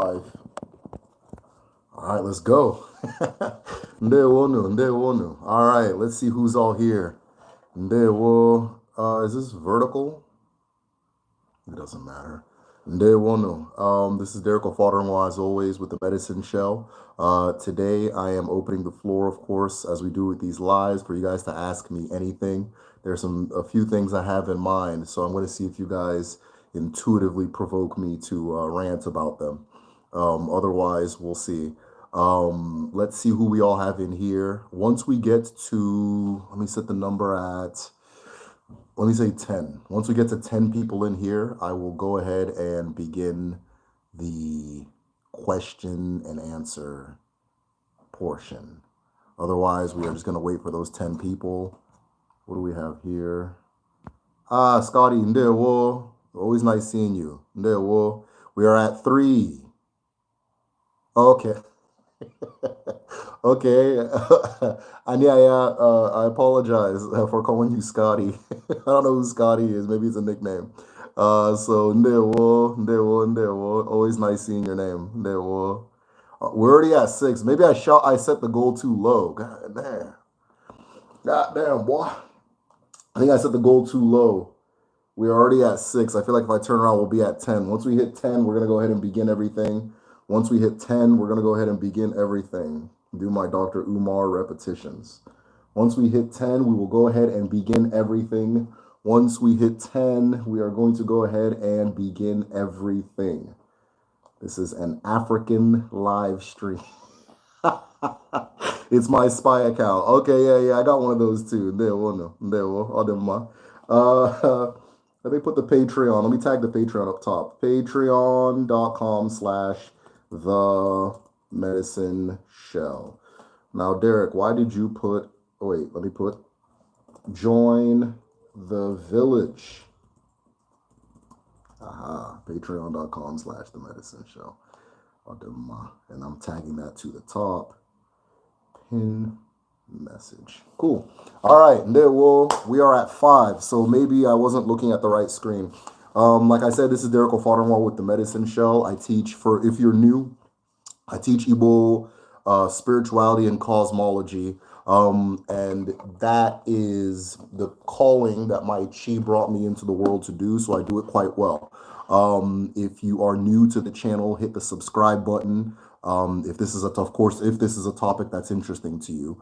live. All right, let's go. Ndewonu. All right, let's see who's all here. Ndewo. Is this vertical? It doesn't matter. Ndewonu. This is Derek, father-in-law, as always, with the medicine shell. Today, I am opening the floor, of course, as we do with these lives, for you guys to ask me anything. There's a few things I have in mind, so I'm going to see if you guys intuitively provoke me to rant about them. Otherwise, we'll see. Let's see who we all have in here. Once we get to, let me set the number at, let me say 10. Once we get to 10 people in here, I will go ahead and begin the question and answer portion. Otherwise, we are just going to wait for those 10 people. What do we have here? Scotty, ndewo. Always nice seeing you. Ndewo. We are at 3. Okay. Okay. And I apologize for calling you Scotty. I don't know who Scotty is. Maybe it's a nickname. So ndewo. Always nice seeing your name. Ndewo. We're already at 6. Maybe I set the goal too low. God damn, boy. I think I set the goal too low. We're already at 6. I feel like if I turn around, we'll be at 10. Once we hit 10, we're going to go ahead and begin everything. Once we hit 10, we're going to go ahead and begin everything. Do my Dr. Umar repetitions. Once we hit 10, we will go ahead and begin everything. Once we hit 10, we are going to go ahead and begin everything. This is an African live stream. It's my spy account. Okay, yeah, I got one of those too. Let me put the Patreon. Let me tag the Patreon up top. Patreon.com/the-medicine-shell. Now, Derek, why did you put, oh wait, let me put join the village. Patreon.com/the-medicine-shell. And I'm tagging that to the top. Pin message. Cool. All right, we are at 5. So maybe I wasn't looking at the right screen. Like I said, this is Derek, father-in-law with the medicine shell. I teach, for if you're new, I teach Igbo spirituality and cosmology. And that is the calling that my chi brought me into the world to do. So I do it quite well. If you are new to the channel, hit the subscribe button. If this is a topic that's interesting to you,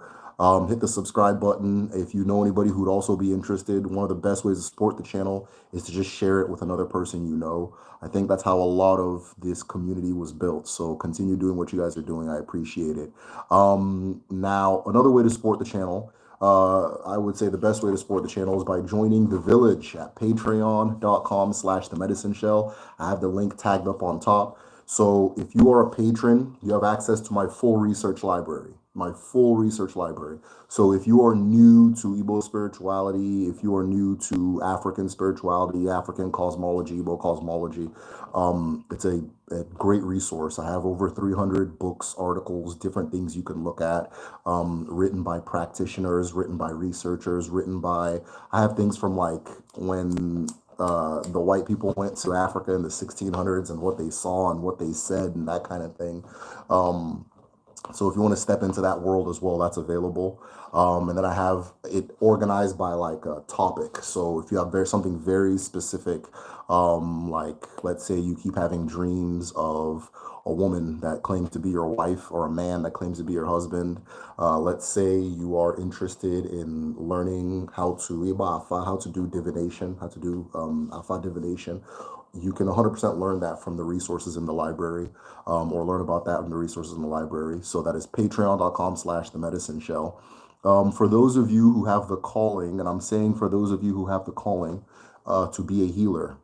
hit the subscribe button. If you know anybody who'd also be interested, one of the best ways to support the channel is to just share it with another person you know. I think that's how a lot of this community was built. So continue doing what you guys are doing. I appreciate it. Now, another way to support the channel, I would say the best way to support the channel is by joining the village at patreon.com/the-medicine-shell. I have the link tagged up on top. So if you are a patron, you have access to my full research library. So if you are new to Igbo spirituality, if you are new to African spirituality, African cosmology, Igbo cosmology, it's a great resource. I have over 300 books, articles, different things you can look at, written by practitioners, written by researchers, I have things from like when the white people went to Africa in the 1600s and what they saw and what they said and that kind of thing. So if you want to step into that world as well, that's available. And then I have it organized by like a topic. So if you have something very specific, like let's say you keep having dreams of a woman that claims to be your wife or a man that claims to be your husband. Let's say you are interested in learning how to do divination, how to do afa divination. You can 100% learn that from the resources in the library, or learn about that from the resources in the library. So that is patreon.com/the-medicine-shell. For those of you who have the calling, and I'm saying for those of you who have the calling to be a healer,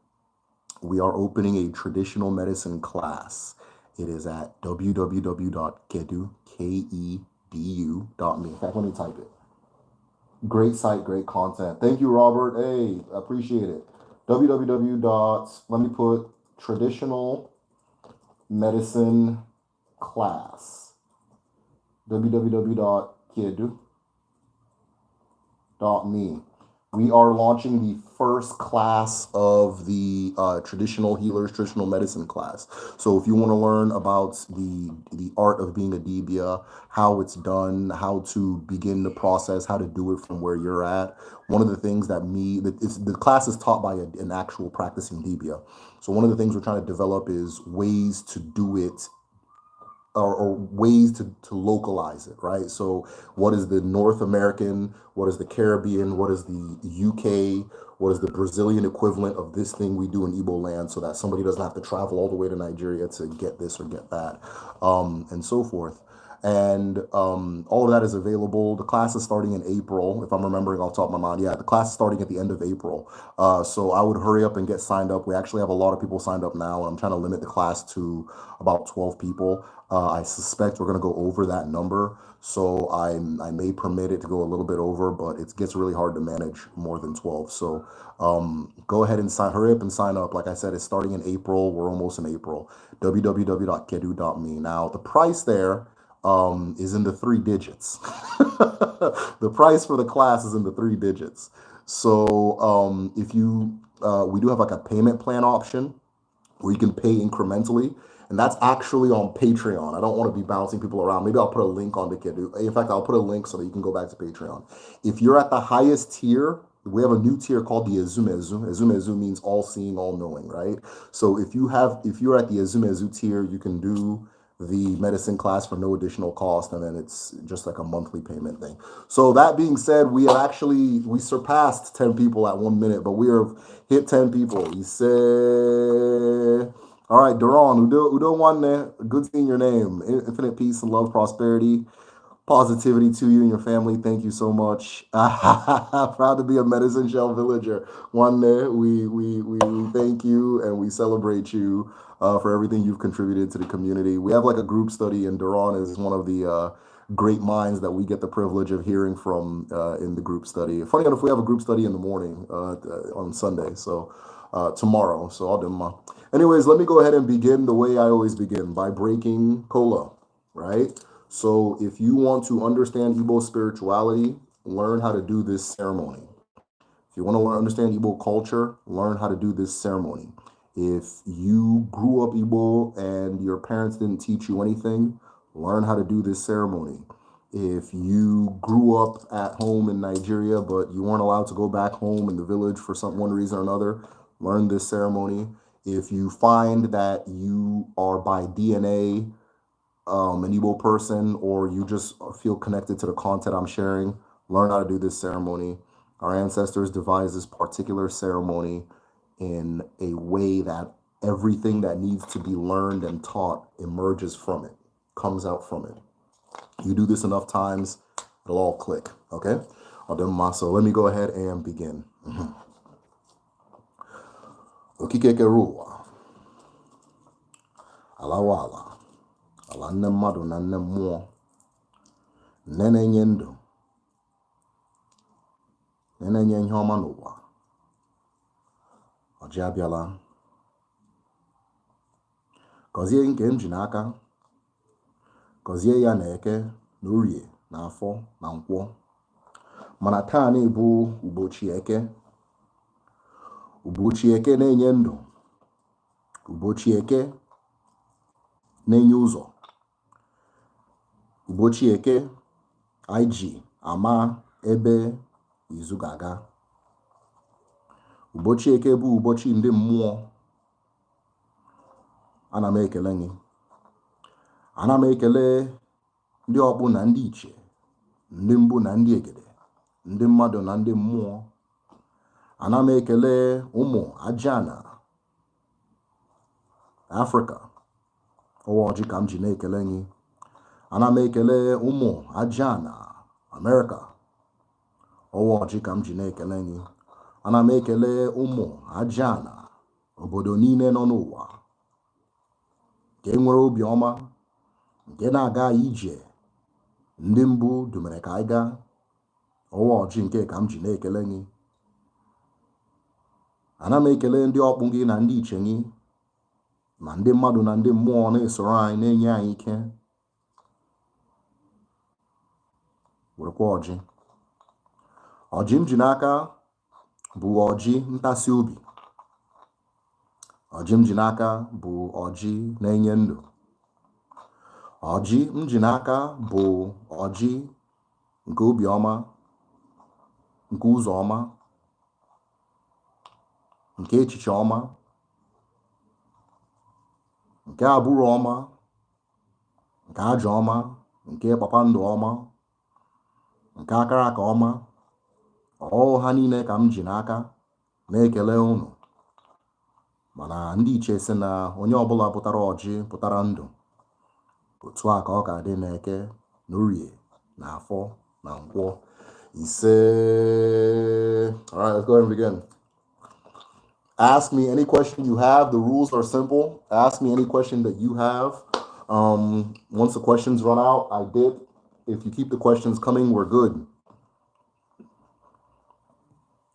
we are opening a traditional medicine class. It is at www.kedu.me. In fact, let me type it. Great site, great content. Thank you, Robert. Hey, appreciate it. Let me put traditional medicine class. www.kedu.me. We are launching the first class of the traditional healers, traditional medicine class. So if you want to learn about the art of being a dibia, how it's done, how to begin the process, how to do it from where you're at. One of the things the class is taught by an actual practicing dibia. So one of the things we're trying to develop is ways to do it or ways to localize it, right? So what is the North American, what is the Caribbean, what is the UK, what is the Brazilian equivalent of this thing we do in Igbo land so that somebody doesn't have to travel all the way to Nigeria to get this or get that, and so forth. And all of that is available. The class is starting in April, if I'm remembering off the top of my mind. Yeah, the class is starting at the end of April. So I would hurry up and get signed up. We actually have a lot of people signed up now, and I'm trying to limit the class to about 12 people. I suspect we're going to go over that number. So I may permit it to go a little bit over, but it gets really hard to manage more than 12. So go ahead and hurry up and sign up. Like I said, it's starting in April. We're almost in April. www.kedu.me. Now, the price there is in the 3 digits. The price for the class is in the 3 digits. So if you, we do have like a payment plan option where you can pay incrementally. And that's actually on Patreon. I don't want to be bouncing people around. Maybe I'll put a link on the Kedu. In fact, I'll put a link so that you can go back to Patreon. If you're at the highest tier, we have a new tier called the Ezumezu. Ezumezu means all seeing, all knowing, right? So if you're at the Ezumezu tier, you can do the medicine class for no additional cost, and then it's just like a monthly payment thing. So that being said, we surpassed 10 people at 1 minute, but we have hit 10 people. He said, all right, Duran, Udo one there. Good seeing your name. Infinite peace and love, prosperity, positivity to you and your family. Thank you so much. Proud to be a medicine shell villager. One day, we thank you and we celebrate you for everything you've contributed to the community. We have like a group study, and Duran is one of the great minds that we get the privilege of hearing from in the group study. Funny enough, we have a group study in the morning on Sunday, so tomorrow. So I'll do my. Anyways, let me go ahead and begin the way I always begin, by breaking cola, right? So if you want to understand Igbo spirituality, learn how to do this ceremony. If you want to understand Igbo culture, learn how to do this ceremony. If you grew up Igbo and your parents didn't teach you anything, learn how to do this ceremony. If you grew up at home in Nigeria, but you weren't allowed to go back home in the village for one reason or another, learn this ceremony. If you find that you are by DNA an Igbo person, or you just feel connected to the content I'm sharing, learn how to do this ceremony. Our ancestors devised this particular ceremony in a way that everything that needs to be learned and taught emerges from it, comes out from it. You do this enough times, it'll all click, okay? So let me go ahead and begin. Okike Keruwa, Alawala. Ala nne mmadụ na nne mmụọ, nne na-enye ndụ, nne na-enye ihe ọma n'ụwa. Ọjị abịala. Gọzie nke m ji n'aka, gọzie ya na Eke na Orie na Afọ na Nkwọ. Mana taa na-ebu ụbọchị Eke. Ụbọchị Eke na-enye ndụ, ụbọchị Eke na-enye ụzọ. Ụbọchị Eke IG ama ebe izu ga-aga. Ụbọchị Eke bụ ụbọchị ndị mmụọ. Ana m ekele gị. Ana m ekele ndị ọkpụ na ndị ichie, ndị mbụ na ndị egede, ndị mmadụ na ndị mmụọ. Ana m ekele ụmụ Ajana Afrịka. Ọwa ọjị ka m ji na-ekele gị. Ana m ekele ụmụ Ajana Amerịka. Ọwa ọjị ka m ji na-ekele gị. Ana m ekele ụmụ Ajana obodo niile nọ n'ụwa nke nwere obiọma, nke na-aga ije. Ndị mbụ dumere ka anyị gaa. Ọwa ọjị nke ka m ji na-ekele gị. Ana m ekele ndị ọkpụ gị na ndị iche gị, ma ndị mmadụ na ndị mmụọ na-esoro anyị, na-enye anyị ike. Werekwa ọjị. Ọjị m ji n'aka bụ ọjị ntasi obi. Ọjị m ji n'aka bụ ọjị na-enye ndụ. Ọjị m ji n'aka bụ ọjị nke obiọma, nke ụzọ ọma, nke echiche ọma, nke agbụrụ ọma, nke aja ọma, nke kpakpando ọma, nke akara aka ọma. Ọ ha niile ka m ji n'aka na-ekele unu. Mana ndị ichie sị na onye ọbụla pụtara ọjị pụtara ndụ. Otu a ka ọ ga adị n'Eke, n'Orie, na Afọ, na Nkwọ. Ise. All right, let's go ahead and begin. Ask me any question you have. The rules are simple. Ask me any question that you have. Once the questions run out, I dip. If you keep the questions coming, we're good.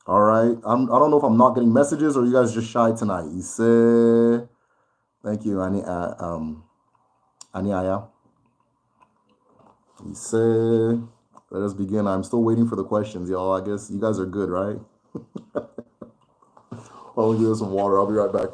All right. I don't know if I'm not getting messages or you guys are just shy tonight. You say, thank you, Aniaya. You say, let us begin. I'm still waiting for the questions, y'all. I guess you guys are good, right? I'll give you some water. I'll be right back.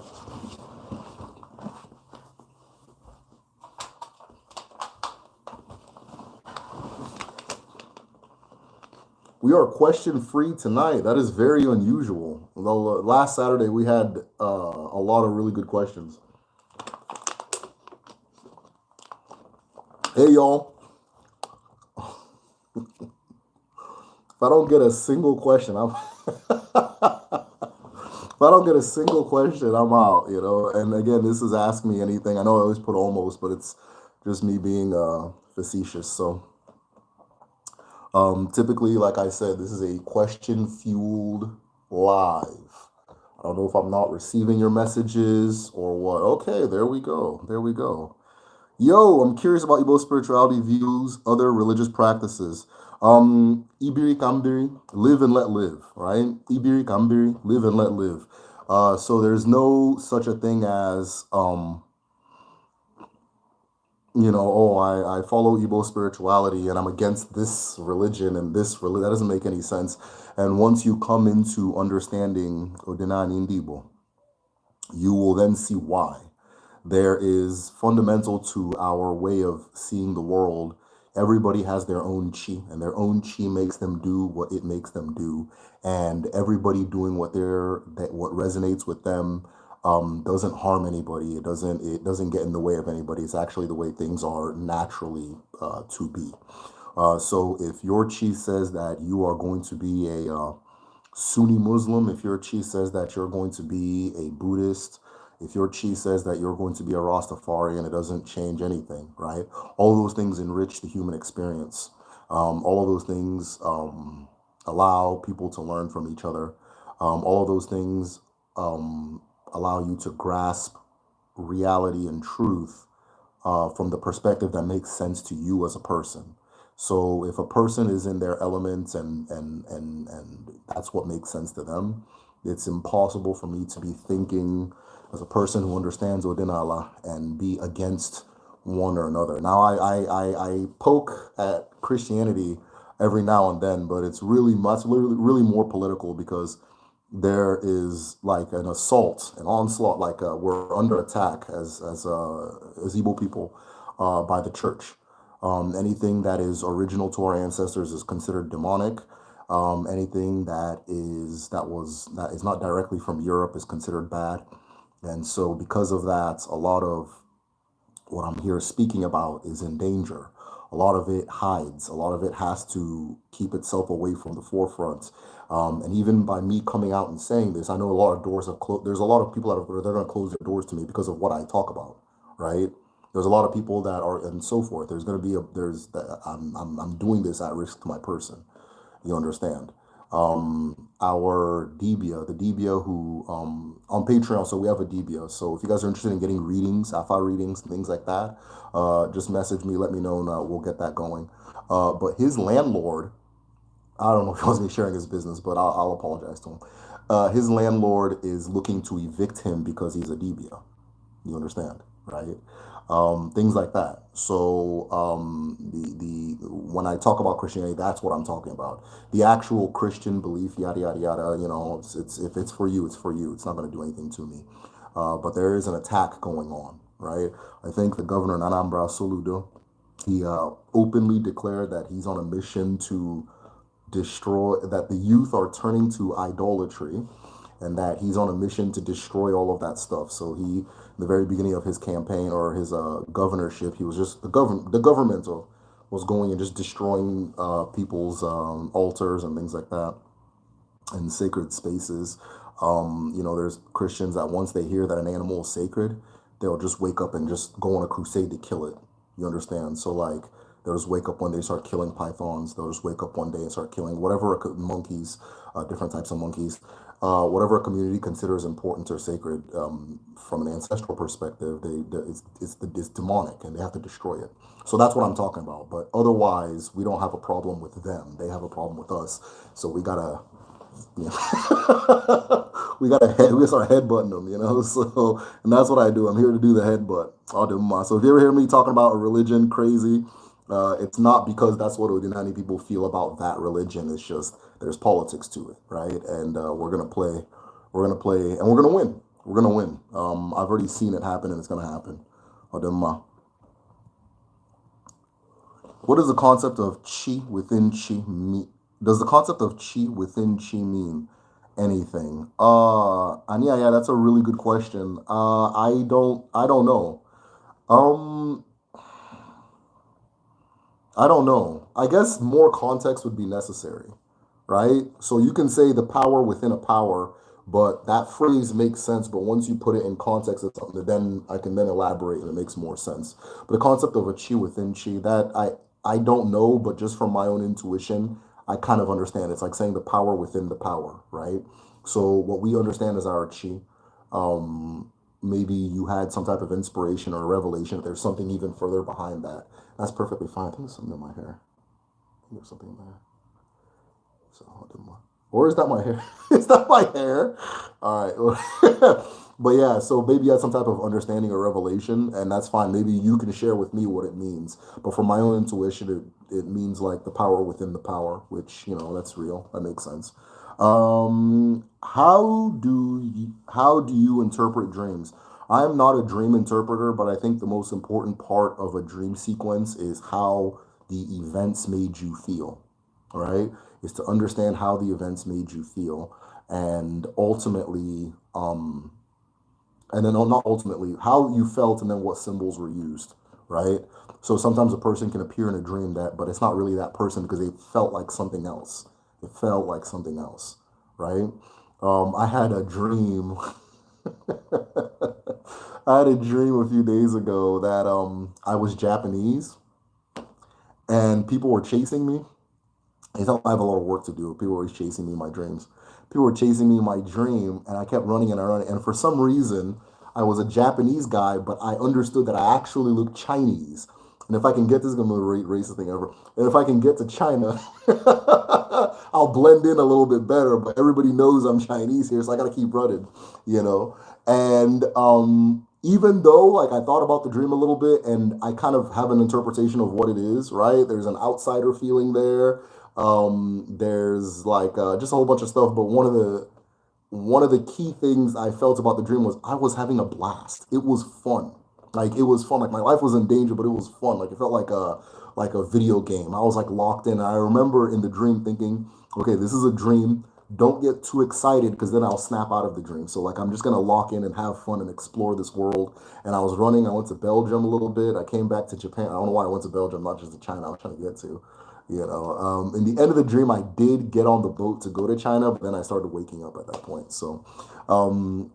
We are question free tonight. That is very unusual. Although last Saturday we had a lot of really good questions. Hey, y'all. If I don't get a single question, I'm out, you know. And again, this is Ask Me Anything. I know I always put almost, but it's just me being facetious. So typically, like I said, this is a question-fueled live. I don't know if I'm not receiving your messages or what. Okay, there we go. There we go. Yo, I'm curious about Igbo spirituality views, other religious practices. Ibiri Kambiri, live and let live, right? Ibiri Kambiri, live and let live. So there's no such a thing as, you know, oh, I follow Igbo spirituality and I'm against this religion and this religion. That doesn't make any sense. And once you come into understanding Odinani Igbo, you will then see why. There is fundamental to our way of seeing the world. Everybody has their own chi, and their own chi makes them do what it makes them do. And everybody doing what resonates with them doesn't harm anybody. It doesn't get in the way of anybody. It's actually the way things are naturally to be. So if your chi says that you are going to be a Sunni Muslim, if your chi says that you're going to be a Buddhist, if your chi says that you're going to be a Rastafarian, it doesn't change anything, right? All of those things enrich the human experience. All of those things allow people to learn from each other. All of those things allow you to grasp reality and truth from the perspective that makes sense to you as a person. So if a person is in their elements and that's what makes sense to them, it's impossible for me to be thinking as a person who understands Odinala and be against one or another. Now, I poke at Christianity every now and then, but it's really more political because there is like an assault, an onslaught, like we're under attack as Igbo people by the church. Anything that is original to our ancestors is considered demonic. Anything that is not directly from Europe is considered bad. And so because of that, a lot of what I'm here speaking about is in danger. A lot of it hides. A lot of it has to keep itself away from the forefront. And even by me coming out and saying this, I know a lot of doors have closed. There's a lot of people that they're going to close their doors to me because of what I talk about, right? There's a lot of people that are, and so forth. There's going to be I'm doing this at risk to my person. You understand? Our Debia, the Debia who on Patreon, so we have a Debia. So if you guys are interested in getting readings, Alpha readings, things like that, just message me, let me know, and we'll get that going. But his landlord, I don't know if he wants me sharing his business, but I'll apologize to him. His landlord is looking to evict him because he's a Debia. You understand, right? things like that. So the when I talk about Christianity, that's what I'm talking about. The actual Christian belief, yada yada yada. It's if it's for you, it's for you. It's not going to do anything to me. But there is an attack going on, right? I think the governor in Anambra, Soludo, he openly declared that he's on a mission to destroy, that the youth are turning to idolatry, and that he's on a mission to destroy all of that stuff. So he, in the very beginning of his campaign or his governorship, he was just the governmental was going and just destroying people's altars and things like that and sacred spaces. There's Christians that once they hear that an animal is sacred, they'll just wake up and just go on a crusade to kill it. You understand? So like they'll just wake up one day and start killing pythons. They'll just wake up one day and start killing whatever monkeys, different types of monkeys, whatever a community considers important or sacred from an ancestral perspective. It's demonic and they have to destroy it. So that's what I'm talking about. But otherwise, we don't have a problem with them. They have a problem with us. So we gotta yeah. We start headbutting them. So, and that's what I do. I'm here to do the headbutt. I'll do my. So if you ever hear me talking about a religion crazy, it's not because that's what Udinani people feel about that religion. It's just there's politics to it, right? And we're gonna play, and we're gonna win. We're gonna win. I've already seen it happen, and it's gonna happen. I'll do my. What is the concept of chi within chi mean? Does the concept of chi within chi mean anything? And yeah, that's a really good question. I don't know. Um, I don't know. I guess more context would be necessary, right? So you can say the power within a power, but that phrase makes sense. But once you put it in context of something, then I can then elaborate and it makes more sense. But the concept of a chi within chi, that I don't know, but just from my own intuition, I kind of understand. It's like saying the power within the power, right? So what we understand as our chi, maybe you had some type of inspiration or revelation. There's something even further behind that. That's perfectly fine. I think there's something in my hair. I think there's something in my hair. So I'll do more. Or is that my hair? Is that my hair? All right. But yeah, so maybe you had some type of understanding or revelation, and that's fine. Maybe you can share with me what it means. But from my own intuition, it means like the power within the power, which, that's real. That makes sense. How do you interpret dreams? I'm not a dream interpreter, but I think the most important part of a dream sequence is how the events made you feel, right? Is to understand how the events made you feel, and ultimately, and then not ultimately, how you felt, and then what symbols were used, right? So sometimes a person can appear in a dream that, but it's not really that person because they felt like something else. It felt like something else, right? I had a dream. I had a dream a few days ago that I was Japanese and people were chasing me. I thought I have a lot of work to do. People were chasing me in my dreams. People were chasing me in my dream, and I kept running and I running. And for some reason, I was a Japanese guy, but I understood that I actually looked Chinese. And if I can get this, is gonna be the racist thing ever. And if I can get to China, I'll blend in a little bit better. But everybody knows I'm Chinese here, so I gotta keep running, you know. And even though like I thought about the dream a little bit, and I kind of have an interpretation of what it is, right? There's an outsider feeling there. There's like just a whole bunch of stuff. But one of the key things I felt about the dream was I was having a blast. It was fun. Like it was fun. Like my life was in danger, but it was fun. Like it felt like a video game. I was like locked in. I remember in the dream thinking, okay, this is a dream. Don't get too excited because then I'll snap out of the dream. So like I'm just gonna lock in and have fun and explore this world. And I was running. I went to Belgium a little bit. I came back to Japan. I don't know why I went to Belgium, not just to China. I was trying to get to. In the end of the dream, I did get on the boat to go to China, but then I started waking up at that point. So, I'm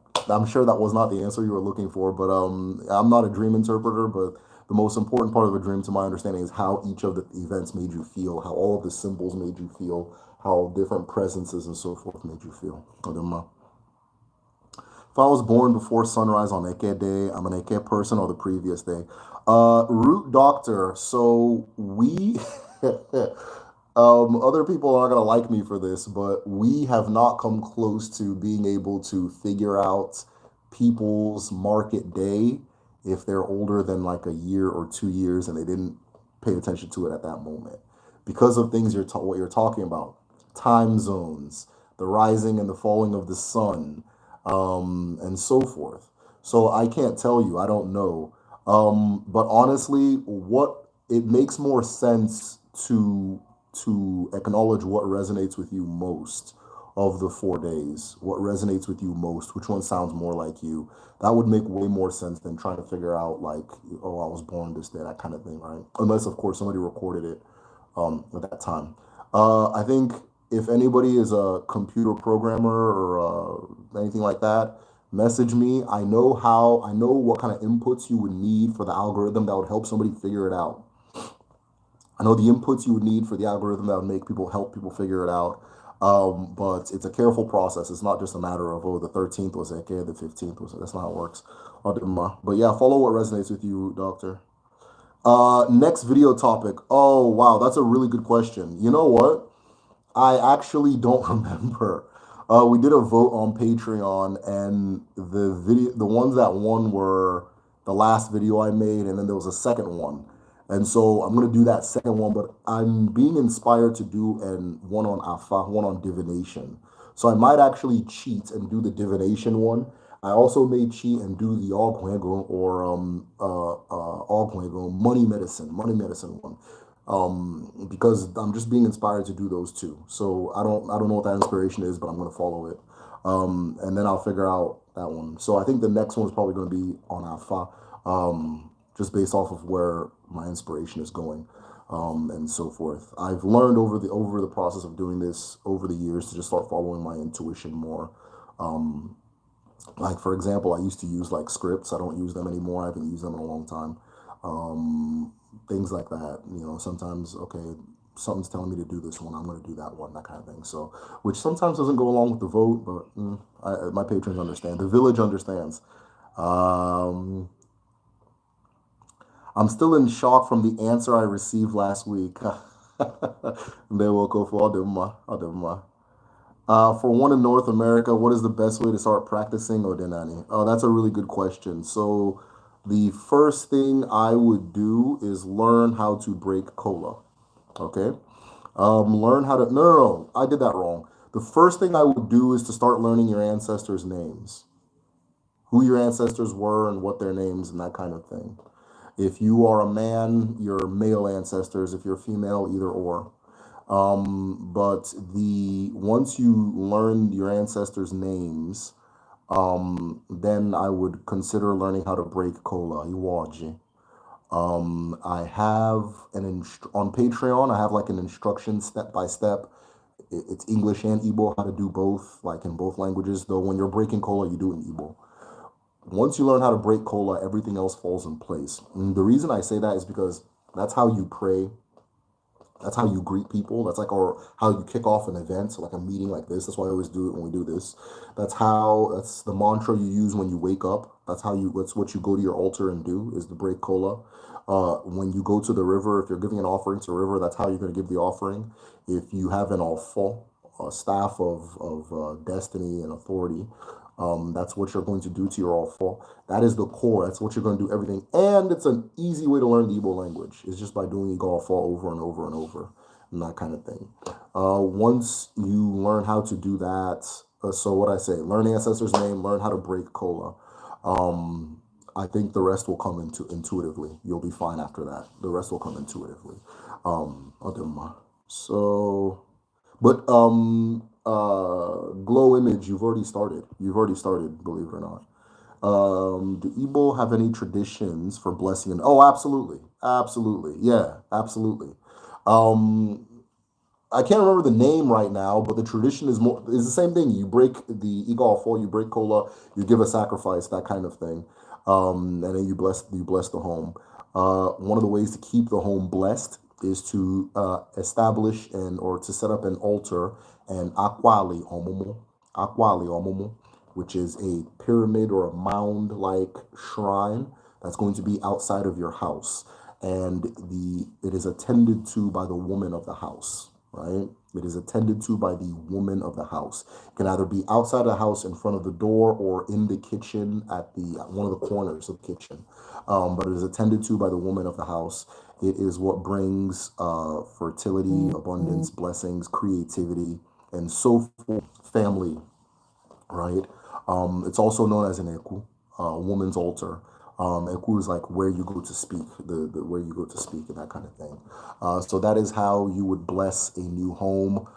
sure that was not the answer you were looking for, but I'm not a dream interpreter. But the most important part of a dream, to my understanding, is how each of the events made you feel, how all of the symbols made you feel, how different presences and so forth made you feel. If I was born before sunrise on Eke Day, I'm an Eke person, or the previous day. Root doctor. So we, other people aren't gonna like me for this, but we have not come close to being able to figure out people's market day if they're older than like a year or 2 years and they didn't pay attention to it at that moment. Because of things what you're talking about, time zones, the rising and the falling of the sun, and so forth. So I can't tell you, I don't know. But honestly, what it makes more sense to acknowledge what resonates with you most of the 4 days. What resonates with you most? Which one sounds more like you? That would make way more sense than trying to figure out like, oh, I was born this day, that kind of thing, right? Unless, of course, somebody recorded it at that time. I think if anybody is a computer programmer or anything like that, message me. I know what kind of inputs you would need for the algorithm that would help somebody figure it out. I know the inputs you would need for the algorithm that would help people figure it out. But it's a careful process. It's not just a matter of, oh, the 13th was Eke, the 15th was, that's not how it works. But yeah, follow what resonates with you, doctor. Next video topic. Oh, wow, that's a really good question. You know what? I actually don't remember. We did a vote on Patreon, and the ones that won were the last video I made, and then there was a second one. And so I'm gonna do that second one, but I'm being inspired to do one on Afa, one on divination. So I might actually cheat and do the divination one. I also may cheat and do the Ogwego or Ogwego money medicine one. Because I'm just being inspired to do those two. So I don't know what that inspiration is, but I'm gonna follow it. And then I'll figure out that one. So I think the next one is probably gonna be on Afa. Just based off of where my inspiration is going, and so forth. I've learned over the process of doing this over the years to just start following my intuition more. Like for example, I used to use like scripts. I don't use them anymore. I haven't used them in a long time. Things like that. You know, sometimes okay, something's telling me to do this one. I'm going to do that one. That kind of thing. So, which sometimes doesn't go along with the vote, but my patrons understand. The village understands. I'm still in shock from the answer I received last week. They will go for all them. For one in North America, what is the best way to start practicing Odenani? Oh, that's a really good question. So, the first thing I would do is learn how to break cola. Okay? Learn how to. No, I did that wrong. The first thing I would do is to start learning your ancestors' names, who your ancestors were, and what their names, and that kind of thing. If you are a man, your male ancestors. If you're female, either or. But once you learn your ancestors' names, then I would consider learning how to break cola, iwaji. I have on Patreon. I have like an instruction step by step. It's English and Igbo, how to do both, like in both languages. Though when you're breaking cola, you do it in Igbo. Once you learn how to break cola, everything else falls in place. And the reason I say that is because that's how you pray. That's how you greet people. That's like, or how you kick off an event, so like a meeting like this. That's why I always do it when we do this. That's the mantra you use when you wake up. That's what you go to your altar and do, is to break cola. When you go to the river, if you're giving an offering to a river, that's how you're going to give the offering. If you have an alfo, a staff of destiny and authority, that's what you're going to do to your alfo. That is the core. That's what you're going to do everything. And it's an easy way to learn the Igbo language. It's just by doing Igbo alfo over and over and over, and that kind of thing. Once you learn how to do that, so what I say, learn the ancestor's name, learn how to break cola. I think the rest will come intuitively. You'll be fine after that. The rest will come intuitively. So, but glow image, you've already started. Believe it or not. Do Igbo have any traditions for blessing? Oh, absolutely. Yeah, absolutely. I can't remember the name right now, but the tradition is the same thing. You break the Igbo fall, you break cola, you give a sacrifice, that kind of thing. And then you bless the home. One of the ways to keep the home blessed is to establish or to set up an altar, an akwali omumu, which is a pyramid or a mound like shrine that's going to be outside of your house, and it is attended to by the woman of the house. right? It is attended to by the woman of the house. It can either be outside the house in front of the door or in the kitchen at the one of the corners of the kitchen. But it is attended to by the woman of the house. It is what brings fertility, abundance, blessings, creativity, and so forth. Family, right? It's also known as an eku, woman's altar. Eku is like where you go to speak, the where you go to speak and that kind of thing. So that is how you would bless a new home.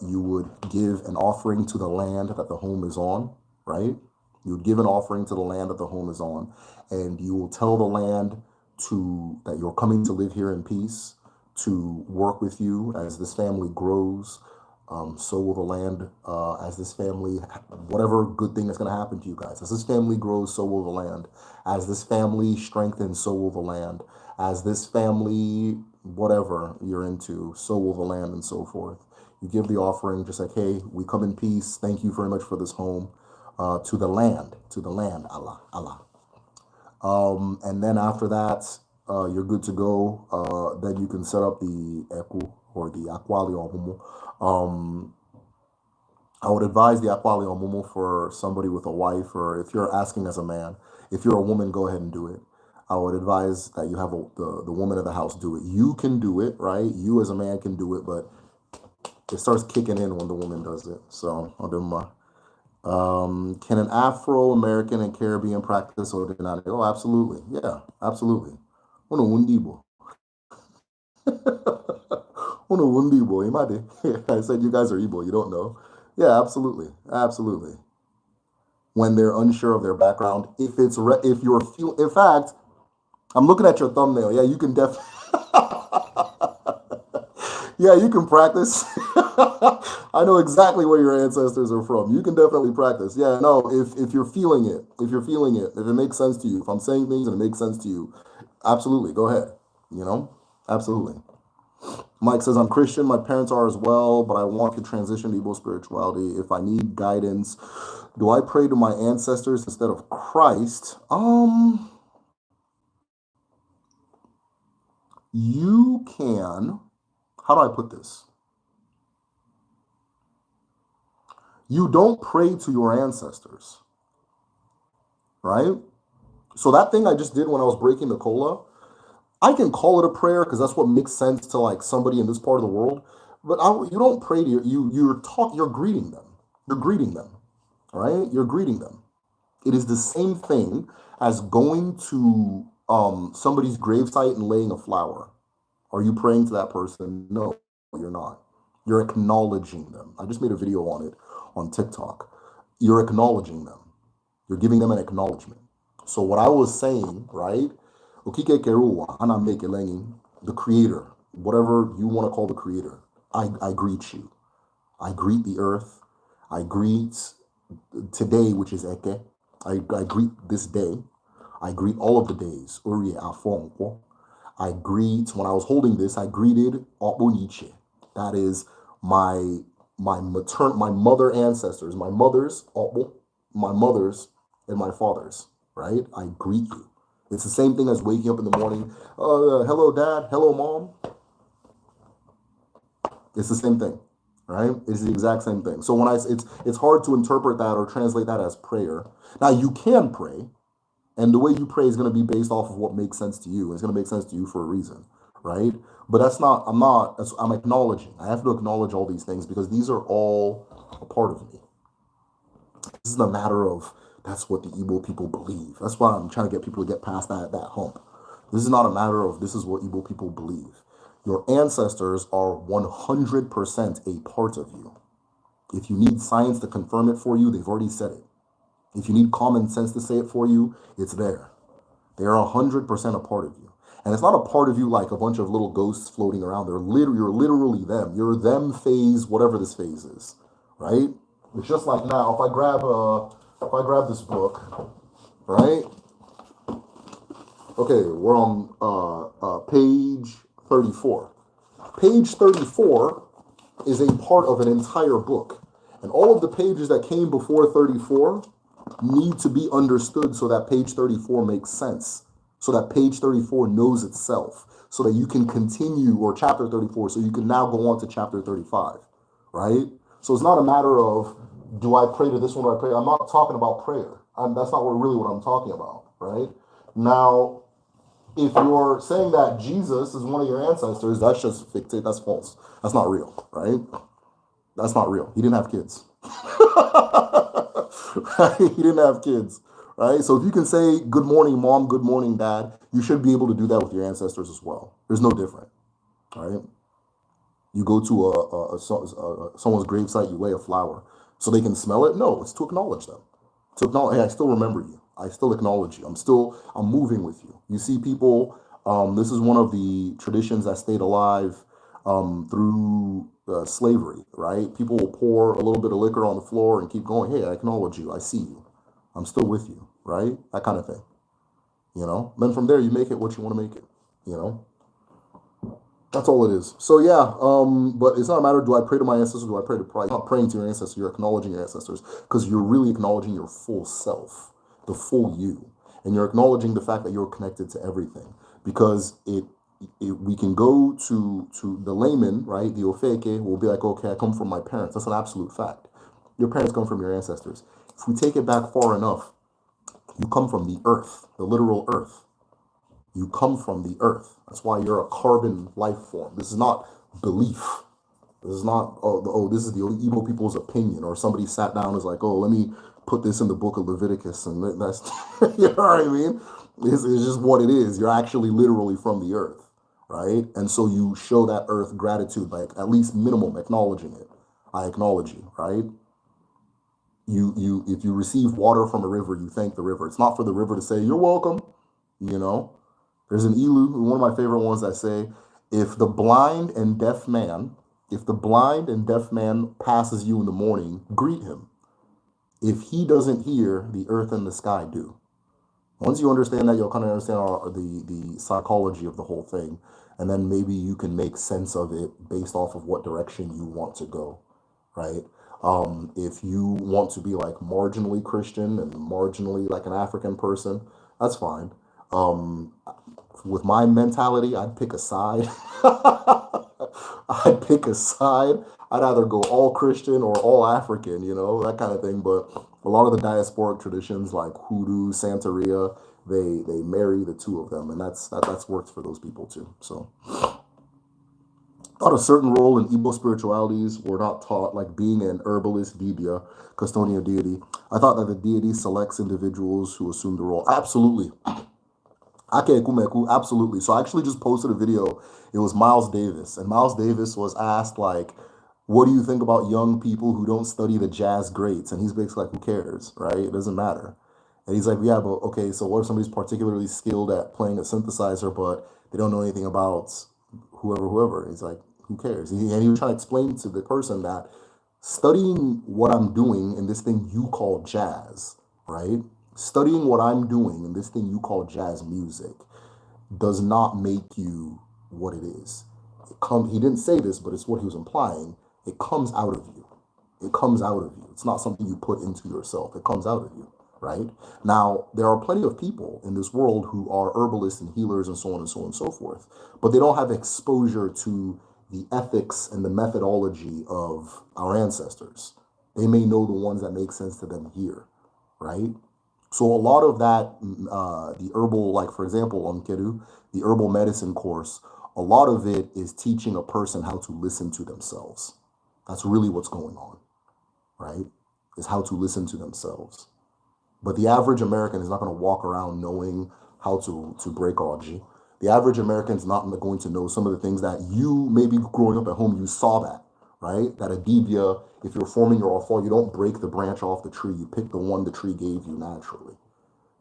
You would give an offering to the land that the home is on, right? You would give an offering to the land that the home is on, and you will tell the land to that you're coming to live here in peace, to work with you as this family grows. So will the land as this family, whatever good thing is going to happen to you guys. As this family grows, so will the land. As this family strengthens, so will the land. As this family, whatever you're into, so will the land and so forth. You give the offering just like, hey, we come in peace. Thank you very much for this home. To the land, Allah, Allah. And then after that, you're good to go. Then you can set up the eku or the akwali omumu. I would advise the akwali omumu for somebody with a wife, or if you're asking as a man. If you're a woman, go ahead and do it. I would advise that you have the woman of the house do it. You can do it, right? You as a man can do it, but it starts kicking in when the woman does it. So, can an Afro-American and Caribbean practice ordinary? Oh, absolutely. Yeah, absolutely. Uno Igbo. Uno Igbo. Imade. I said you guys are Igbo. You don't know. Yeah, absolutely. Absolutely. When they're unsure of their background, if you're in fact, I'm looking at your thumbnail. Yeah, you can definitely. Yeah, you can practice. I know exactly where your ancestors are from. You can definitely practice. Yeah, no, if you're feeling it, if it makes sense to you, if I'm saying things and it makes sense to you, absolutely, go ahead. Absolutely. Mike says, I'm Christian, my parents are as well, but I want to transition to Igbo spirituality. If I need guidance, do I pray to my ancestors instead of Christ? You can, how do I put this? You don't pray to your ancestors, right? So that thing I just did when I was breaking the cola, I can call it a prayer because that's what makes sense to like somebody in this part of the world. But you don't pray to you're greeting them. You're greeting them, right? You're greeting them. It is the same thing as going to somebody's gravesite and laying a flower. Are you praying to that person? No, you're not. You're acknowledging them. I just made a video on it on TikTok. You're acknowledging them. You're giving them an acknowledgement. So what I was saying, right? Okike Keruwa, Haname Kelengi, the creator, whatever you want to call the creator, I greet you. I greet the earth. I greet today, which is Eke. I greet this day. I greet all of the days. Uri Afonko. I greet, when I was holding this, I greeted Obanje. That is my mother ancestors, my mother's, my mother's, and my father's, right? I greet you. It's the same thing as waking up in the morning. Hello, Dad. Hello, Mom. It's the same thing, right? It's the exact same thing. So when it's hard to interpret that or translate that as prayer. Now you can pray, and the way you pray is going to be based off of what makes sense to you. It's going to make sense to you for a reason, right? But I'm acknowledging. I have to acknowledge all these things because these are all a part of me. This is a matter of, that's what the Igbo people believe. That's why I'm trying to get people to get past that hump. This is not a matter of this is what Igbo people believe. Your ancestors are 100% a part of you. If you need science to confirm it for you, they've already said it. If you need common sense to say it for you, it's there. They are 100% a part of you. And it's not a part of you like a bunch of little ghosts floating around. You're literally them. You're them phase, whatever this phase is, right? It's just like now, if I grab this book, right? Okay, we're on page 34. Page 34 is a part of an entire book. And all of the pages that came before 34 need to be understood so that page 34 makes sense. So that page 34 knows itself. so that you can continue, or chapter 34, so you can now go on to chapter 35, right? So it's not a matter of, do I pray to this one, do I pray? I'm not talking about prayer. That's not really what I'm talking about, right? Now, if you're saying that Jesus is one of your ancestors, that's just fictive, that's false. That's not real, right? That's not real. He didn't have kids. Right? He didn't have kids, right? So if you can say, good morning, mom, good morning, dad, you should be able to do that with your ancestors as well. There's no different, right? You go to someone's gravesite, you lay a flower so they can smell it. No, it's to acknowledge them. To acknowledge, hey, I still remember you. I still acknowledge you. I'm moving with you. You see people, this is one of the traditions that stayed alive through slavery, right? People will pour a little bit of liquor on the floor and keep going. Hey, I acknowledge you. I see you. I'm still with you, right? That kind of thing, Then from there, you make it what you want to make it, That's all it is. So yeah, but it's not a matter, do I pray to my ancestors, do I pray to pride? You're not praying to your ancestors, you're acknowledging your ancestors, because you're really acknowledging your full self, the full you. And you're acknowledging the fact that you're connected to everything. Because we can go to the layman, right? The ofeke will be like, okay, I come from my parents. That's an absolute fact. Your parents come from your ancestors. If we take it back far enough, you come from the earth, the literal earth. You come from the earth. That's why you're a carbon life form. This is not belief. This is not, this is the Igbo people's opinion, or somebody sat down and was like, let me put this in the book of Leviticus, and that's, you know what I mean? It's just what it is. You're actually literally from the earth, right? And so you show that earth gratitude by at least minimum acknowledging it. I acknowledge you, right? If you receive water from a river, you thank the river. It's not for the river to say, you're welcome, There's an ilu, one of my favorite ones, that say, if the blind and deaf man passes you in the morning, greet him. If he doesn't hear, the earth and the sky do. Once you understand that, you'll kind of understand the psychology of the whole thing. And then maybe you can make sense of it based off of what direction you want to go, right? If you want to be like marginally Christian and marginally like an African person, that's fine. With my mentality, I'd pick a side. I'd pick a side. I'd either go all Christian or all African, that kind of thing. But a lot of the diasporic traditions like Hoodoo, Santeria, they marry the two of them, and that's worked for those people too. So, thought a certain role in Igbo spiritualities were not taught, like being an herbalist, dibia, custodian deity. I thought that the deity selects individuals who assume the role. Absolutely. Ake Ekumeku, absolutely. So I actually just posted a video. It was Miles Davis. And Miles Davis was asked, like, what do you think about young people who don't study the jazz greats? And he's basically like, who cares, right? It doesn't matter. And he's like, yeah, but okay, so what if somebody's particularly skilled at playing a synthesizer, but they don't know anything about whoever? He's like, who cares? And he was trying to explain to the person that studying what I'm doing in this thing you call jazz, right? Studying what I'm doing in this thing you call jazz music does not make you what it is. He didn't say this, but it's what he was implying. It comes out of you. It comes out of you. It's not something you put into yourself. It comes out of you, right? Now, there are plenty of people in this world who are herbalists and healers and so on and so on and so forth, but they don't have exposure to the ethics and the methodology of our ancestors. They may know the ones that make sense to them here, right? So a lot of that, the herbal, like for example, on Kedu, the herbal medicine course, a lot of it is teaching a person how to listen to themselves. That's really what's going on, right? Is how to listen to themselves. But the average American is not going to walk around knowing how to break Oji. The average American is not going to know some of the things that you, maybe growing up at home, you saw that, right? That Adibia, if you're forming your fall, you don't break the branch off the tree. You pick the one the tree gave you naturally.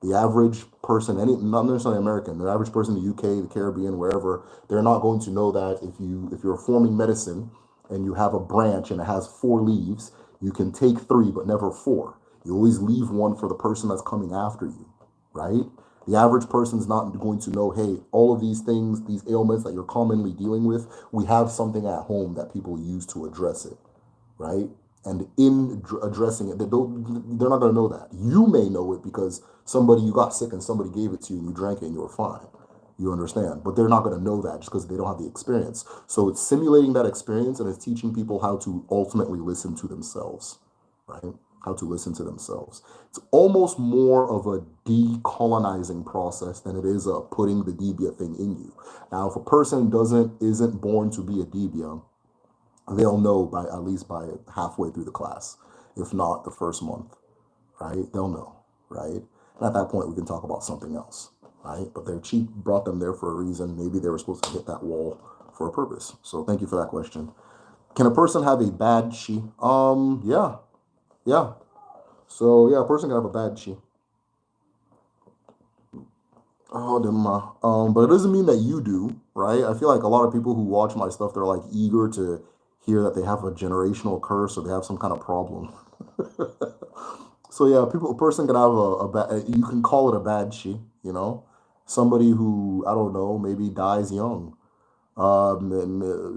The average person, not necessarily American, the average person in the UK, the Caribbean, wherever, they're not going to know that if you're forming medicine and you have a branch and it has 4 leaves, you can take 3 but never 4. You always leave one for the person that's coming after you, right? The average person's not going to know, hey, all of these things, these ailments that you're commonly dealing with, we have something at home that people use to address it, right? And in addressing it, they're not going to know that. You may know it because you got sick and somebody gave it to you and you drank it and you were fine. You understand? But they're not going to know that just because they don't have the experience. So it's simulating that experience and it's teaching people how to ultimately listen to themselves, right? How to listen to themselves. It's almost more of a decolonizing process than it is a putting the Dibia thing in you. Now, if a person isn't born to be a Dibia, they'll know by at least by halfway through the class, if not the first month, right? They'll know, right? And at that point, we can talk about something else, right? But their chi brought them there for a reason. Maybe they were supposed to hit that wall for a purpose. So thank you for that question. Can a person have a bad chi? Yeah. So yeah, a person can have a bad chi. Oh, but it doesn't mean that you do, right? I feel like a lot of people who watch my stuff, they're like eager to hear that they have a generational curse or they have some kind of problem. So yeah, a person can have a bad. You can call it a bad chi, you know, somebody who I don't know maybe dies young,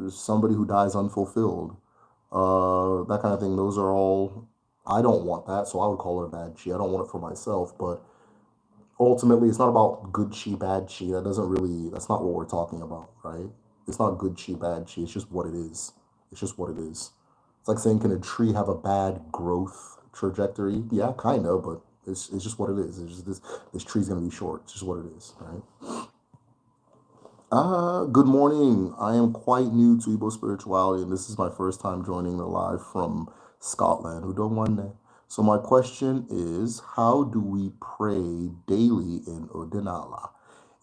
somebody who dies unfulfilled, that kind of thing. Those are all. I don't want that, so I would call it a bad chi. I don't want it for myself, but ultimately, it's not about good chi, bad chi. That's not what we're talking about, right? It's not good chi, bad chi. It's just what it is. It's just what it is. It's like saying, can a tree have a bad growth trajectory? Yeah, kind of, but it's just what it is. It's just this tree's gonna be short. It's just what it is, right? Good morning. I am quite new to Igbo spirituality, and this is my first time joining the live from Scotland. Who don't want that? So my question is, how do we pray daily in Odinala?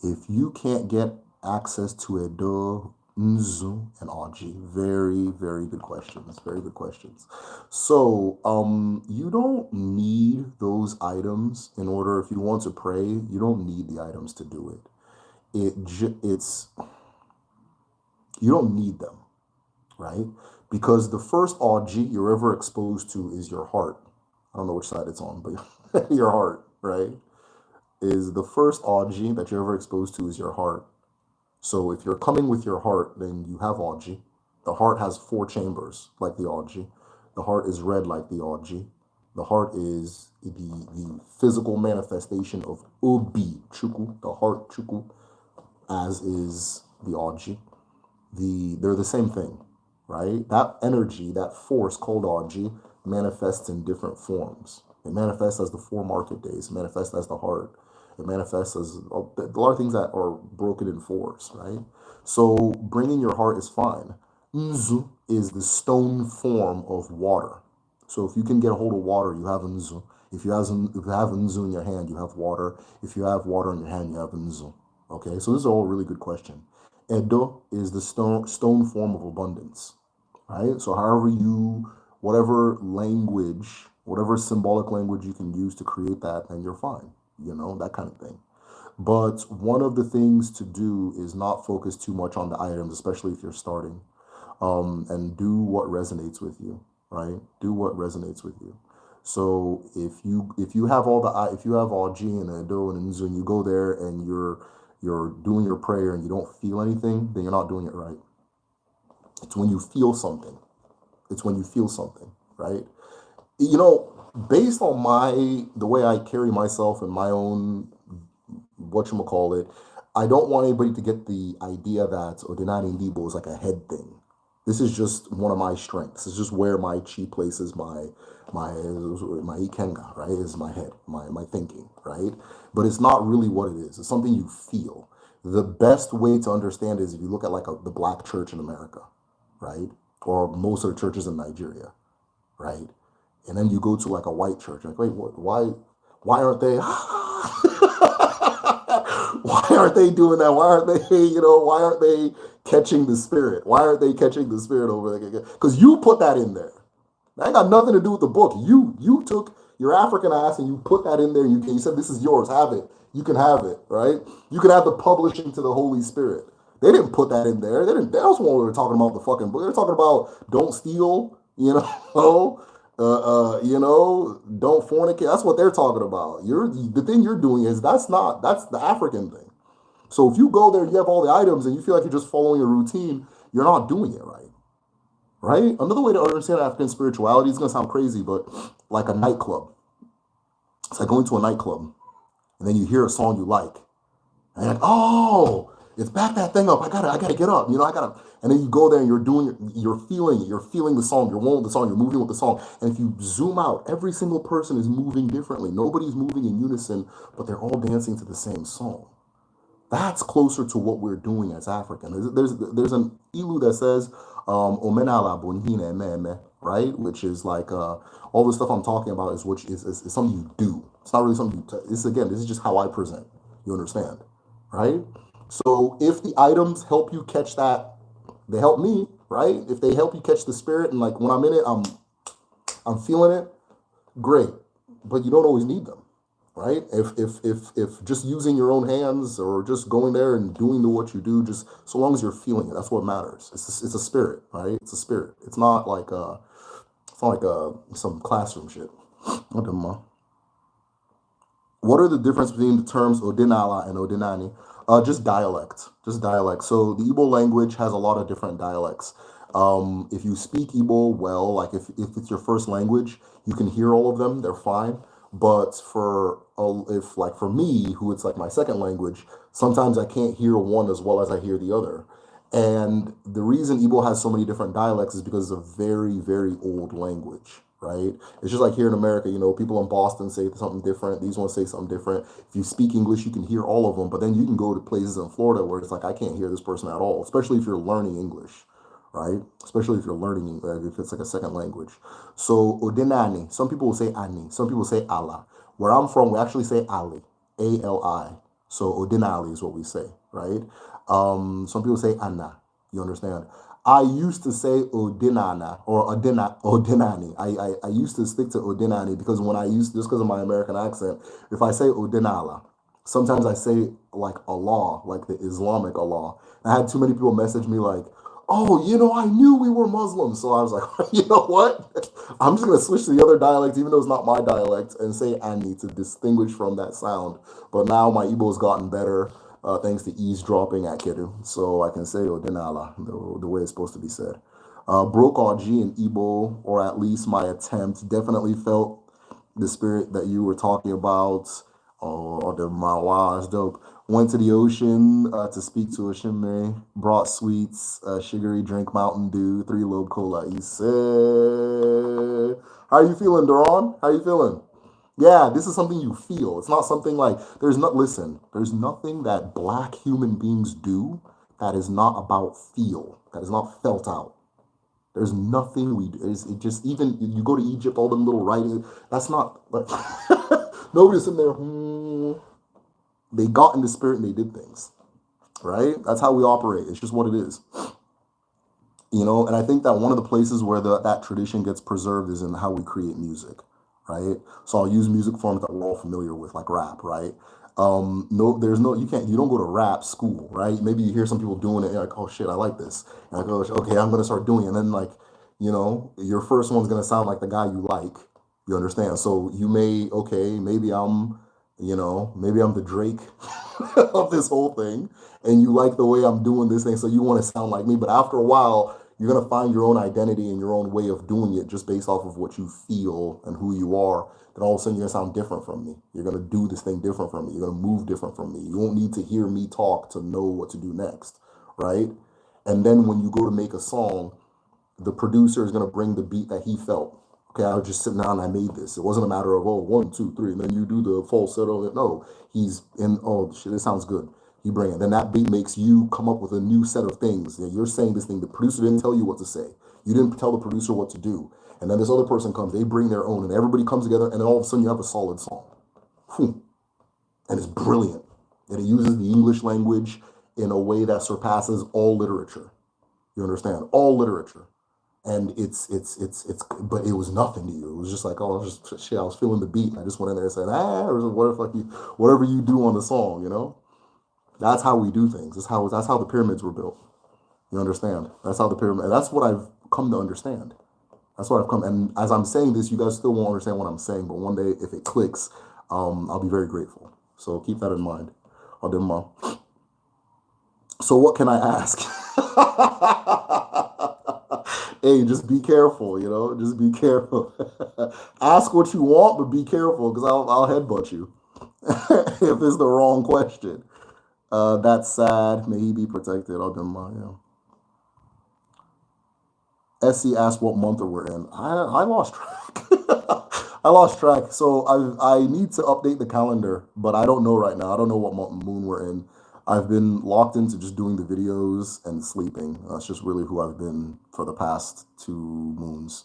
If you can't get access to Edo, Nzu, and Aji, very, very good questions. Very good questions. So, you don't need those items in order. If you want to pray, you don't need the items to do it. It's you don't need them, right? Because the first Aji you're ever exposed to is your heart. I don't know which side it's on, but your heart, right? Is the first Aji that you're ever exposed to is your heart. So if you're coming with your heart, then you have Aji. The heart has 4 chambers, like the Aji. The heart is red like the Aji. The heart is the physical manifestation of Obi Chuku, the heart Chuku, as is the Aji. They're the same thing, right? That energy, that force called Aji, manifests in different forms. It manifests as the 4 market days. It manifests as the heart. It manifests as a lot of things that are broken in force, right? So bringing your heart is fine. Nzu is the stone form of water. So if you can get a hold of water, you have Nzu. If you have Nzu in your hand, you have water. If you have water in your hand, you have Nzu. Okay, so this is all a really good question. Edo is the stone form of abundance, right? So whatever language, whatever symbolic language you can use to create that, then you're fine, that kind of thing. But one of the things to do is not focus too much on the items, especially if you're starting, and do what resonates with you, right? Do what resonates with you. So if you have all G and Edo and Nzu, and you go there and you're doing your prayer and you don't feel anything, then you're not doing it right. It's when you feel something. Right? Based on the way I carry myself and my own, whatchamacallit, I don't want anybody to get the idea that Odinani Igbo is like a head thing. This is just one of my strengths. This is just where my chi places my ikenga, right? Is my head, my thinking, right? But it's not really what it is. It's something you feel. The best way to understand is if you look at the black church in America, right? Or most of the churches in Nigeria, right? And then you go to a white church, like, wait, why aren't they why aren't they doing that? Why aren't they catching the spirit? Why aren't they catching the spirit over there? Because you put that in there. That ain't got nothing to do with the book. You took your African ass and you put that in there. You said, this is yours. Have it. You can have it, right? You can have the publishing to the Holy Spirit. They didn't put that in there. They didn't. That was what we were talking about the fucking book. They're talking about don't steal. Don't fornicate. That's what they're talking about. The thing you're doing is that's the African thing. So if you go there, you have all the items, and you feel like you're just following a routine, you're not doing it right. Right? Another way to understand African spirituality is going to sound crazy, but like a nightclub. It's like going to a nightclub, and then you hear a song you like, And you're like, oh, it's back that thing up. I gotta get up. You know, I gotta. And then you go there and you're doing it, you're feeling it, you're feeling the song, you're one with the song, you're moving with the song. And if you zoom out, every single person is moving differently. Nobody's moving in unison, but they're all dancing to the same song. That's closer to what we're doing as African. There's an ilu that says omenala bonhine meme, right? Which is like all the stuff I'm talking about is something you do. It's not really something this is just how I present. You understand, right? So if the items help you catch that, they help me, right? If they help you catch the spirit and like when I'm in it, I'm feeling it, great. But you don't always need them, right? If just using your own hands or just going there and doing what you do, just so long as you're feeling it, that's what matters. It's a spirit, right? It's a spirit. It's not like some classroom shit. What are the difference between the terms Odinala and Odinani? Just dialect. Just dialect. So the Igbo language has a lot of different dialects. If you speak Igbo well, like if it's your first language, you can hear all of them. They're fine. But if like for me, who it's like my second language, sometimes I can't hear one as well as I hear the other. And the reason Igbo has so many different dialects is because it's a very, very old language, right? It's just like here in America, you know, people in Boston say something different. These ones say something different. If you speak English, you can hear all of them. But then you can go to places in Florida where it's like, I can't hear this person at all, especially if you're learning English, right? Especially if you're learning, if it's like a second language. So Odinani, some people will say Ani, some people say Allah. Where I'm from, we actually say Ali, Ali. So Odinali is what we say, right? Some people say Anna. You understand? I used to say Odinana or Odinani. I used to stick to Odinani because just because of my American accent, if I say Odinala, sometimes I say like Allah, like the Islamic Allah. I had too many people message me like, oh, you know, I knew we were Muslims. So I was like, you know what? I'm just going to switch to the other dialect, even though it's not my dialect, and say Ani to distinguish from that sound. But now my Igbo's gotten better thanks to eavesdropping at Kedu. So I can say Odinala the way it's supposed to be said. Brokaw G in Igbo, or at least my attempt, definitely felt the spirit that you were talking about. Oh, the Mawa is dope. Went to the ocean to speak to a shimmy. Brought sweets, sugary drink, Mountain Dew, 3 Lobe Cola. He said, "How you feeling, Duran? How you feeling?" Yeah, this is something you feel. It's not something like listen, there's nothing that black human beings do that is not about feel, that is not felt out. There's nothing we do. It just even you go to Egypt, all them little writings. That's not like nobody's sitting there. They got in the spirit and they did things, right? That's how we operate. It's just what it is, you know. And I think that one of the places where that tradition gets preserved is in how we create music, right? So I'll use music forms that we're all familiar with, like rap, right? No, you don't go to rap school, right? Maybe you hear some people doing it, and you're like, oh shit, I like this. And I go, okay, I'm gonna start doing it. And then like, you know, your first one's gonna sound like the guy you like. You understand? So you may, okay, maybe I'm the Drake of this whole thing, and you like the way I'm doing this thing, so you want to sound like me. But after a while, you're gonna find your own identity and your own way of doing it just based off of what you feel and who you are. Then all of a sudden, you're gonna sound different from me. You're gonna do this thing different from me. You're gonna move different from me. You won't need to hear me talk to know what to do next, right? And then when you go to make a song, the producer is gonna bring the beat that he felt. Okay, I was just sitting down and I made this. It wasn't a matter of, oh, 1, 2, 3, and then you do the falsetto. No, he's in, oh, shit, this sounds good. You bring it. Then that beat makes you come up with a new set of things. You're saying this thing. The producer didn't tell you what to say. You didn't tell the producer what to do. And then this other person comes. They bring their own, and everybody comes together, and then all of a sudden you have a solid song. And it's brilliant. And it uses the English language in a way that surpasses all literature. You understand? All literature. And but it was nothing to you. It was just like, oh, shit, I was feeling the beat. And I just went in there and said, whatever you do on the song, you know? That's how we do things. That's how the pyramids were built. You understand? That's how the pyramid, that's what I've come to understand. That's what I've come, and as I'm saying this, you guys still won't understand what I'm saying, but one day, if it clicks, I'll be very grateful. So keep that in mind. So what can I ask? Hey, just be careful, you know? Just be careful. Ask what you want, but be careful, because I'll headbutt you if it's the wrong question. That's sad. May he be protected. Yeah. Essie asked what month we're in. I lost track. I lost track. So I need to update the calendar, but I don't know right now. I don't know what moon we're in. I've been locked into just doing the videos and sleeping. That's just really who I've been for the past 2 moons.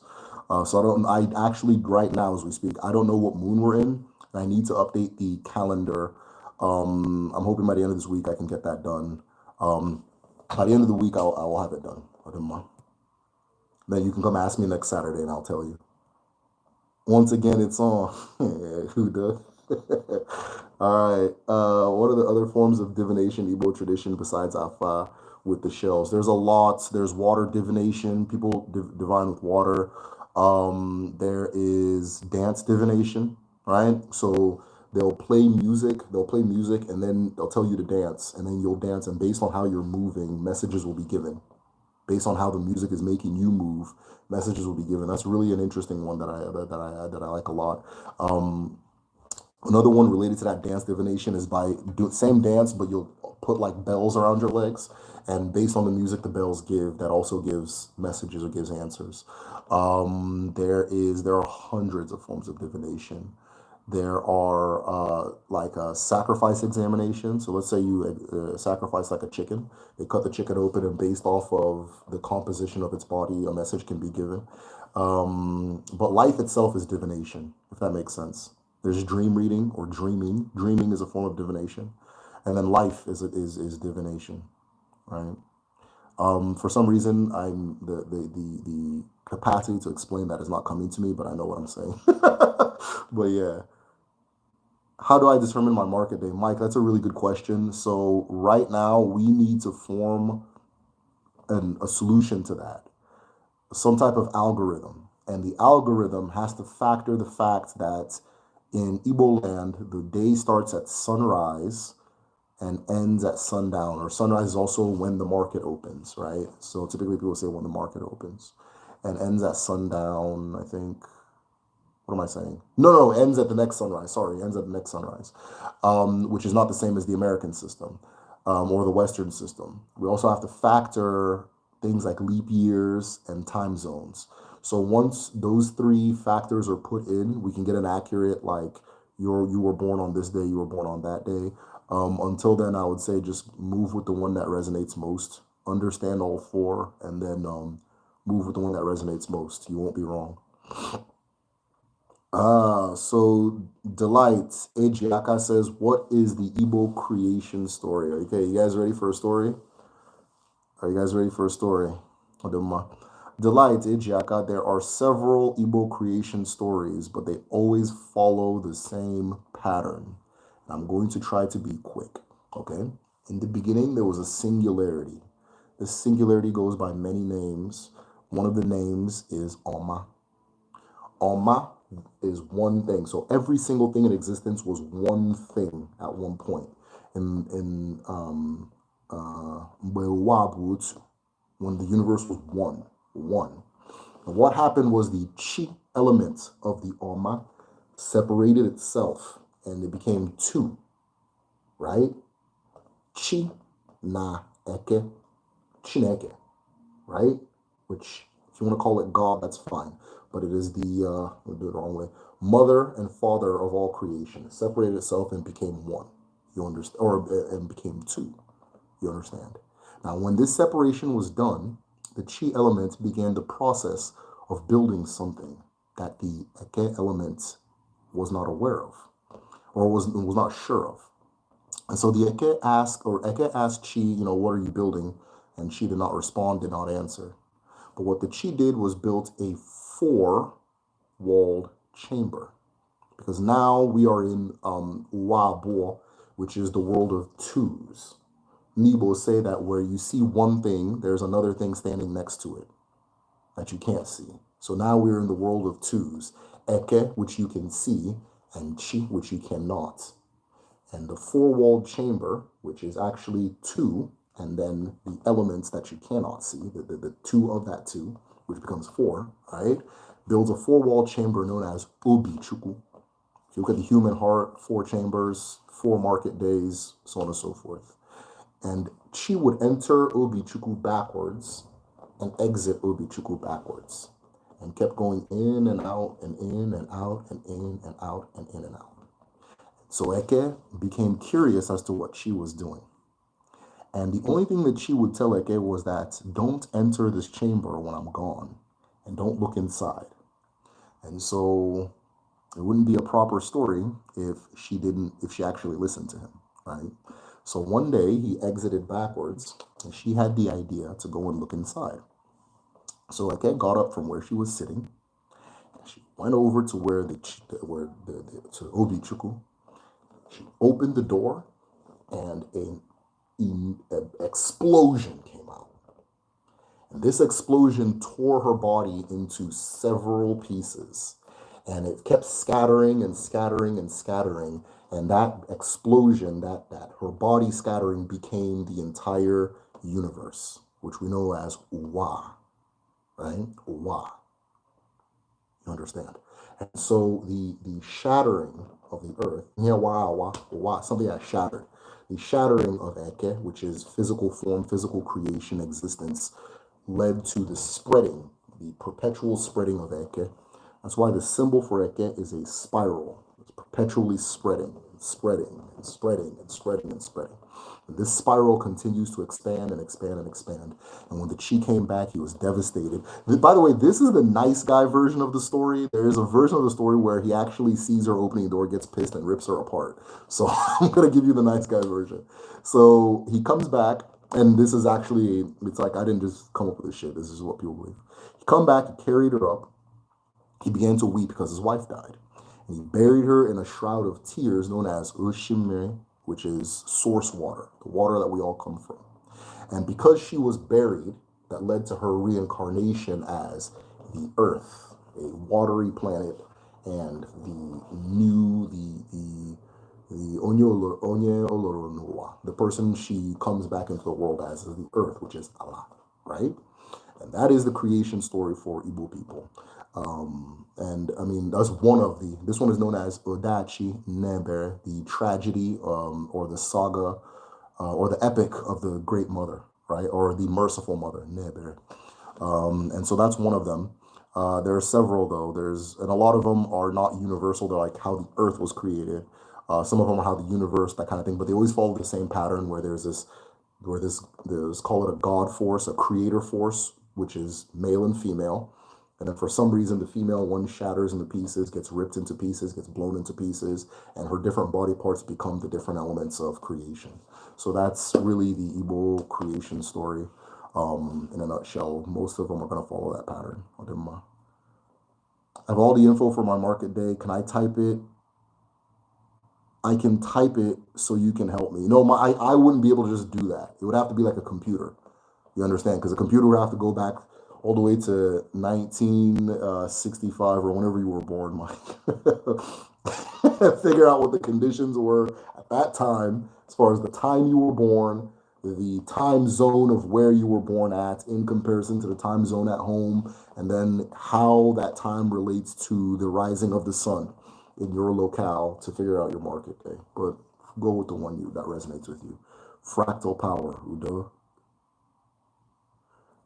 So I actually right now as we speak, I don't know what moon we're in. And I need to update the calendar. I'm hoping by the end of this week I can get that done. By the end of the week, I will have it done. I don't mind. Then you can come ask me next Saturday and I'll tell you. Once again, it's on. Who does? All right. What are the other forms of divination, Igbo tradition besides Afa with the shells? There's a lot. There's water divination. People divine with water. There is dance divination, right? So they'll play music. They'll play music, and then they'll tell you to dance, and then you'll dance, and based on how you're moving, messages will be given. Based on how the music is making you move, messages will be given. That's really an interesting one that I like a lot. Another one related to that dance divination is by same dance, but you'll put like bells around your legs, and based on the music the bells give, that also gives messages or gives answers. There are hundreds of forms of divination. There are like a sacrifice examination. So let's say you sacrifice like a chicken. They cut the chicken open, and based off of the composition of its body, a message can be given. But life itself is divination, if that makes sense. There's dream reading or dreaming. Dreaming is a form of divination, and then life is divination, right? For some reason, I'm the capacity to explain that is not coming to me, but I know what I'm saying. But yeah. How do I determine my market day? Mike, that's a really good question. So right now we need to form a solution to that, some type of algorithm. And the algorithm has to factor the fact that in Igbo land, the day starts at sunrise and ends at sundown, or sunrise is also when the market opens, right? So typically people say when the market opens and ends at sundown, I think. What am I saying? No, ends at the next sunrise. Sorry, ends at the next sunrise, which is not the same as the American system or the Western system. We also have to factor things like leap years and time zones. So once those 3 factors are put in, we can get an accurate, like, you were born on this day, you were born on that day. Until then, I would say just move with the one that resonates most. Understand all 4, and then move with the one that resonates most. You won't be wrong. So Delight Ejiaka says, what is the Igbo creation story? Okay, you guys ready for a story? Are you guys ready for a story? Delight Ejiaka, there are several Igbo creation stories, but they always follow the same pattern. I'm going to try to be quick, okay? In the beginning, there was a singularity. This singularity goes by many names. One of the names is Oma. Oma is one thing. So every single thing in existence was one thing at one point. In when the universe was one. And what happened was the chi element of the Oma separated itself and it became 2, right? Chi na eke, chineke, right? Which, if you want to call it God, that's fine. But it is we'll do it the wrong way, mother and father of all creation. It separated itself and became 1. You understand? And became 2. You understand? Now, when this separation was done, the chi element began the process of building something that the eke element was not aware of, or was not sure of. And so the eke asked chi, what are you building? And she did not respond, did not answer. But what the chi did was built a 4-walled chamber, because now we are in Uwabo, which is the world of 2s. Nibo say that where you see one thing, there's another thing standing next to it that you can't see. So now we're in the world of 2s. Eke, which you can see, and chi, which you cannot. And the 4-walled chamber, which is actually 2, and then the elements that you cannot see, the 2 of that 2, which becomes 4, right? Builds a 4-walled chamber known as Obi Chuku. If you look at the human heart, 4 chambers, 4 market days, so on and so forth. And she would enter Obichukwu backwards and exit Obichukwu backwards, and kept going in and out and in and out and in and out and in and out. So Eke became curious as to what she was doing. And the only thing that she would tell Eke was that don't enter this chamber when I'm gone, and don't look inside. And so it wouldn't be a proper story if she actually listened to him, right? So one day he exited backwards, and she had the idea to go and look inside. So Eke got up from where she was sitting, and she went over to where to Obichukwu. She opened the door, and an explosion came out. And this explosion tore her body into several pieces. And it kept scattering and scattering and scattering. And that explosion, that her body scattering, became the entire universe, which we know as Uwa, right? Uwa. You understand? And so the shattering of the earth, something that shattered. The shattering of Eke, which is physical form, physical creation, existence, led to the spreading, the perpetual spreading of Eke. That's why the symbol for Eke is a spiral. It's perpetually spreading, and spreading, and spreading, and spreading, and spreading. And this spiral continues to expand and expand and expand. And when the Chi came back, he was devastated. By the way, this is the nice guy version of the story. There is a version of the story where he actually sees her opening the door, gets pissed, and rips her apart. So I'm going to give you the nice guy version. So he comes back, and this is actually, it's like, I didn't just come up with this shit. This is what people believe. He come back, he carried her up. He began to weep because his wife died. And he buried her in a shroud of tears known as Ushimiri, which is source water, the water that we all come from. And because she was buried, that led to her reincarnation as the Earth, a watery planet, and Onye Olorunwa, the person she comes back into the world as is the Earth, which is Allah, right? And that is the creation story for Igbo people. And I mean, that's this one is known as Odachi Neber, the tragedy, or the saga, or the epic of the Great Mother, right? Or the Merciful Mother, Neber. And so that's one of them. There are several though. And a lot of them are not universal. They're like how the earth was created. Some of them are how the universe, that kind of thing, but they always follow the same pattern where there's call it a God force, a creator force, which is male and female. And then for some reason, the female one shatters into pieces, gets ripped into pieces, gets blown into pieces, and her different body parts become the different elements of creation. So that's really the Igbo creation story in a nutshell. Most of them are going to follow that pattern. I have all the info for my market day. Can I type it? I can type it so you can help me. No, I wouldn't be able to just do that. It would have to be like a computer. You understand? Because a computer would have to go back all the way to 1965 or whenever you were born, Mike. Figure out what the conditions were at that time, as far as the time you were born, the time zone of where you were born at in comparison to the time zone at home, and then how that time relates to the rising of the sun in your locale to figure out your market day. But go with the one that resonates with you. Fractal power, Udo.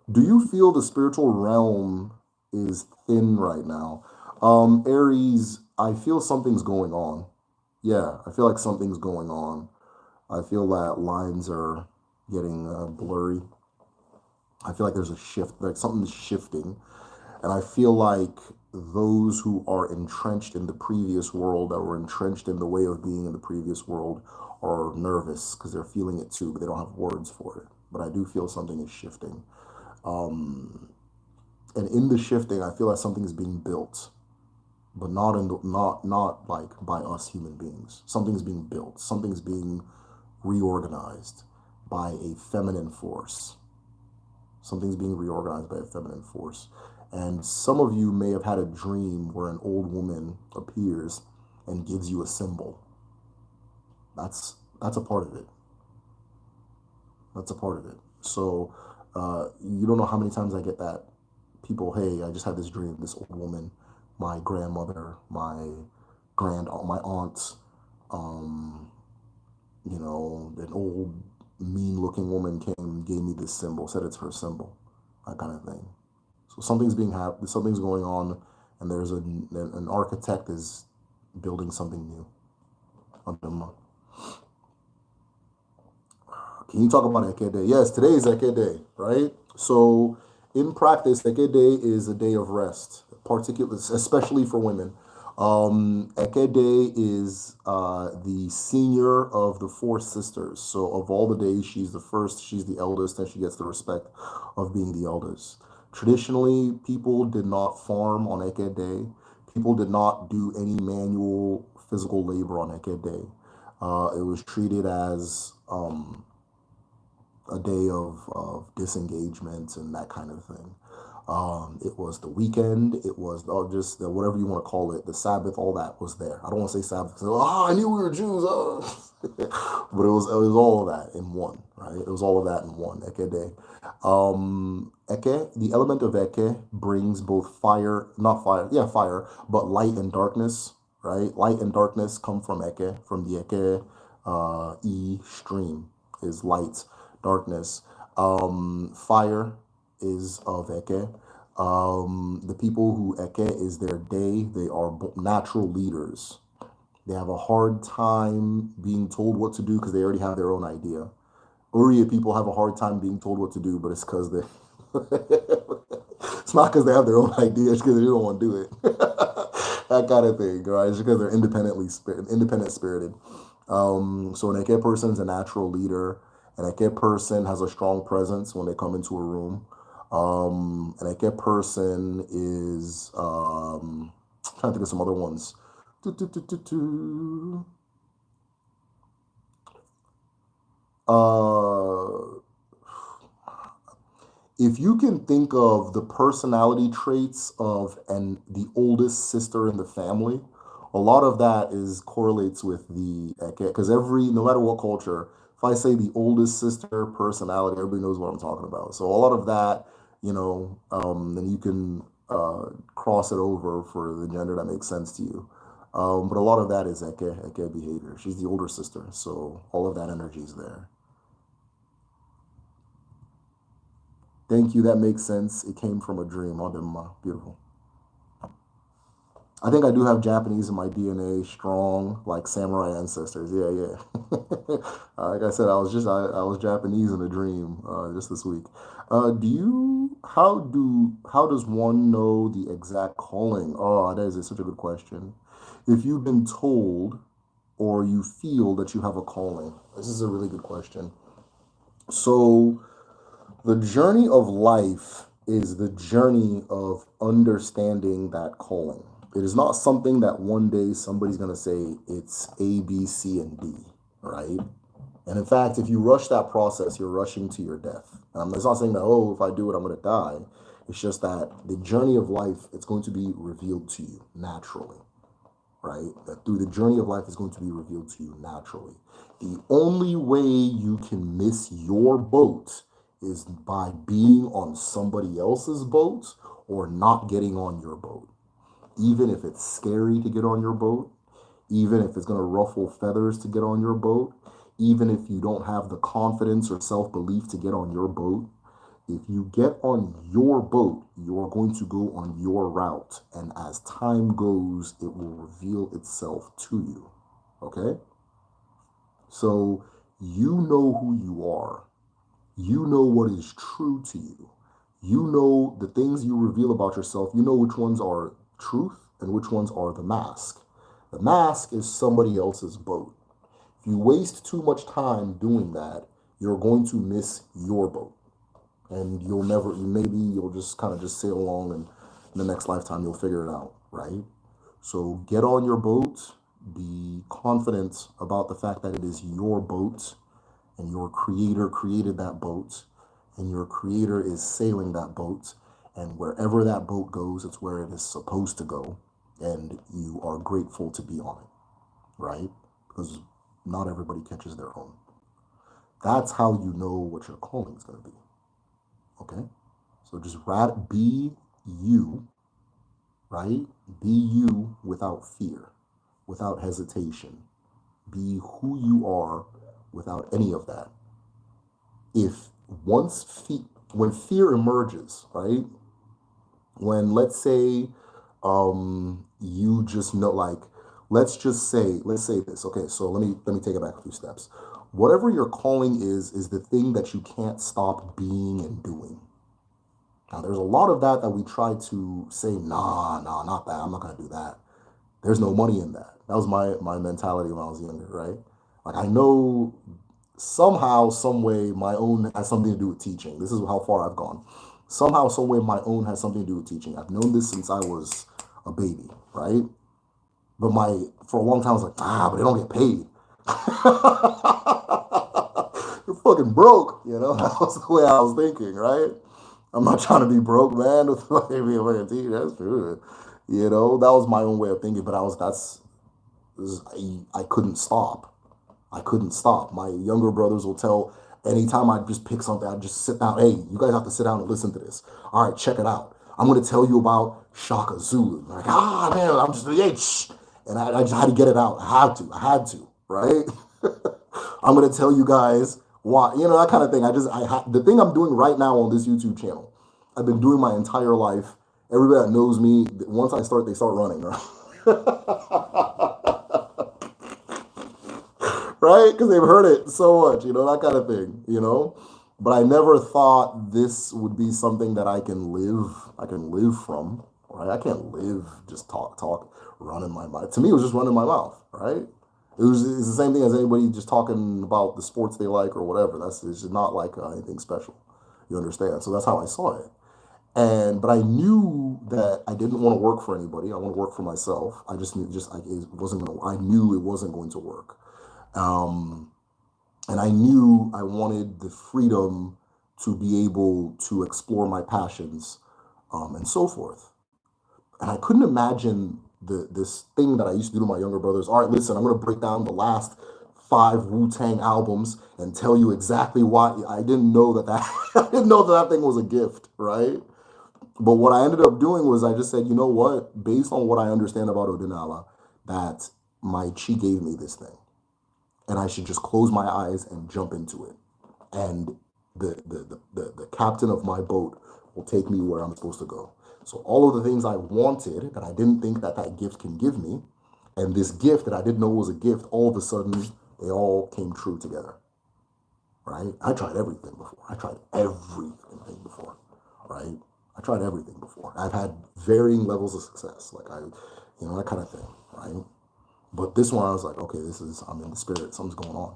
Do you feel the spiritual realm is thin right now? Aries, I feel something's going on. Yeah, I feel like something's going on. I feel that lines are getting blurry. I feel like there's a shift, like something's shifting. And I feel like those who are entrenched in the previous world, that were entrenched in the way of being in the previous world, are nervous because they're feeling it too, but they don't have words for it. But I do feel something is shifting. And in the shifting, I feel like something is being built, but not like by us human beings. Something's being built. Something's being reorganized by a feminine force. Something's being reorganized by a feminine force. And some of you may have had a dream where an old woman appears and gives you a symbol. That's a part of it. That's a part of it. So you don't know how many times I get that. People, hey, I just had this dream, this old woman, my grandmother, my aunt, an old mean looking woman came, gave me this symbol, said it's her symbol, that kind of thing. So something's something's going on, and there's an architect is building something new. Can you talk about Eke Day? Yes, today is Eke Day, right? So in practice, Eke Day is a day of rest, particularly, especially for women. Eke Day is the senior of the four sisters. So of all the days, she's the first, she's the eldest, and she gets the respect of being the eldest. Traditionally, people did not farm on Eke Day. People did not do any manual physical labor on Eke Day. It was treated as a day of disengagement and that kind of thing. It was the weekend. It was just whatever you want to call it, the Sabbath. All that was there. I don't want to say Sabbath because I knew we were Jews, but it was all of that in one, right? It was all of that in one Eke Day. Eke, the element of Eke brings both fire, not fire, yeah, fire, but light and darkness, right? Light and darkness come from Eke, from the Eke E stream is light, darkness. Fire is of Eke. The people who Eke is their day, they are natural leaders. They have a hard time being told what to do because they already have their own idea. Uriya people have a hard time being told what to do, but it's because they it's not because they have their own idea, it's because they don't want to do it. That kind of thing, right? It's because they're independent spirited. So an Eke person is a natural leader. An Eke person has a strong presence when they come into a room. An Eke person is trying to think of some other ones. If you can think of the personality traits of the oldest sister in the family, a lot of that is correlates with the Eke, because no matter what culture, if I say the oldest sister personality, everybody knows what I'm talking about. So a lot of that, then you can cross it over for the gender that makes sense to you. But a lot of that is Eke behavior. She's the older sister, so all of that energy is there. Thank you. That makes sense. It came from a dream. Beautiful. I think I do have Japanese in my DNA, strong, like samurai ancestors. Yeah. Like I said, I was Japanese in a dream just this week. How does one know the exact calling? Oh, that is such a good question. If you've been told or you feel that you have a calling, this is a really good question. So the journey of life is the journey of understanding that calling. It is not something that one day somebody's going to say it's A, B, C, and D, right? And in fact, if you rush that process, you're rushing to your death. It's not saying that, oh, if I do it, I'm going to die. It's just that the journey of life, it's going to be revealed to you naturally, right? That through the journey of life is going to be revealed to you naturally. The only way you can miss your boat is by being on somebody else's boat or not getting on your boat. Even if it's scary to get on your boat, even if it's going to ruffle feathers to get on your boat, even if you don't have the confidence or self-belief to get on your boat, if you get on your boat, you're going to go on your route. And as time goes, it will reveal itself to you. Okay? So you know who you are. You know what is true to you. You know the things you reveal about yourself. You know which ones are truth and which ones are the mask. The mask is somebody else's boat. If you waste too much time doing that, you're going to miss your boat. And you'll just kind of just sail along, and in the next lifetime you'll figure it out, right? So get on your boat, be confident about the fact that it is your boat, and your creator created that boat, and your creator is sailing that boat, and wherever that boat goes, it's where it is supposed to go, and you are grateful to be on it, right? Because not everybody catches their own. That's how you know what your calling is going to be. Okay? So just be you, right? Be you without fear, without hesitation. Be who you are without any of that. if when fear emerges, right? When, let's say, you just know, like, let's say this. Okay, so let me take it back a few steps. Whatever your calling is the thing that you can't stop being and doing. Now, there's a lot of that we try to say, nah, not that. I'm not gonna do that. There's no money in that. That was my mentality when I was younger, right? Like, I know somehow, some way, my own has something to do with teaching. This is how far I've gone. Somehow, some way, my own has something to do with teaching. I've known this since I was a baby, right? But for a long time, I was like, but they don't get paid. You're fucking broke, you know? That was the way I was thinking, right? I'm not trying to be broke, man. With being a fucking teacher, that's true. You know, that was my own way of thinking. But I couldn't stop. I couldn't stop. My younger brothers will tell, anytime I just pick something, I just sit down. Hey, you guys have to sit down and listen to this. All right, check it out. I'm going to tell you about Shaka Zulu. Like, man, I'm just, hey, shh. And I just had to get it out. I had to, right? I'm going to tell you guys why, that kind of thing. The thing I'm doing right now on this YouTube channel, I've been doing my entire life. Everybody that knows me, once I start, they start running, right? Right? Because they've heard it so much, that kind of thing, But I never thought this would be something that I can live from, right? I can't live just talk, running my mouth. To me, it was just running my mouth, right? It's the same thing as anybody just talking about the sports they like or whatever. It's just not like anything special. You understand? So that's how I saw it. But I knew that I didn't want to work for anybody. I want to work for myself. I just knew I knew it wasn't going to work. And I knew I wanted the freedom to be able to explore my passions, and so forth. And I couldn't imagine this thing that I used to do to my younger brothers. All right, listen, I'm going to break down the last 5 Wu-Tang albums and tell you exactly why. I didn't know that I didn't know that thing was a gift, right? But what I ended up doing was I just said, you know what? Based on what I understand about Odinala, that my chi gave me this thing, and I should just close my eyes and jump into it. And the captain of my boat will take me where I'm supposed to go. So all of the things I wanted that I didn't think that gift can give me, and this gift that I didn't know was a gift, all of a sudden, they all came true together, right? I tried everything before. Right? I tried everything before. I've had varying levels of success, that kind of thing, right? But this one, I was like, okay, I'm in the spirit. Something's going on.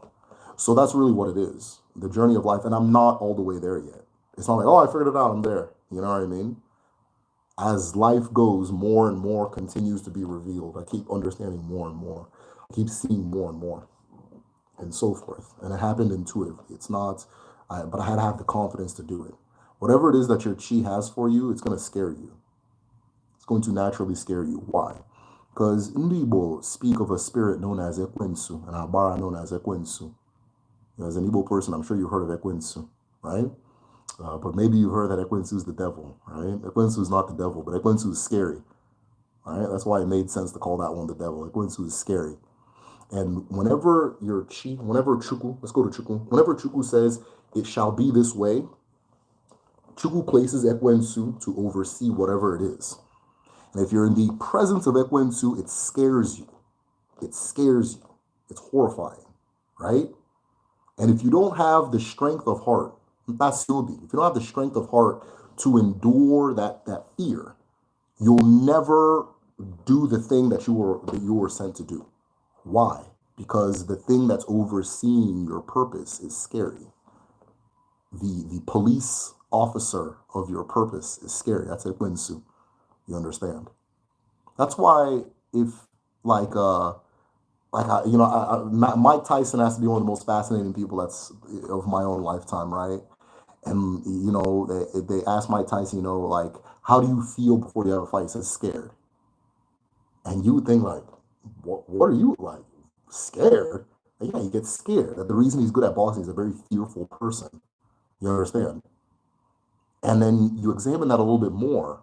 So that's really what it is, the journey of life. And I'm not all the way there yet. It's not like, I figured it out, I'm there. You know what I mean? As life goes, more and more continues to be revealed. I keep understanding more and more. I keep seeing more and more, and so forth. And it happened intuitively. It's not, but I had to have the confidence to do it. Whatever it is that your chi has for you, it's going to scare you. It's going to naturally scare you. Why? Because Igbo speak of a spirit known as Ekwensu and Abara known as Ekwensu. As an Igbo person, I'm sure you've heard of Ekwensu, right? But maybe you've heard that Ekwensu is the devil, right? Ekwensu is not the devil, but Ekwensu is scary, right? That's why it made sense to call that one the devil. Ekwensu is scary. And whenever your chi, whenever Chukwu, let's go to Chukwu, whenever Chukwu says, it shall be this way, Chukwu places Ekwensu to oversee whatever it is. And if you're in the presence of Ekwensu, it scares you. It scares you. It's horrifying, right? And if you don't have the strength of heart, that's Sildi. If you don't have the strength of heart to endure that fear, you'll never do the thing that you were sent to do. Why? Because the thing that's overseeing your purpose is scary. The police officer of your purpose is scary. That's Ekwensu. You understand? That's why if Mike Tyson has to be one of the most fascinating people that's of my own lifetime, right? And they asked Mike Tyson, how do you feel before you have a fight? He says scared. And you would think what are you like? Scared? Yeah, he gets scared. The reason he's good at boxing is a very fearful person. You understand? And then you examine that a little bit more,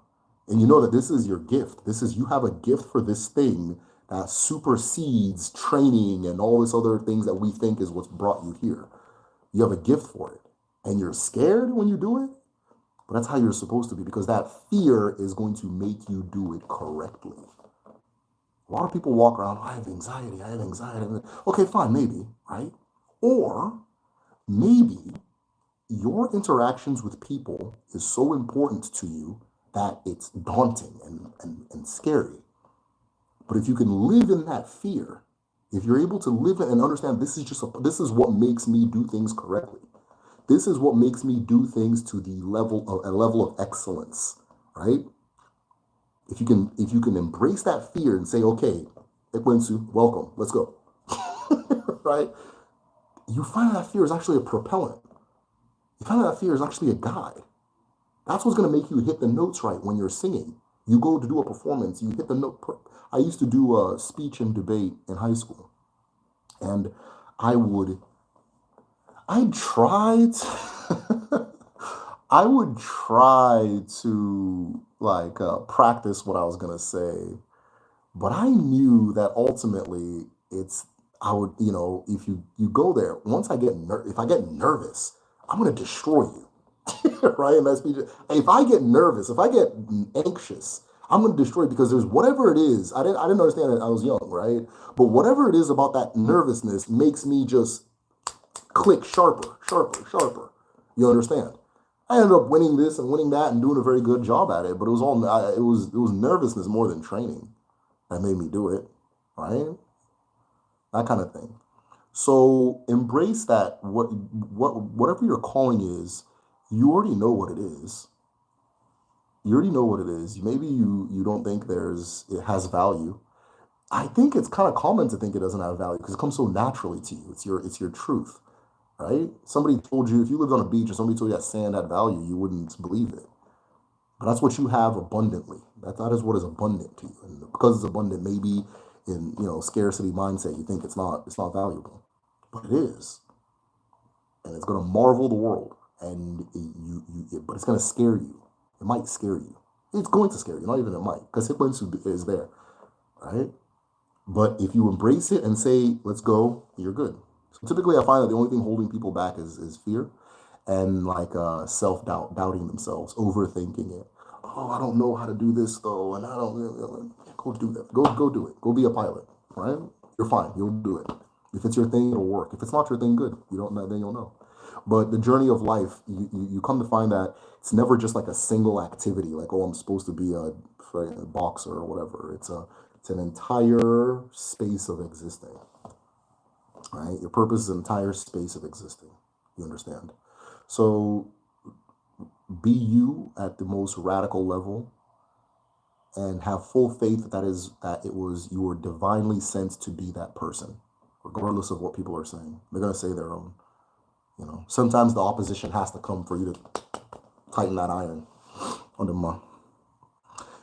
and you know that this is your gift. You have a gift for this thing that supersedes training and all this other things that we think is what's brought you here. You have a gift for it. and you're scared when you do it, but that's how you're supposed to be, because that fear is going to make you do it correctly. A lot of people walk around, I have anxiety, I have anxiety. Okay, fine, maybe, right? Or maybe your interactions with people is so important to you that it's daunting and scary. But if you can live in that fear, if you're able to live it and understand this is what makes me do things correctly. This is what makes me do things to the level of a level of excellence, right? If you can embrace that fear and say, okay, Ekwensu, welcome, let's go. Right? You find that fear is actually a propellant. You find that fear is actually a guide. That's what's going to make you hit the notes right when you're singing. You go to do a performance, you hit the note. I used to do a speech and debate in high school. And I tried I would try to practice what I was gonna say, but I knew that ultimately I would, if you go there, once if I get nervous, I'm gonna destroy you. Right? And that's if I get nervous, if I get anxious, I'm gonna destroy you, because there's whatever it is. I didn't understand it. I was young, right? But whatever it is about that nervousness makes me just click sharper, sharper, sharper. You understand? I ended up winning this and winning that and doing a very good job at it, but it was nervousness more than training that made me do it, right? That kind of thing. So embrace that. Whatever your calling is, you already know what it is. You already know what it is. Maybe you don't think it has value. I think it's kind of common to think it doesn't have value because it comes so naturally to you. It's your truth, right? Somebody told you, if you lived on a beach and somebody told you that sand had value, you wouldn't believe it. But that's what you have abundantly. That is what is abundant to you. And because it's abundant, maybe in scarcity mindset, you think it's not valuable. But it is. And it's gonna marvel the world. And but it's gonna scare you. It might scare you. It's going to scare you, not even it might, because Hitler is there, right? But if you embrace it and say, let's go, you're good. So typically I find that the only thing holding people back is fear and self-doubt, doubting themselves, overthinking it. Oh, I don't know how to do this though, and I don't go do that. Go do it. Go be a pilot, right? You're fine. You'll do it. If it's your thing, it'll work. If it's not your thing, good. You don't know, then you'll know. But the journey of life, you come to find that it's never just like a single activity, like, oh, I'm supposed to be a boxer or whatever. It's an entire space of existing, right? Your purpose is an entire space of existing. You understand? So be you at the most radical level and have full faith that you were divinely sent to be that person, regardless of what people are saying. They're going to say their own. Sometimes the opposition has to come for you to tighten that iron on the month.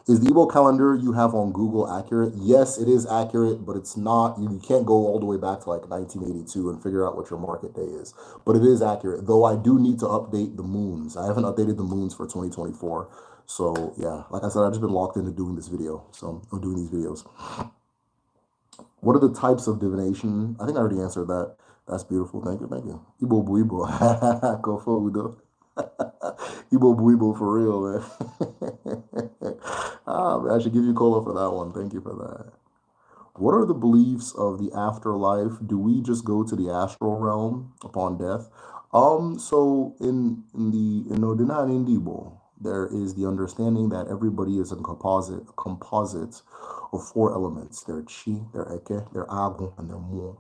Is the Igbo calendar you have on Google accurate? Yes, it is accurate, but it's not. You can't go all the way back to 1982 and figure out what your market day is. But it is accurate, though I do need to update the moons. I haven't updated the moons for 2024. So yeah, like I said, I've just been locked into doing this video. So I'm doing these videos. What are the types of divination? I think I already answered that. That's beautiful. Thank you. Igbo Buibo. Go for Udo. Igbo Buibo for real, man. I should give you cola for that one. Thank you for that. What are the beliefs of the afterlife? Do we just go to the astral realm upon death? So in Odina and Igbo, there is the understanding that everybody is a composite of four elements. They're chi, they're eke, they're agu, and they're mu.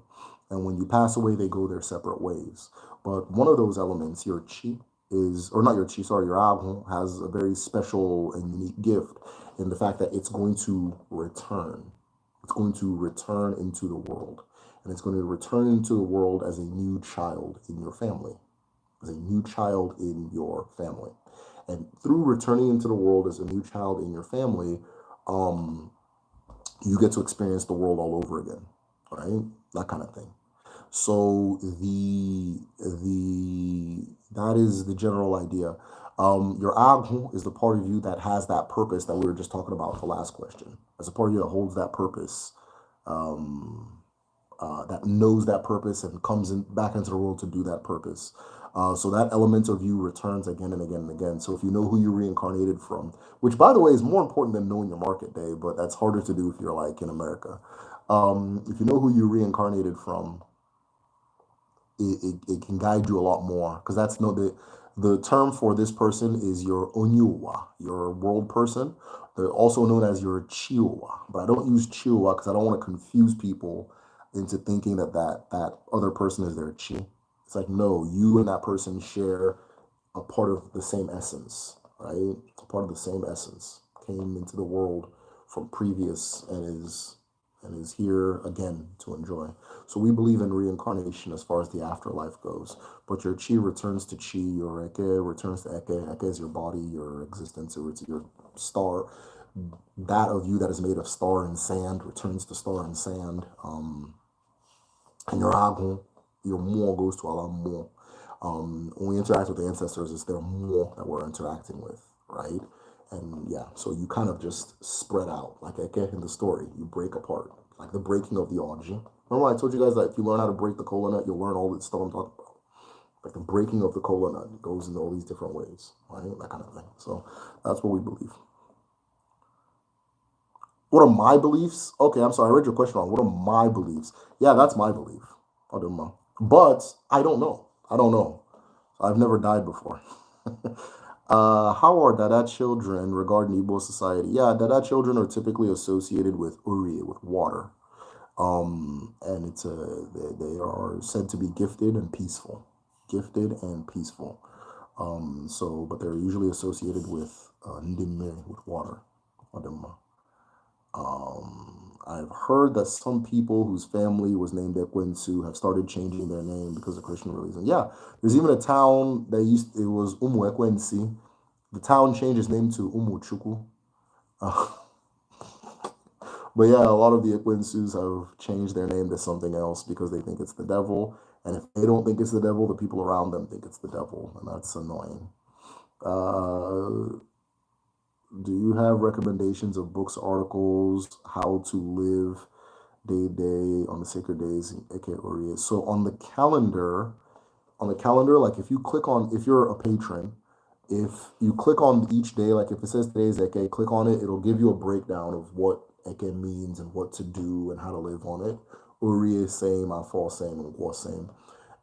And when you pass away, they go their separate ways. But one of those elements, your chi, your agu, has a very special and unique gift in the fact that it's going to return. It's going to return into the world. And it's going to return into the world as a new child in your family. As a new child in your family. And through returning into the world as a new child in your family, you get to experience the world all over again. Right? That kind of thing. So that is the general idea. Your Aghu is the part of you that has that purpose that we were just talking about in the last question. As a part of you that holds that purpose, that knows that purpose and comes back into the world to do that purpose. So that element of you returns again and again and again. So if you know who you reincarnated from, which by the way is more important than knowing your market day, but that's harder to do if you're like in America. If you know who you reincarnated from, it can guide you a lot more because that's no the term for this person is your Onyuwa, your world person. They're also known as your Chiwa, but I don't use Chiwa because I don't want to confuse people into thinking that other person is their Chi. It's like no, you and that person share a part of the same essence, right? A part of the same essence came into the world from previous and is here again to enjoy. So we believe in reincarnation as far as the afterlife goes. But your chi returns to chi, your eke returns to eke. Eke is your body, your existence, or it's your star. That of you that is made of star and sand returns to star and sand. And your agun, your mo goes to Allah mo. When we interact with the ancestors, it's their mo that we're interacting with, right? And yeah, so you kind of just spread out, like Eke in the story. You break apart, like the breaking of the Obanje. Remember I told you guys that if you learn how to break the kola nut, you'll learn all this stuff I'm talking about. Like the breaking of the kola nut goes in all these different ways, right? That kind of thing. So that's what we believe. What are my beliefs? Okay, I'm sorry, I read your question wrong. What are my beliefs? Yeah, that's my belief. I don't know. But I don't know. I don't know. I've never died before. How are Dada children regarding Igbo society? Yeah, Dada children are typically associated with Uri, with water. And they are said to be gifted and peaceful. Gifted and peaceful. But they're usually associated with Ndime, with water. Adama. I've heard that some people whose family was named Ekwensu have started changing their name because of Christian religion. Yeah, there's even a town that it was Umu Ekwensi. The town changed its name to Umu Chukwu. Uh, but yeah, a lot of the Ekwensus have changed their name to something else because they think it's the devil. And if they don't think it's the devil, the people around them think it's the devil. And that's annoying. Uh, do you have recommendations of books, articles, how to live day to day on the sacred days in Eke Oriye? So on the calendar, like if you're a patron, if you click on each day, like if it says today's Eke, click on it, it'll give you a breakdown of what Eke means and what to do and how to live on it. Oriye same, I fall same, and Ngwo same.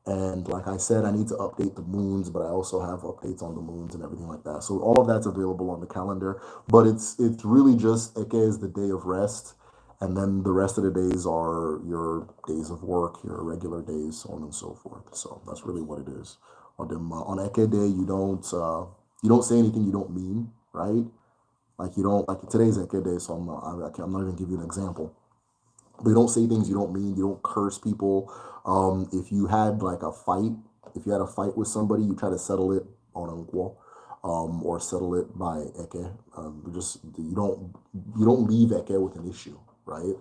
And like I said, I need to update the moons, but I also have updates on the moons and everything like that. So all of that's available on the calendar. But it's really just Eke is the day of rest, and then the rest of the days are your days of work, your regular days, so on and so forth. So that's really what it is. On Eke Day, you don't say anything you don't mean, right? Like you don't like today's Eke Day, so I'm not even give you an example. But you don't say things you don't mean. You don't curse people. If you had like a fight, if you had a fight with somebody, you try to settle it on Ngwo, or settle it by Eke. Just you don't leave Eke with an issue, right?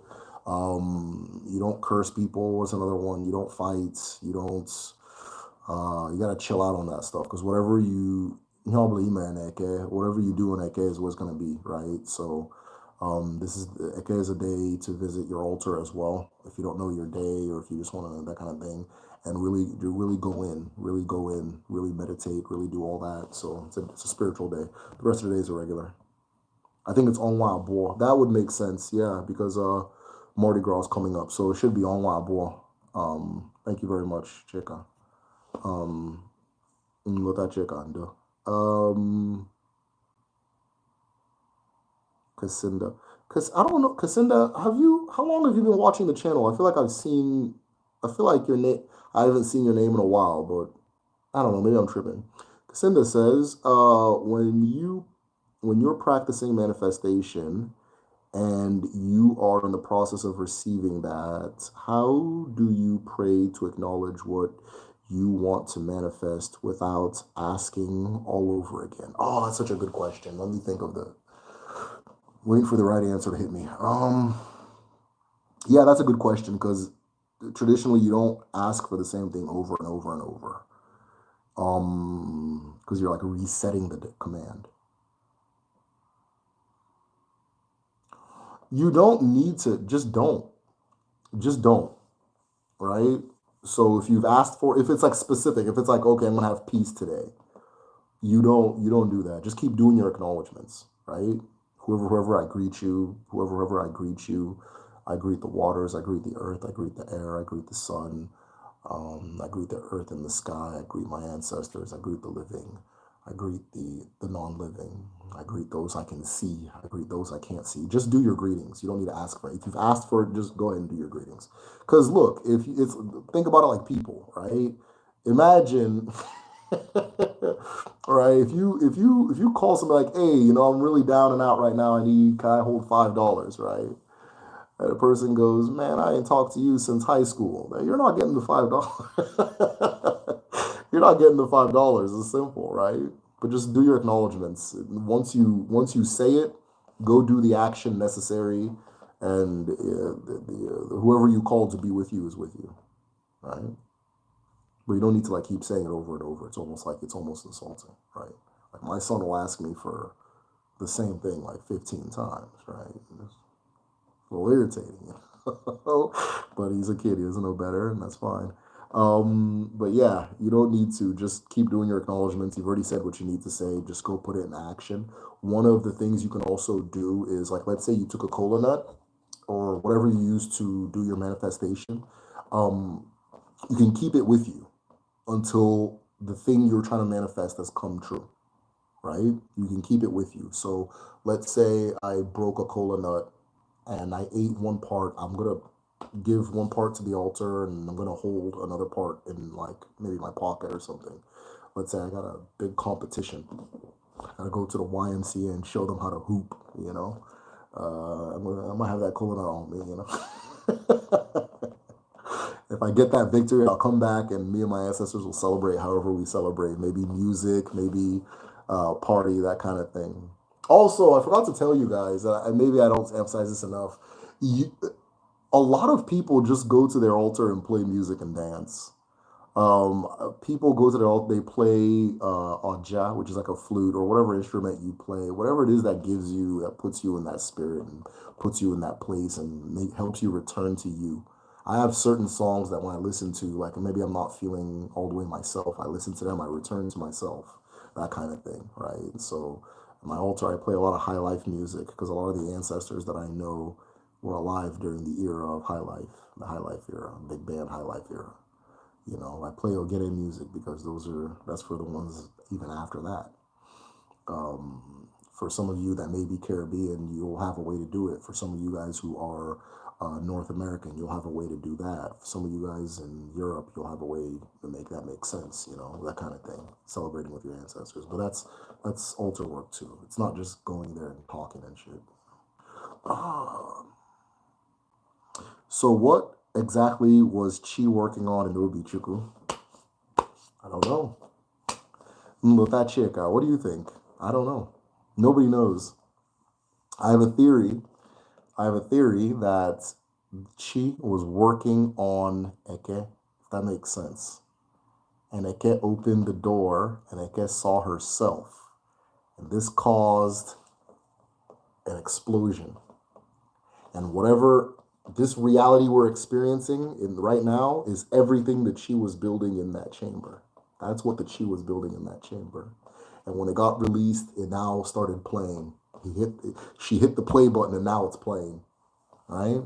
You don't curse people. What's another one? You don't fight. You don't. You gotta chill out on that stuff because whatever you do in Eke is what's gonna be, right? So. This is Eke is a day to visit your altar as well. If you don't know your day, or if you just want to that kind of thing, and really go in, really meditate, really do all that. So it's a spiritual day. The rest of the days are regular. I think it's Onwa Abo. That would make sense, yeah, because Mardi Gras is coming up, so it should be Onwa Abo. Thank you very much, Chika. What that Chika do? Casinda. Because I don't know, Casinda, how long have you been watching the channel? I feel like your name, I haven't seen your name in a while, but I don't know, maybe I'm tripping. Casinda says, when you're practicing manifestation and you are in the process of receiving that, how do you pray to acknowledge what you want to manifest without asking all over again? Oh, that's such a good question. Let me think of the waiting for the right answer to hit me. Yeah, that's a good question because traditionally you don't ask for the same thing over and over and over. Because you're like resetting the command. You don't need to, just don't, right? So if you've asked for, if it's like specific, if it's like, okay, I'm gonna have peace today, you don't do that. Just keep doing your acknowledgments, right? Whoever I greet you, whoever I greet you, I greet the waters, I greet the earth, I greet the air, I greet the sun, I greet the earth and the sky, I greet my ancestors, I greet the living, I greet the non-living, I greet those I can see, I greet those I can't see. Just do your greetings. You don't need to ask for it. If you've asked for it, just go ahead and do your greetings. Because look, if it's think about it like people, right? Imagine all right, if you call somebody like, hey, I'm really down and out right now. Can I hold $5, right? And the person goes, man, I ain't talked to you since high school. Man, you're not getting the $5. You're not getting the $5. It's simple, right? But just do your acknowledgments. Once you say it, go do the action necessary, and whoever you called to be with you is with you, right? But you don't need to like keep saying it over and over. It's almost insulting, right? Like my son will ask me for the same thing like 15 times, right? It's a little irritating, but he's a kid. He doesn't know better, and that's fine. But yeah, you don't need to. Just keep doing your acknowledgments. You've already said what you need to say. Just go put it in action. One of the things you can also do is like, let's say you took a cola nut or whatever you use to do your manifestation. Um, you can keep it with you until the thing you're trying to manifest has come true, right? You can keep it with you. So let's say I broke a cola nut and I ate one part. I'm going to give one part to the altar and I'm going to hold another part in like maybe my pocket or something. Let's say I got a big competition. I got to go to the YMCA and show them how to hoop, I'm gonna have that cola nut on me. If I get that victory, I'll come back and me and my ancestors will celebrate however we celebrate. Maybe music, maybe party, that kind of thing. Also, I forgot to tell you guys, and maybe I don't emphasize this enough. You, a lot of people just go to their altar and play music and dance. People go to their altar, they play Oja, which is like a flute or whatever instrument you play, whatever it is that puts you in that spirit and puts you in that place and helps you return to you. I have certain songs that when I listen to, like maybe I'm not feeling all the way myself, I listen to them, I return to myself, that kind of thing, right? So at my altar, I play a lot of high life music because a lot of the ancestors that I know were alive during the era of high life, the high life era, big band high life era. I play Ogene music because that's for the ones even after that. For some of you that may be Caribbean, you'll have a way to do it. For some of you guys who are North American, you'll have a way to do that. For some of you guys in Europe, you'll have a way to make that make sense, that kind of thing. Celebrating with your ancestors. But that's altar work too. It's not just going there and talking and shit. So what exactly was Chi working on in Obichuku? I don't know. With that chick, what do you think? I don't know. Nobody knows. I have a theory. That Chi was working on Eke, if that makes sense. And Eke opened the door and Eke saw herself. And this caused an explosion. And whatever this reality we're experiencing right now is everything that she was building in that chamber. That's what the Chi was building in that chamber. And when it got released, it now started playing. She hit the play button and now it's playing. Right?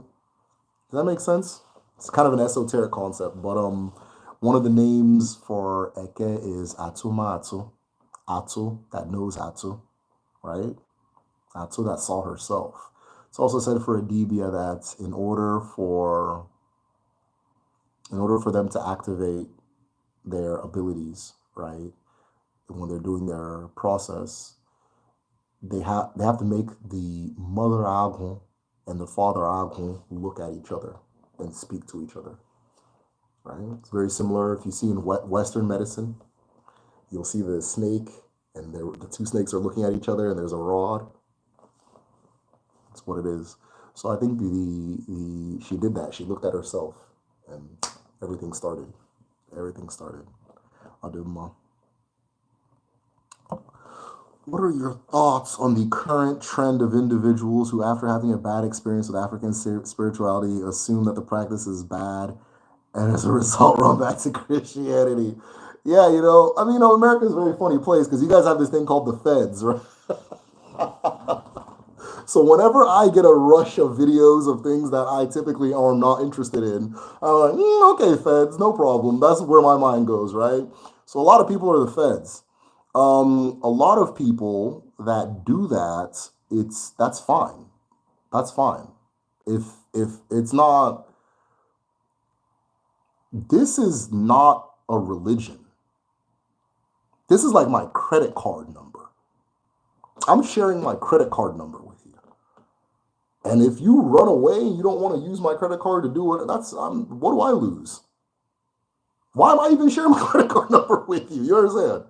Does that make sense? It's kind of an esoteric concept, but one of the names for Eke is Atuma Atu. Atu, that knows Atu, right? Atu, that saw herself. It's also said for Adibia that in order for them to activate their abilities, right, when they're doing their process, they have to make the mother Agun and the father Agun look at each other and speak to each other, right? It's very similar. If you see in Western medicine, you'll see the snake and the two snakes are looking at each other and there's a rod. That's what it is. So I think she did that. She looked at herself and everything started. Aduma. What are your thoughts on the current trend of individuals who, after having a bad experience with African spirituality, assume that the practice is bad and as a result, run back to Christianity. Yeah, I mean, America is a very funny place because you guys have this thing called the feds, right? So whenever I get a rush of videos of things that I typically are not interested in, I'm like, okay, feds, no problem. That's where my mind goes, right? So a lot of people are the feds. A lot of people that do that, that's fine. That's fine. If it's not, this is not a religion. This is like my credit card number. I'm sharing my credit card number with you. And if you run away and you don't want to use my credit card to do it, what do I lose? Why am I even sharing my credit card number with you? You understand?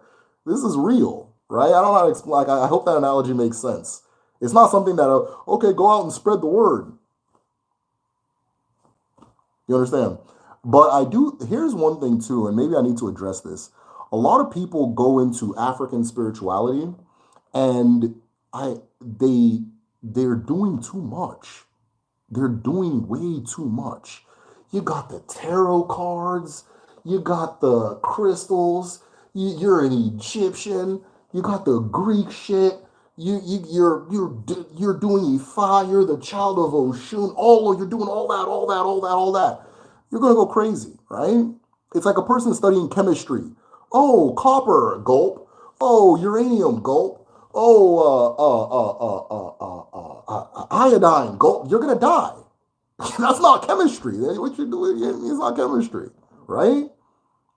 This is real, right? I don't know how to explain. Like, I hope that analogy makes sense. It's not something that, okay, go out and spread the word. You understand? But here's one thing too, and maybe I need to address this. A lot of people go into African spirituality and they're doing too much. They're doing way too much. You got the tarot cards, you got the crystals, you're an Egyptian, you got the Greek shit, you're doing Ifa, you're the child of Oshun, you're doing all that. You're gonna go crazy, right? It's like a person studying chemistry. Oh, copper, gulp. Oh, uranium, gulp. Oh, iodine, gulp. You're gonna die. That's not chemistry. What you're doing is not chemistry, right?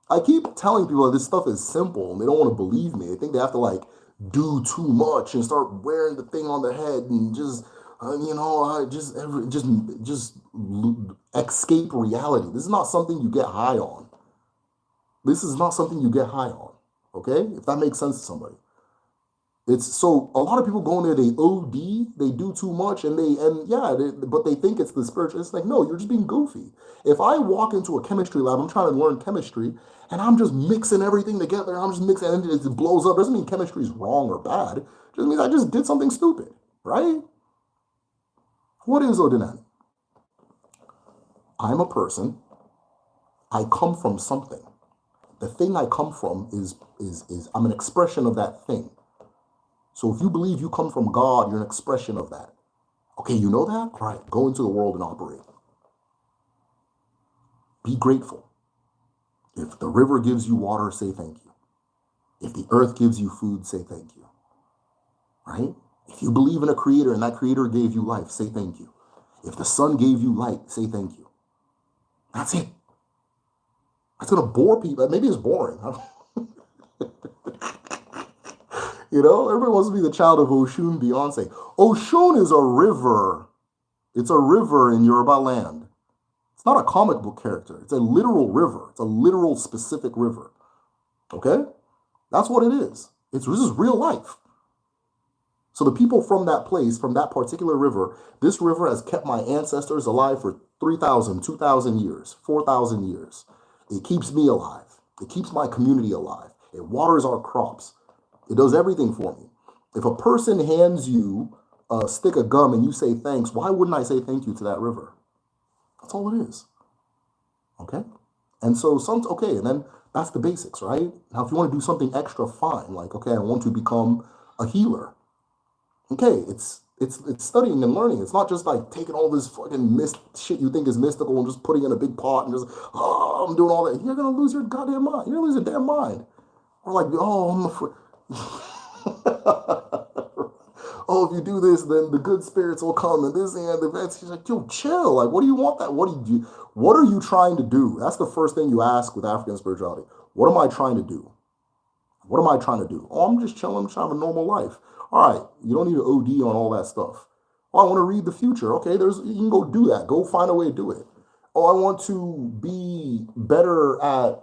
I keep telling people that this stuff is simple and they don't want to believe me. They think they have to like do too much and start wearing the thing on their head and just just escape reality. This is not something you get high on. This is not something you get high on. Okay, if that makes sense to somebody. It's so a lot of people go in there, they OD, they do too much, but they think it's the spiritual. It's like, no, you're just being goofy. If I walk into a chemistry lab, I'm trying to learn chemistry, and I'm just mixing everything together, I'm just mixing, and it blows up. Doesn't mean chemistry is wrong or bad. It just means I just did something stupid, right? What is Odinani? I'm a person. I come from something. The thing I come from is I'm an expression of that thing. So if you believe you come from God, you're an expression of that. Okay, you know that? All right, go into the world and operate. Be grateful. If the river gives you water, say thank you. If the earth gives you food, say thank you. Right? If you believe in a creator and that creator gave you life, say thank you. If the sun gave you light, say thank you. That's it. That's going to bore people. Maybe it's boring. Everybody wants to be the child of Oshun, Beyonce. Oshun is a river. It's a river in Yoruba land. It's not a comic book character. It's a literal river. It's a literal specific river. Okay? That's what it is. This is real life. So the people from that place, from that particular river, this river has kept my ancestors alive for 3,000, 2,000 years, 4,000 years. It keeps me alive. It keeps my community alive. It waters our crops. It does everything for me. If a person hands you a stick of gum and you say thanks, why wouldn't I say thank you to that river? That's all it is. Okay? And so and then that's the basics, right? Now, if you want to do something extra, fine. Like, okay, I want to become a healer. Okay, it's studying and learning. It's not just like taking all this fucking shit you think is mystical and just putting in a big pot and just, I'm doing all that. You're going to lose your goddamn mind. You're going to lose your damn mind. Or like, I'm afraid. If you do this, then the good spirits will come and this and the events. He's like, yo, chill. Like, what do you want that? What are you trying to do? That's the first thing you ask with African spirituality. What am I trying to do? What am I trying to do? I'm just chilling. I'm trying to have a normal life. All right, you don't need to OD on all that stuff. I want to read the future. Okay, you can go do that. Go find a way to do it. I want to be better at,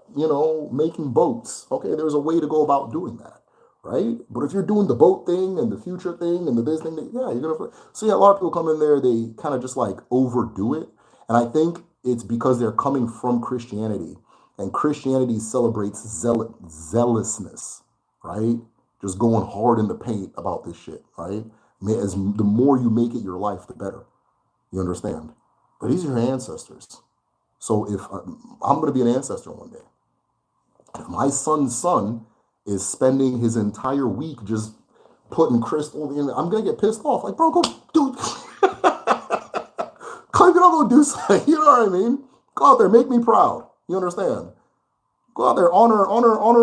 making boats. Okay, there's a way to go about doing that, right? But if you're doing the boat thing and the future thing and the this thing, you're going to... So a lot of people come in there, they kind of just like overdo it. And I think it's because they're coming from Christianity. And Christianity celebrates zealousness, right? Just going hard in the paint about this shit, right? The more you make it your life, the better. You understand? But these are your ancestors. So if I'm going to be an ancestor one day, if my son's son is spending his entire week just putting crystal in, I'm going to get pissed off. Like, bro, go do Click it up, go do something. You know what I mean? Go out there, make me proud. You understand? Go out there, honor,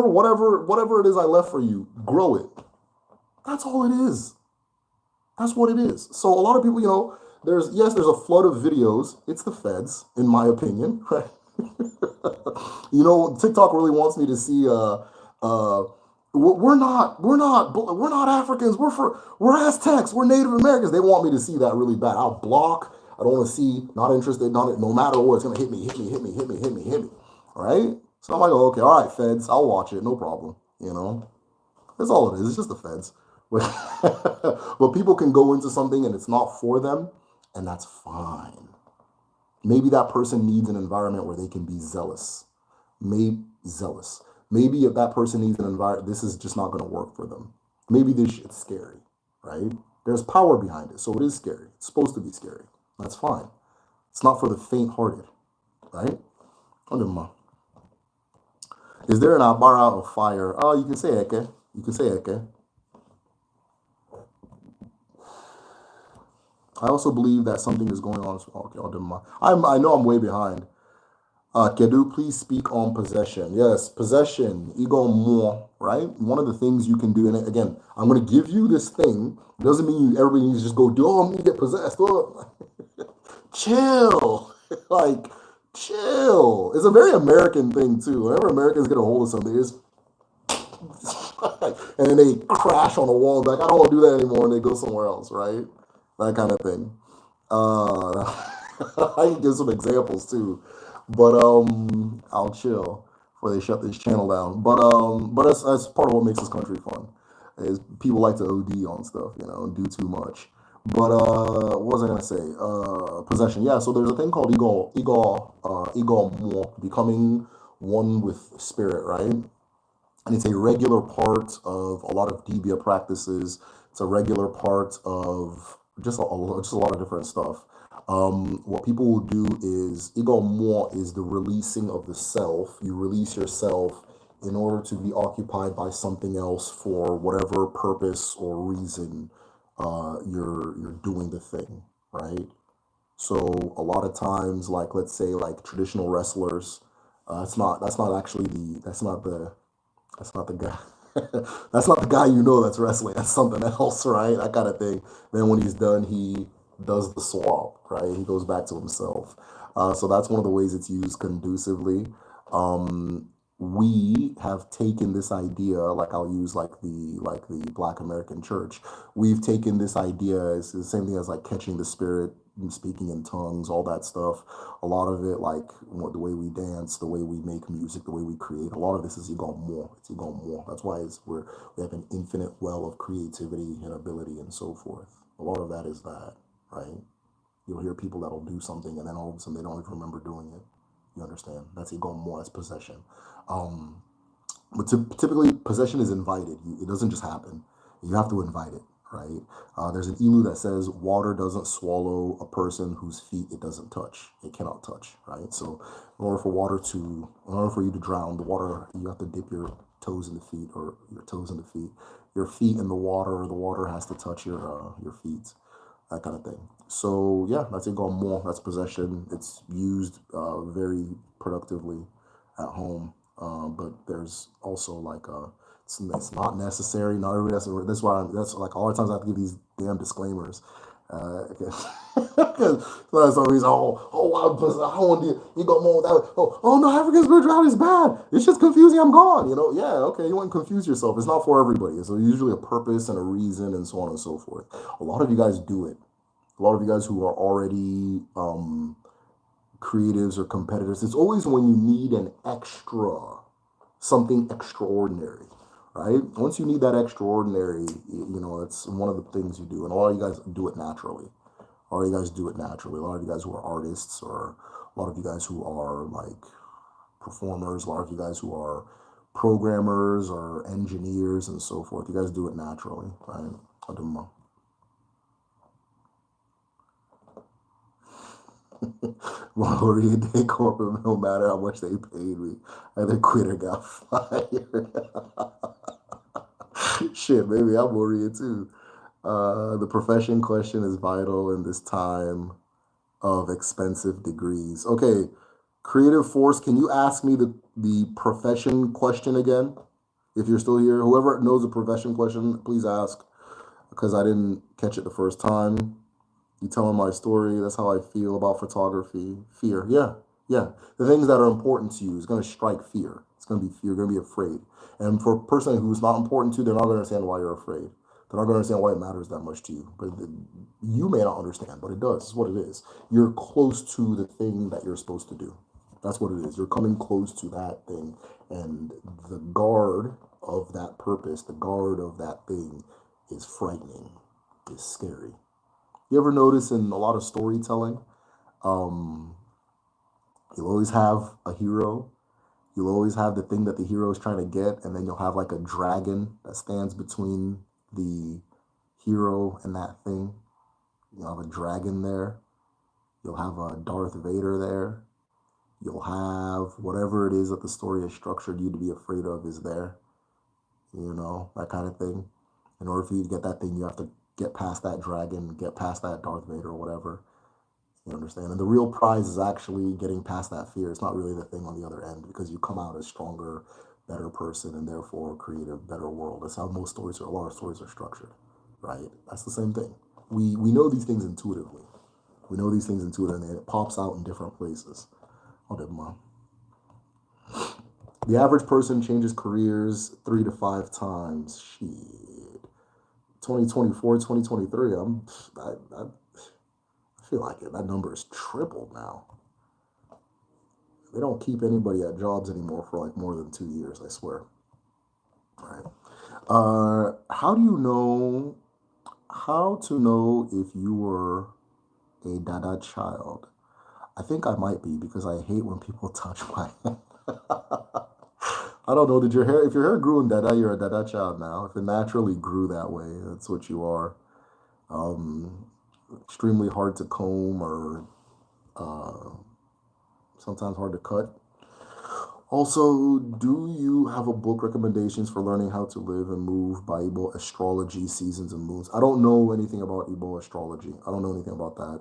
whatever it is I left for you. Grow it. That's all it is. That's what it is. So a lot of people, there's a flood of videos. It's the feds, in my opinion, right? TikTok really wants me to see. We're not Africans. We're Aztecs. We're Native Americans. They want me to see that really bad. I'll block. I don't want to see. Not interested. No matter what, it's gonna hit me. All right. So I'm like, oh, okay, all right, feds. I'll watch it. No problem. That's all it is. It's just the feds. But people can go into something and it's not for them, and that's fine. Maybe that person needs an environment where they can be zealous. Maybe if that person needs an environment, this is just not going to work for them. Maybe this shit's scary, right? There's power behind it, so it is scary. It's supposed to be scary. That's fine. It's not for the faint-hearted, right? Is there an abara of fire? Oh, you can say eke. You can say eke. I also believe that something is going on. Okay, I know I'm way behind. Kedu, please speak on possession. Yes, possession, ego more, right? One of the things you can do, and again, I'm going to give you this thing. It doesn't mean everybody needs to just go do, I'm going to get possessed. Oh. Chill. Chill. It's a very American thing, too. Whenever Americans get a hold of something, it's and then they crash on the wall, like, I don't want to do that anymore, and they go somewhere else, right? That kind of thing. I can give some examples too, but I'll chill before they shut this channel down. But that's part of what makes this country fun. Is people like to OD on stuff, and do too much. But what was I gonna say? Possession. Yeah. So there's a thing called ego more, becoming one with spirit, right? And it's a regular part of a lot of Dibia practices. It's a regular part of just a lot of different stuff. What people will do is ego more is the releasing of the self. You release yourself in order to be occupied by something else for whatever purpose or reason you're doing the thing, right? So a lot of times, like let's say like traditional wrestlers, that's not the guy. That's not the guy that's wrestling. That's something else, right? That kind of thing. Then when he's done, he does the swap, right? He goes back to himself. So that's one of the ways it's used conducively. We have taken this idea, like I'll use like the Black American Church. We've taken this idea. It's the same thing as like catching the spirit, and speaking in tongues, all that stuff. A lot of it, like the way we dance, the way we make music, the way we create. A lot of this is ego more. It's ego more. That's why we have an infinite well of creativity and ability and so forth. A lot of that is that, right? You'll hear people that'll do something and then all of a sudden they don't even remember doing it. You understand? That's ego more. That's possession. But typically possession is invited. It doesn't just happen. You have to invite it, right? There's an ilu that says water doesn't swallow a person whose feet it doesn't touch. It cannot touch, right? So in order for you to drown, the water, you have to dip your toes in the feet or your toes in the feet. Your feet in the water has to touch your feet, that kind of thing. So yeah, that's ego more. That's possession. It's used very productively at home. But there's also like it's not necessary. Not everybody that's like all the times I have to give these damn disclaimers. Because for some reason, I don't want to. You go more with that. Oh no, African spirituality is bad. It's just confusing. I'm gone. Yeah, okay. You want to confuse yourself. It's not for everybody. So usually a purpose and a reason and so on and so forth. A lot of you guys do it. A lot of you guys who are already creatives or competitors, it's always when you need something extraordinary, right? Once you need that extraordinary, it's one of the things you do. And a lot of you guys do it naturally. A lot of you guys do it naturally. A lot of you guys who are artists, or a lot of you guys who are like performers, a lot of you guys who are programmers or engineers and so forth, you guys do it naturally, right? Maori Day corporate, no matter how much they paid me, either quit or got fired. Shit, maybe I'm Maori too. The profession question is vital in this time of expensive degrees. Okay, creative force, can you ask me the profession question again? If you're still here, whoever knows the profession question, please ask because I didn't catch it the first time. You telling my story. That's how I feel about photography. Fear. Yeah. Yeah. The things that are important to you is going to strike fear. It's going to be fear. You're going to be afraid. And for a person who's not important to you, they're not going to understand why you're afraid. They're not going to understand why it matters that much to you. But you may not understand, but it does. It's what it is. You're close to the thing that you're supposed to do. That's what it is. You're coming close to that thing. And the guard of that purpose, the guard of that thing is frightening, is scary. You ever notice in a lot of storytelling, um, you'll always have a hero. You'll always have the thing that the hero is trying to get, and then you'll have like a dragon that stands between the hero and that thing. You'll have a dragon there. You'll have a Darth Vader there. You'll have whatever it is that the story has structured you to be afraid of is there. You know, that kind of thing. In order for you to get that thing, you have to get past that dragon, get past that Darth Vader or whatever. You understand? And the real prize is actually getting past that fear. It's not really the thing on the other end because you come out a stronger, better person and therefore create a better world. That's how most stories, or a lot of stories are structured, right? That's the same thing. We know these things intuitively. We know these things intuitively and it pops out in different places. Oh, never mind. The average person changes careers 3 to 5 times. Shit. 2024, 2023, I feel like it. That number is tripled now. They don't keep anybody at jobs anymore for like more than 2 years, I swear. All right. How do you know how to know if you were a Dada child? I think I might be because I hate when people touch my hand. I don't know. Did your hair? If your hair grew in Dada, you're a Dada child now. If it naturally grew that way, that's what you are. Um, Extremely hard to comb or uh, sometimes hard to cut. Also, do you have a book recommendations for learning how to live and move by Igbo astrology, seasons and moons? I don't know anything about Igbo astrology. I don't know anything about that.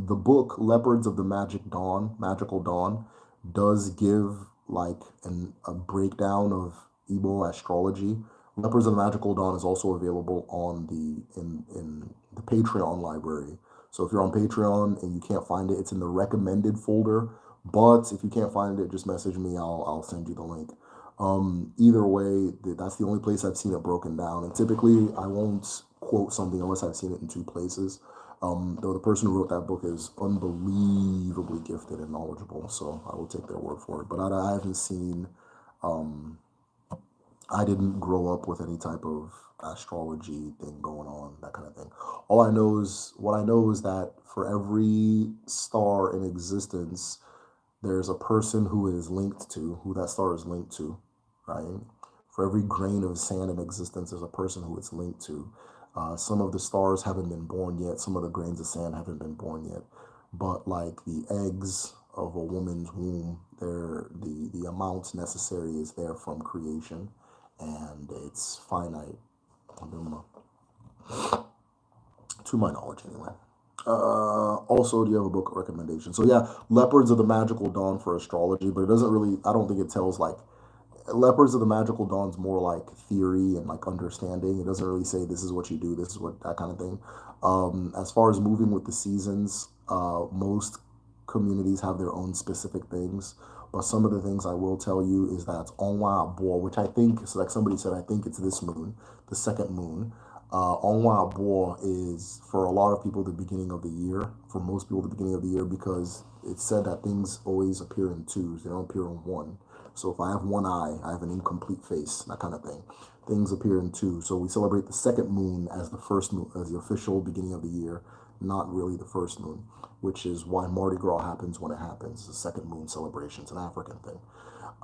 The book Leopards of the Magical Dawn, does give like a breakdown of Igbo astrology. Leopards of the Magical Dawn is also available on in the Patreon library. So if you're on Patreon and you can't find it, it's in the recommended folder. But if you can't find it, just message me. I'll send you the link. Either way, that's the only place I've seen it broken down. And typically, I won't quote something unless I've seen it in 2 places. Though the person who wrote that book is unbelievably gifted and knowledgeable, so I will take their word for it. But I haven't seen. Um, I didn't grow up with any type of astrology thing going on, that kind of thing. What I know is that for every star in existence, there's a person who is linked to, who that star is linked to, right? For every grain of sand in existence, there's a person who it's linked to. Some of the stars haven't been born yet. Some of the grains of sand haven't been born yet. But like the eggs of a woman's womb, the amount necessary is there from creation, and it's finite. I don't know. To my knowledge, anyway. Also, do you have a book recommendation? So yeah, Leopards of the Magical Dawn for astrology, but it doesn't really. I don't think it tells like Leopards of the Magical Dawn's more like theory and like understanding. It doesn't really say this is what you do, this is what that kind of thing. As far as moving with the seasons, most communities have their own specific things. But some of the things I will tell you is that Onwa Abo, which I think, so like somebody said, I think it's this moon, the second moon. Onwa Abo is for a lot of people the beginning of the year, for most people the beginning of the year, because it's said that things always appear in twos, they don't appear in one. So if I have one eye, I have an incomplete face, that kind of thing. Things appear in two. So we celebrate the second moon as the first moon, as the official beginning of the year, not really the first moon, which is why Mardi Gras happens when it happens. The second moon celebration, it's an African thing,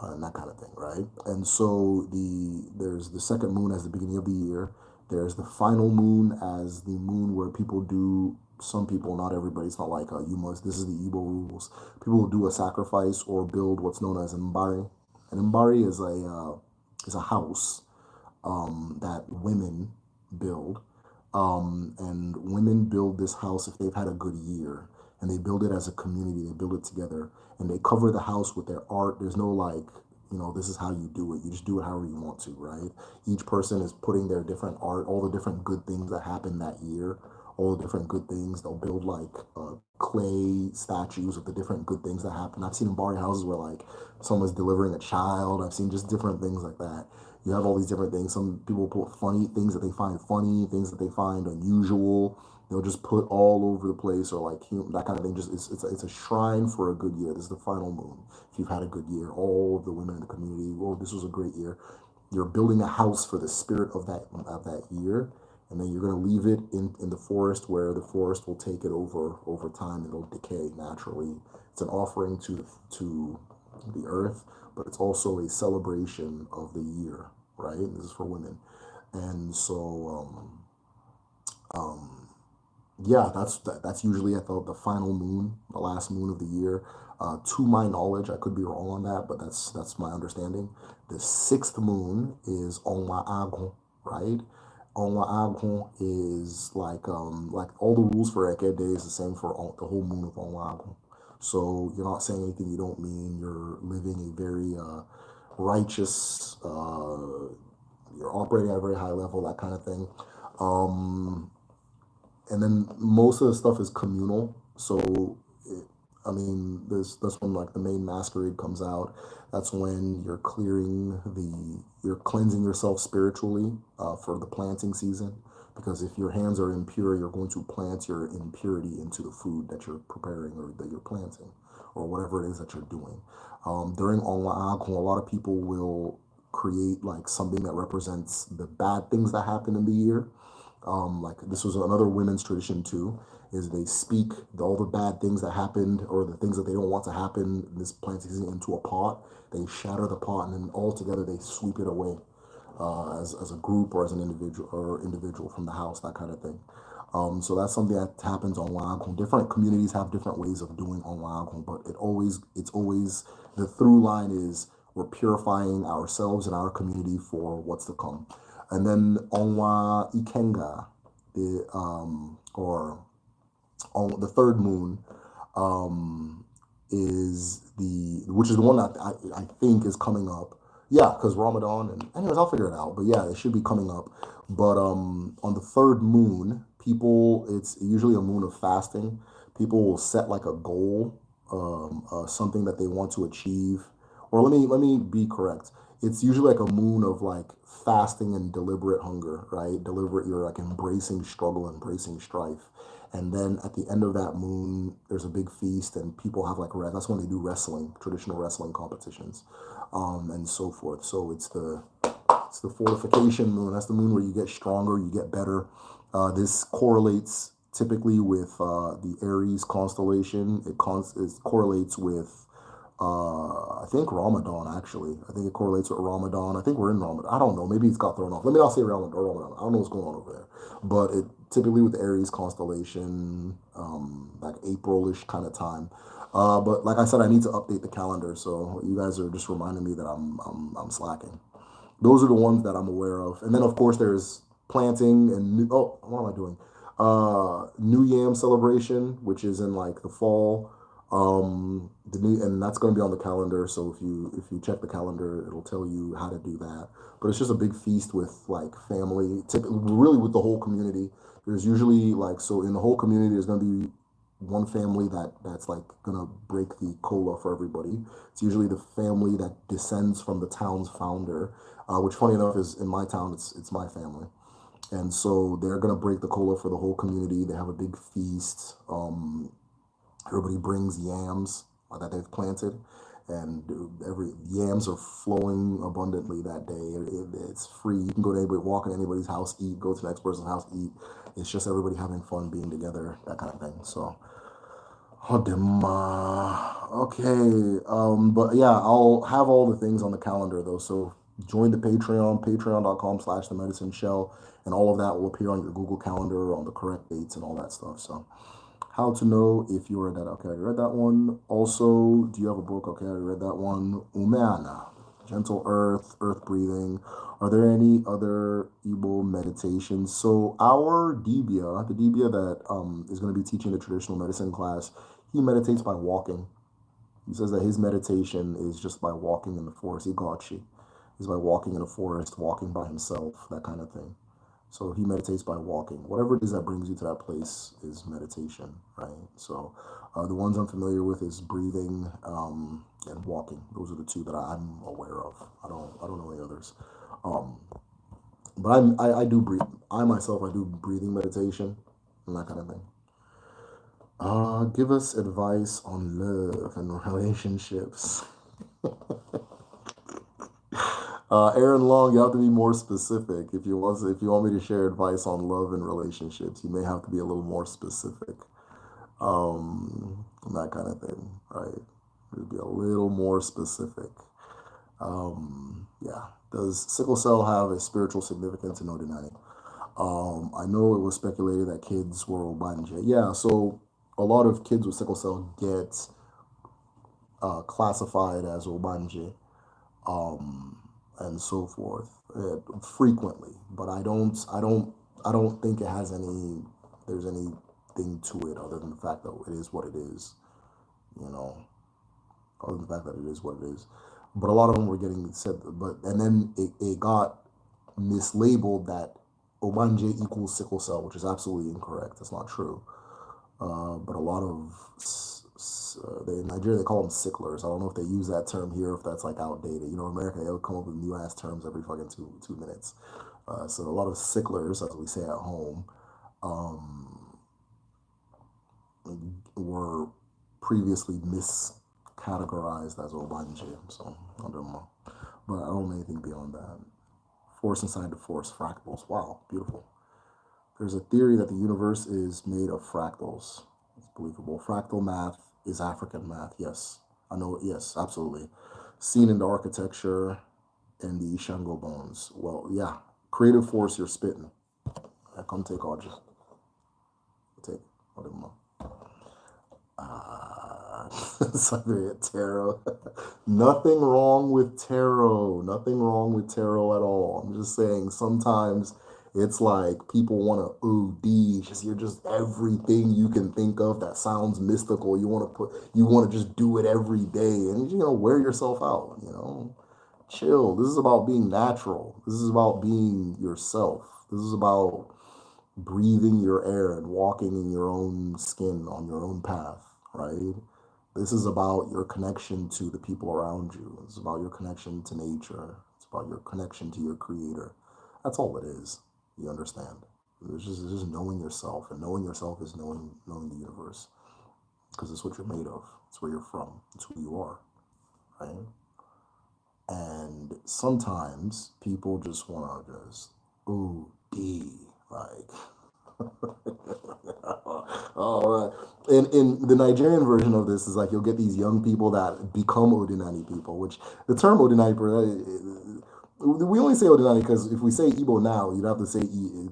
and that kind of thing, right? And so there's the second moon as the beginning of the year. There's the final moon as the moon where people do some people, not everybody. It's not like you must. This is the Igbo rules. People will do a sacrifice or build what's known as mbari. An mbari is a house that women build. And women build this house if they've had a good year, and they build it as a community. They build it together, and they cover the house with their art. There's no like, this is how you do it. You just do it however you want to, right? Each person is putting their different art, all the different good things that happened that year, all the different good things. They'll build like clay statues of the different good things that happen. I've seen in Bari houses where like someone's delivering a child. I've seen just different things like that. You have all these different things. Some people put funny things that they find funny, things that they find unusual. They'll just put all over the place, or like that kind of thing. Just it's a shrine for a good year. This is the final moon. If you've had a good year, all of the women in the community, oh, this was a great year. You're building a house for the spirit of that year, and then you're going to leave it in the forest, where the forest will take it over time. It'll decay naturally. It's an offering to the earth, but it's also a celebration of the year, right? This is for women. And so yeah, that's usually at the final moon, the last moon of the year. To my knowledge, I could be wrong on that, but that's my understanding. The sixth moon is Onwa Agon, right? Onwa Agon is like all the rules for Eke Day is the same for the whole moon of Onwa Agon. So you're not saying anything you don't mean. You're living a very righteous. You're operating at a very high level, that kind of thing. And then most of the stuff is communal. So, that's when like the main masquerade comes out. That's when you're cleansing yourself spiritually for the planting season. Because if your hands are impure, you're going to plant your impurity into the food that you're preparing or that you're planting, or whatever it is that you're doing. During Onwa Agho, a lot of people will create like something that represents the bad things that happen in the year. Like this was another women's tradition too, is they speak all the bad things that happened or the things that they don't want to happen in this planting season into a pot. They shatter the pot, and then all together they sweep it away as a group or as an individual from the house, that kind of thing. So that's something that happens on Lagon. Different communities have different ways of doing on Lagon, but it's always the through line is we're purifying ourselves and our community for what's to come. And then Onwa Ikenga, or on the third moon, which is the one that I think is coming up. Yeah, because Ramadan, and anyways, I'll figure it out. But yeah, it should be coming up. But on the third moon, it's usually a moon of fasting. People will set like a goal, something that they want to achieve. Or let me be correct. It's usually like a moon of like fasting and deliberate hunger, right? Deliberate, you're like embracing struggle, embracing strife. And then at the end of that moon, there's a big feast, and people have like that's when they do wrestling, traditional wrestling competitions, and so forth. So it's the fortification moon. That's the moon where you get stronger, you get better. This correlates typically with the Aries constellation. It correlates with I think Ramadan, actually. I think it correlates with Ramadan. I think we're in Ramadan. I don't know. Maybe it's got thrown off. Let me not say Ramadan. I don't know what's going on over there. But it typically with the Aries constellation, like April-ish kind of time. But like I said, I need to update the calendar. So you guys are just reminding me that I'm slacking. Those are the ones that I'm aware of. And then, of course, there's planting and what am I doing? New Yam celebration, which is in like the fall. And that's going to be on the calendar. So if you check the calendar, it'll tell you how to do that. But it's just a big feast with like family, really with the whole community. There's usually so in the whole community, there's going to be one family that's like going to break the cola for everybody. It's usually the family that descends from the town's founder, which funny enough is in my town, it's my family. And so they're going to break the cola for the whole community. They have a big feast. Everybody brings yams that they've planted, and yams are flowing abundantly that day. It's free. You can go to anybody, walk in anybody's house, eat, go to the next person's house, eat. It's just everybody having fun, being together, that kind of thing. So, okay. But yeah, I'll have all the things on the calendar though. So Join the Patreon, patreon.com/the medicine shell, and all of that will appear on your Google Calendar on the correct dates and all that stuff. So, how to know if you're a Dada. Okay, I read that one. Also, do you have a book? Okay, I read that one. Umeana, gentle earth, earth breathing. Are there any other Igbo meditations? So our Dibia, the Dibia that is going to be teaching the traditional medicine class, he meditates by walking. He says that his meditation is just by walking in the forest. Igachi is by walking in a forest, walking by himself, that kind of thing. So he meditates by walking. Whatever it is that brings you to that place is meditation, right? So the ones I'm familiar with is breathing and walking. Those are the two that I'm aware of. I don't know any others. But I do breathe. I myself, I do breathing meditation and that kind of thing. Give us advice on love and relationships. Aaron Long, you have to be more specific. If you want me to share advice on love and relationships, you may have to be a little more specific. That kind of thing, right? It'd be a little more specific. Yeah. Does sickle cell have a spiritual significance in Odinani? I know it was speculated that kids were Obanje. Yeah, so a lot of kids with sickle cell get classified as Obanje. And so forth frequently, but I don't think it has there's anything to it other than the fact that it is what it is, other than the fact that it is what it is. But a lot of them were getting said, and then it got mislabeled that Obanje equals sickle cell, which is absolutely incorrect. That's not true. But a lot of in Nigeria, they call them sicklers. I don't know if they use that term here, if that's like outdated. In America, they'll come up with new ass terms every fucking two minutes. So a lot of sicklers, as we say at home, were previously miscategorized as Obanje. So I don't know. But I don't know anything beyond that. Force inside the force, fractals. Wow, beautiful. There's a theory that the universe is made of fractals. It's believable. Fractal math is African math. Yes, I know. Yes, absolutely. Seen in the architecture and the Ishango bones. Well, yeah. Creative force, you're spitting. Come take Audrey. Take. I don't know. Siberia tarot. Nothing wrong with tarot. Nothing wrong with tarot at all. I'm just saying sometimes it's like people want to OD. You're just everything you can think of that sounds mystical. You want to just do it every day and wear yourself out. Chill. This is about being natural. This is about being yourself. This is about breathing your air and walking in your own skin on your own path, right? This is about your connection to the people around you. It's about your connection to nature. It's about your connection to your creator. That's all it is. You understand? It's just knowing yourself, and knowing yourself is knowing the universe, because it's what you're made of. It's where you're from. It's who you are, right? And sometimes people just want to just OD, like. All right. And in the Nigerian version of this is like you'll get these young people that become Odinani people, which the term Odinani, we only say Odinani because if we say Igbo now, you'd have to say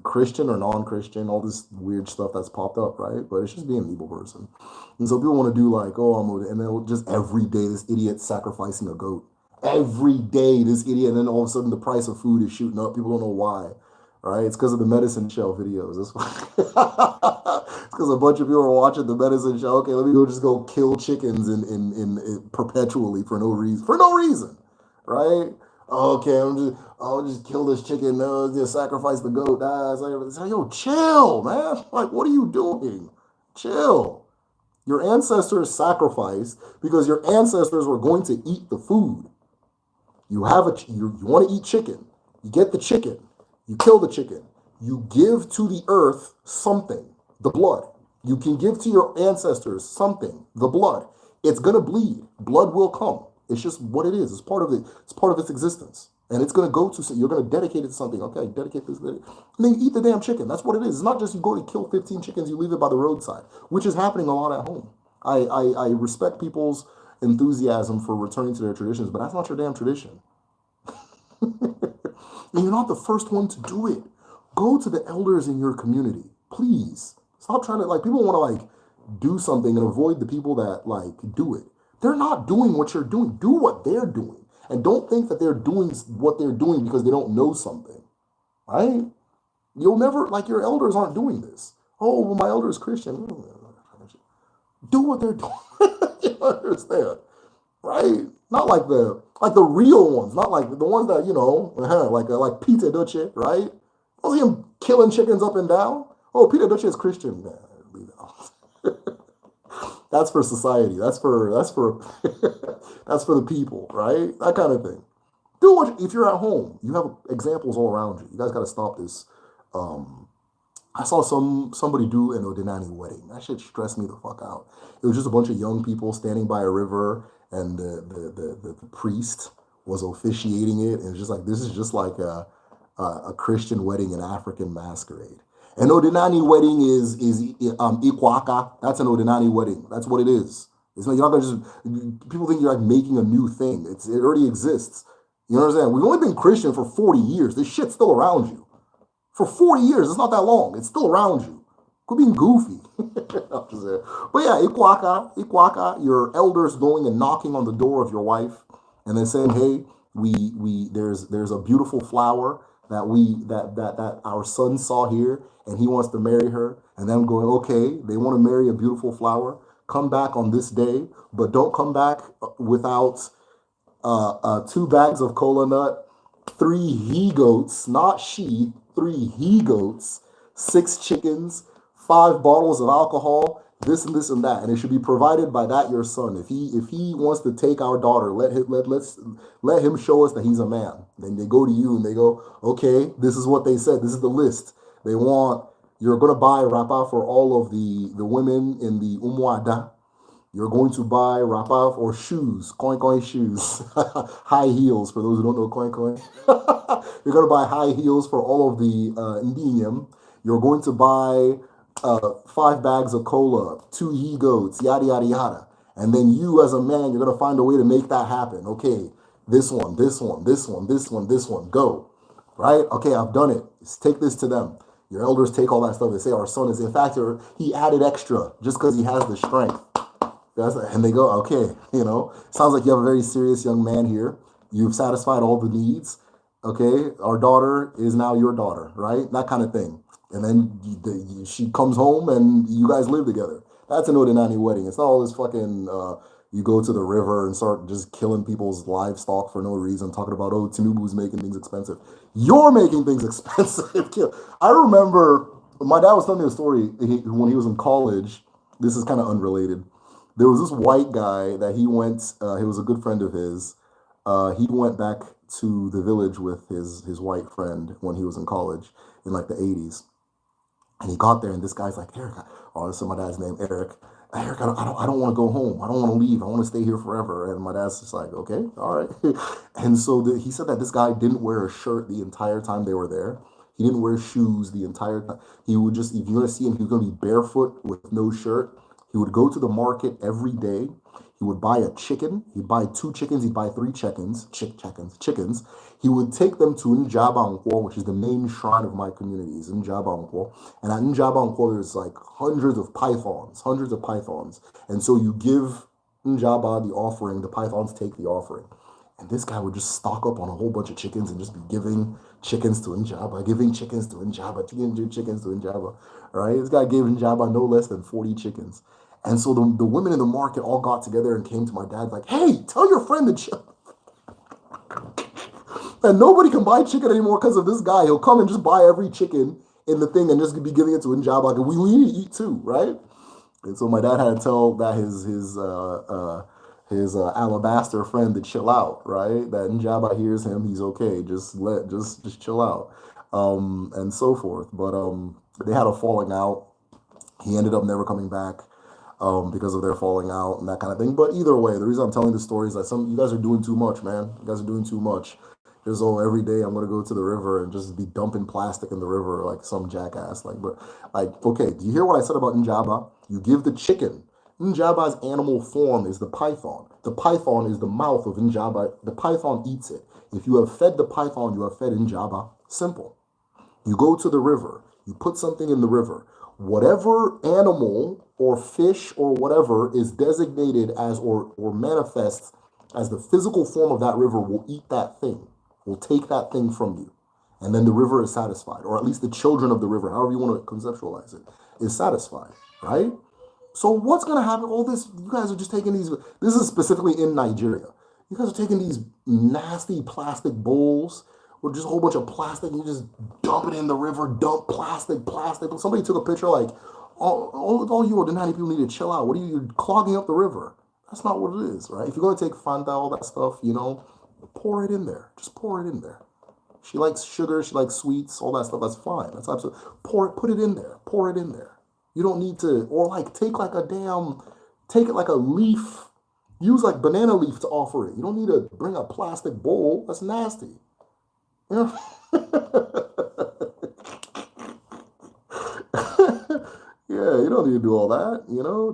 Christian or non-Christian, all this weird stuff that's popped up, right? But it's just being an Igbo person. And so people want to do like, oh, I'm Odinani, and then just every day this idiot sacrificing a goat. Every day this idiot, and then all of a sudden the price of food is shooting up. People don't know why. Right? It's because of the medicine shell videos. That's why. It's because a bunch of people are watching the medicine shell. Okay, let me go kill chickens in perpetually for no reason. For no reason, right? Okay, I'll just kill this chicken. No, just sacrifice the goat. Yo, chill, man. Like, what are you doing? Chill. Your ancestors sacrificed because your ancestors were going to eat the food. You want to eat chicken. You get the chicken. You kill the chicken. You give to the earth something, the blood. You can give to your ancestors something, the blood. It's going to bleed. Blood will come. It's just what it is. It's part of it. It's part of its existence. And it's going to go to, you're going to dedicate it to something. Okay, dedicate this. And then you eat the damn chicken. That's what it is. It's not just you go to kill 15 chickens, you leave it by the roadside, which is happening a lot at home. I respect people's enthusiasm for returning to their traditions, but that's not your damn tradition. And you're not the first one to do it. Go to the elders in your community, please. Stop trying to, like, people want to, like, do something and avoid the people that, like, do it. They're not doing what you're doing. Do what they're doing. And don't think that they're doing what they're doing because they don't know something, right? You'll never, like, your elders aren't doing this. Oh, well, my elder is Christian. Do what they're doing. You understand, right? Not like the real ones, not like the ones that, like Peter Duce, right? I see him killing chickens up and down. Oh, Peter Duce is Christian. Man, leave it out. That's for society. That's for that's for the people, right? That kind of thing. Do what if you're at home. You have examples all around you. You guys got to stop this. I saw somebody do an Odinani wedding. That shit stressed me the fuck out. It was just a bunch of young people standing by a river, and the priest was officiating it. And it was just like, this is just like a Christian wedding, an African masquerade. An Odinani wedding is Ikwaka. That's an Odinani wedding. That's what it is. It's like, you're not gonna just, people think you're like making a new thing. It already exists. You understand? We've only been Christian for 40 years. This shit's still around you. For 40 years, it's not that long. It's still around you. Quit being goofy. But yeah, Ikwaka, your elders going and knocking on the door of your wife and then saying, hey, there's a beautiful flower that our son saw here and he wants to marry her. And them going, okay, they want to marry a beautiful flower. Come back on this day, but don't come back without 2 bags of cola nut, 3 he-goats, not she, 3 he-goats, 6 chickens, 5 bottles of alcohol, this and this and that. And it should be provided by that your son. If he wants to take our daughter, let him show us that he's a man. Then they go to you and they go, okay, this is what they said. This is the list. They want, you're going to buy rapa for all of the women in the Umwada. You're going to buy rapa or shoes, coin shoes, high heels for those who don't know coin. You're going to buy high heels for all of the Indianium. You're going to buy 5 bags of cola, 2 he-goats, yada, yada, yada. And then you as a man, you're going to find a way to make that happen. Okay, this one, go. Right? Okay, I've done it. Let's take this to them. Your elders take all that stuff. They say our son is, in fact, he added extra just because he has the strength. And they go, okay, sounds like you have a very serious young man here. You've satisfied all the needs. Okay, our daughter is now your daughter, right? That kind of thing. And then she comes home and you guys live together. That's an Odinani wedding. It's not all this fucking, you go to the river and start just killing people's livestock for no reason, talking about, oh, Tinubu's making things expensive. You're making things expensive. I remember my dad was telling me a story when he was in college. This is kind of unrelated. There was this white guy that he was a good friend of his. He went back to the village with his white friend when he was in college in like the 80s. And he got there and this guy's like, Eric, this is my dad's name, Eric. Eric, I don't want to go home. I don't want to leave. I want to stay here forever. And my dad's just like, okay, all right. And so he said that this guy didn't wear a shirt the entire time they were there. He didn't wear shoes the entire time. He would just, if you're going to see him, he was going to be barefoot with no shirt. He would go to the market every day. He would buy a chicken. He'd buy 2 chickens. He'd buy 3 chickens. He would take them to Njabankwo, which is the main shrine of my community, is Njabankwo. And at Njabankwo, there's like hundreds of pythons. And so you give Njaba the offering, the pythons take the offering. And this guy would just stock up on a whole bunch of chickens and just be giving chickens to Njaba, giving chickens to Njaba, right? This guy gave Njaba no less than 40 chickens. And so the women in the market all got together and came to my dad like, hey, tell your friend to and nobody can buy chicken anymore because of this guy. He'll come and just buy every chicken in the thing and just be giving it to Njaba. Like, we need to eat too, right? And so my dad had to tell that his alabaster friend to chill out, right? That Njaba hears him, he's okay. Just chill out, and so forth. But they had a falling out. He ended up never coming back because of their falling out and that kind of thing. But either way, the reason I'm telling this story is that you guys are doing too much, man. You guys are doing too much. Just every day I'm gonna go to the river and just be dumping plastic in the river like some jackass. Okay, do you hear what I said about Njaba? You give the chicken. Njaba's animal form is the python. The python is the mouth of Njaba. The python eats it. If you have fed the python, you have fed Njaba. Simple. You go to the river, you put something in the river. Whatever animal or fish or whatever is designated as or manifests as the physical form of that river will eat that thing, will take that thing from you. And then the river is satisfied, or at least the children of the river, however you want to conceptualize it, is satisfied, right? So what's going to happen? All this, you guys are just taking these, this is specifically in Nigeria. You guys are taking these nasty plastic bowls with just a whole bunch of plastic, and you just dump it in the river, dump plastic. Somebody took a picture like, all you ordinary people need to chill out. What are you clogging up the river? That's not what it is, right? If you're going to take Fanta, all that stuff, pour it in there. Just pour it in there. She likes sugar, she likes sweets, all that stuff. That's fine. That's absolutely, put it in there. Pour it in there. You don't need to, or like take it like a leaf, use like banana leaf to offer it. You don't need to bring a plastic bowl. That's nasty. You know? Yeah, you don't need to do all that,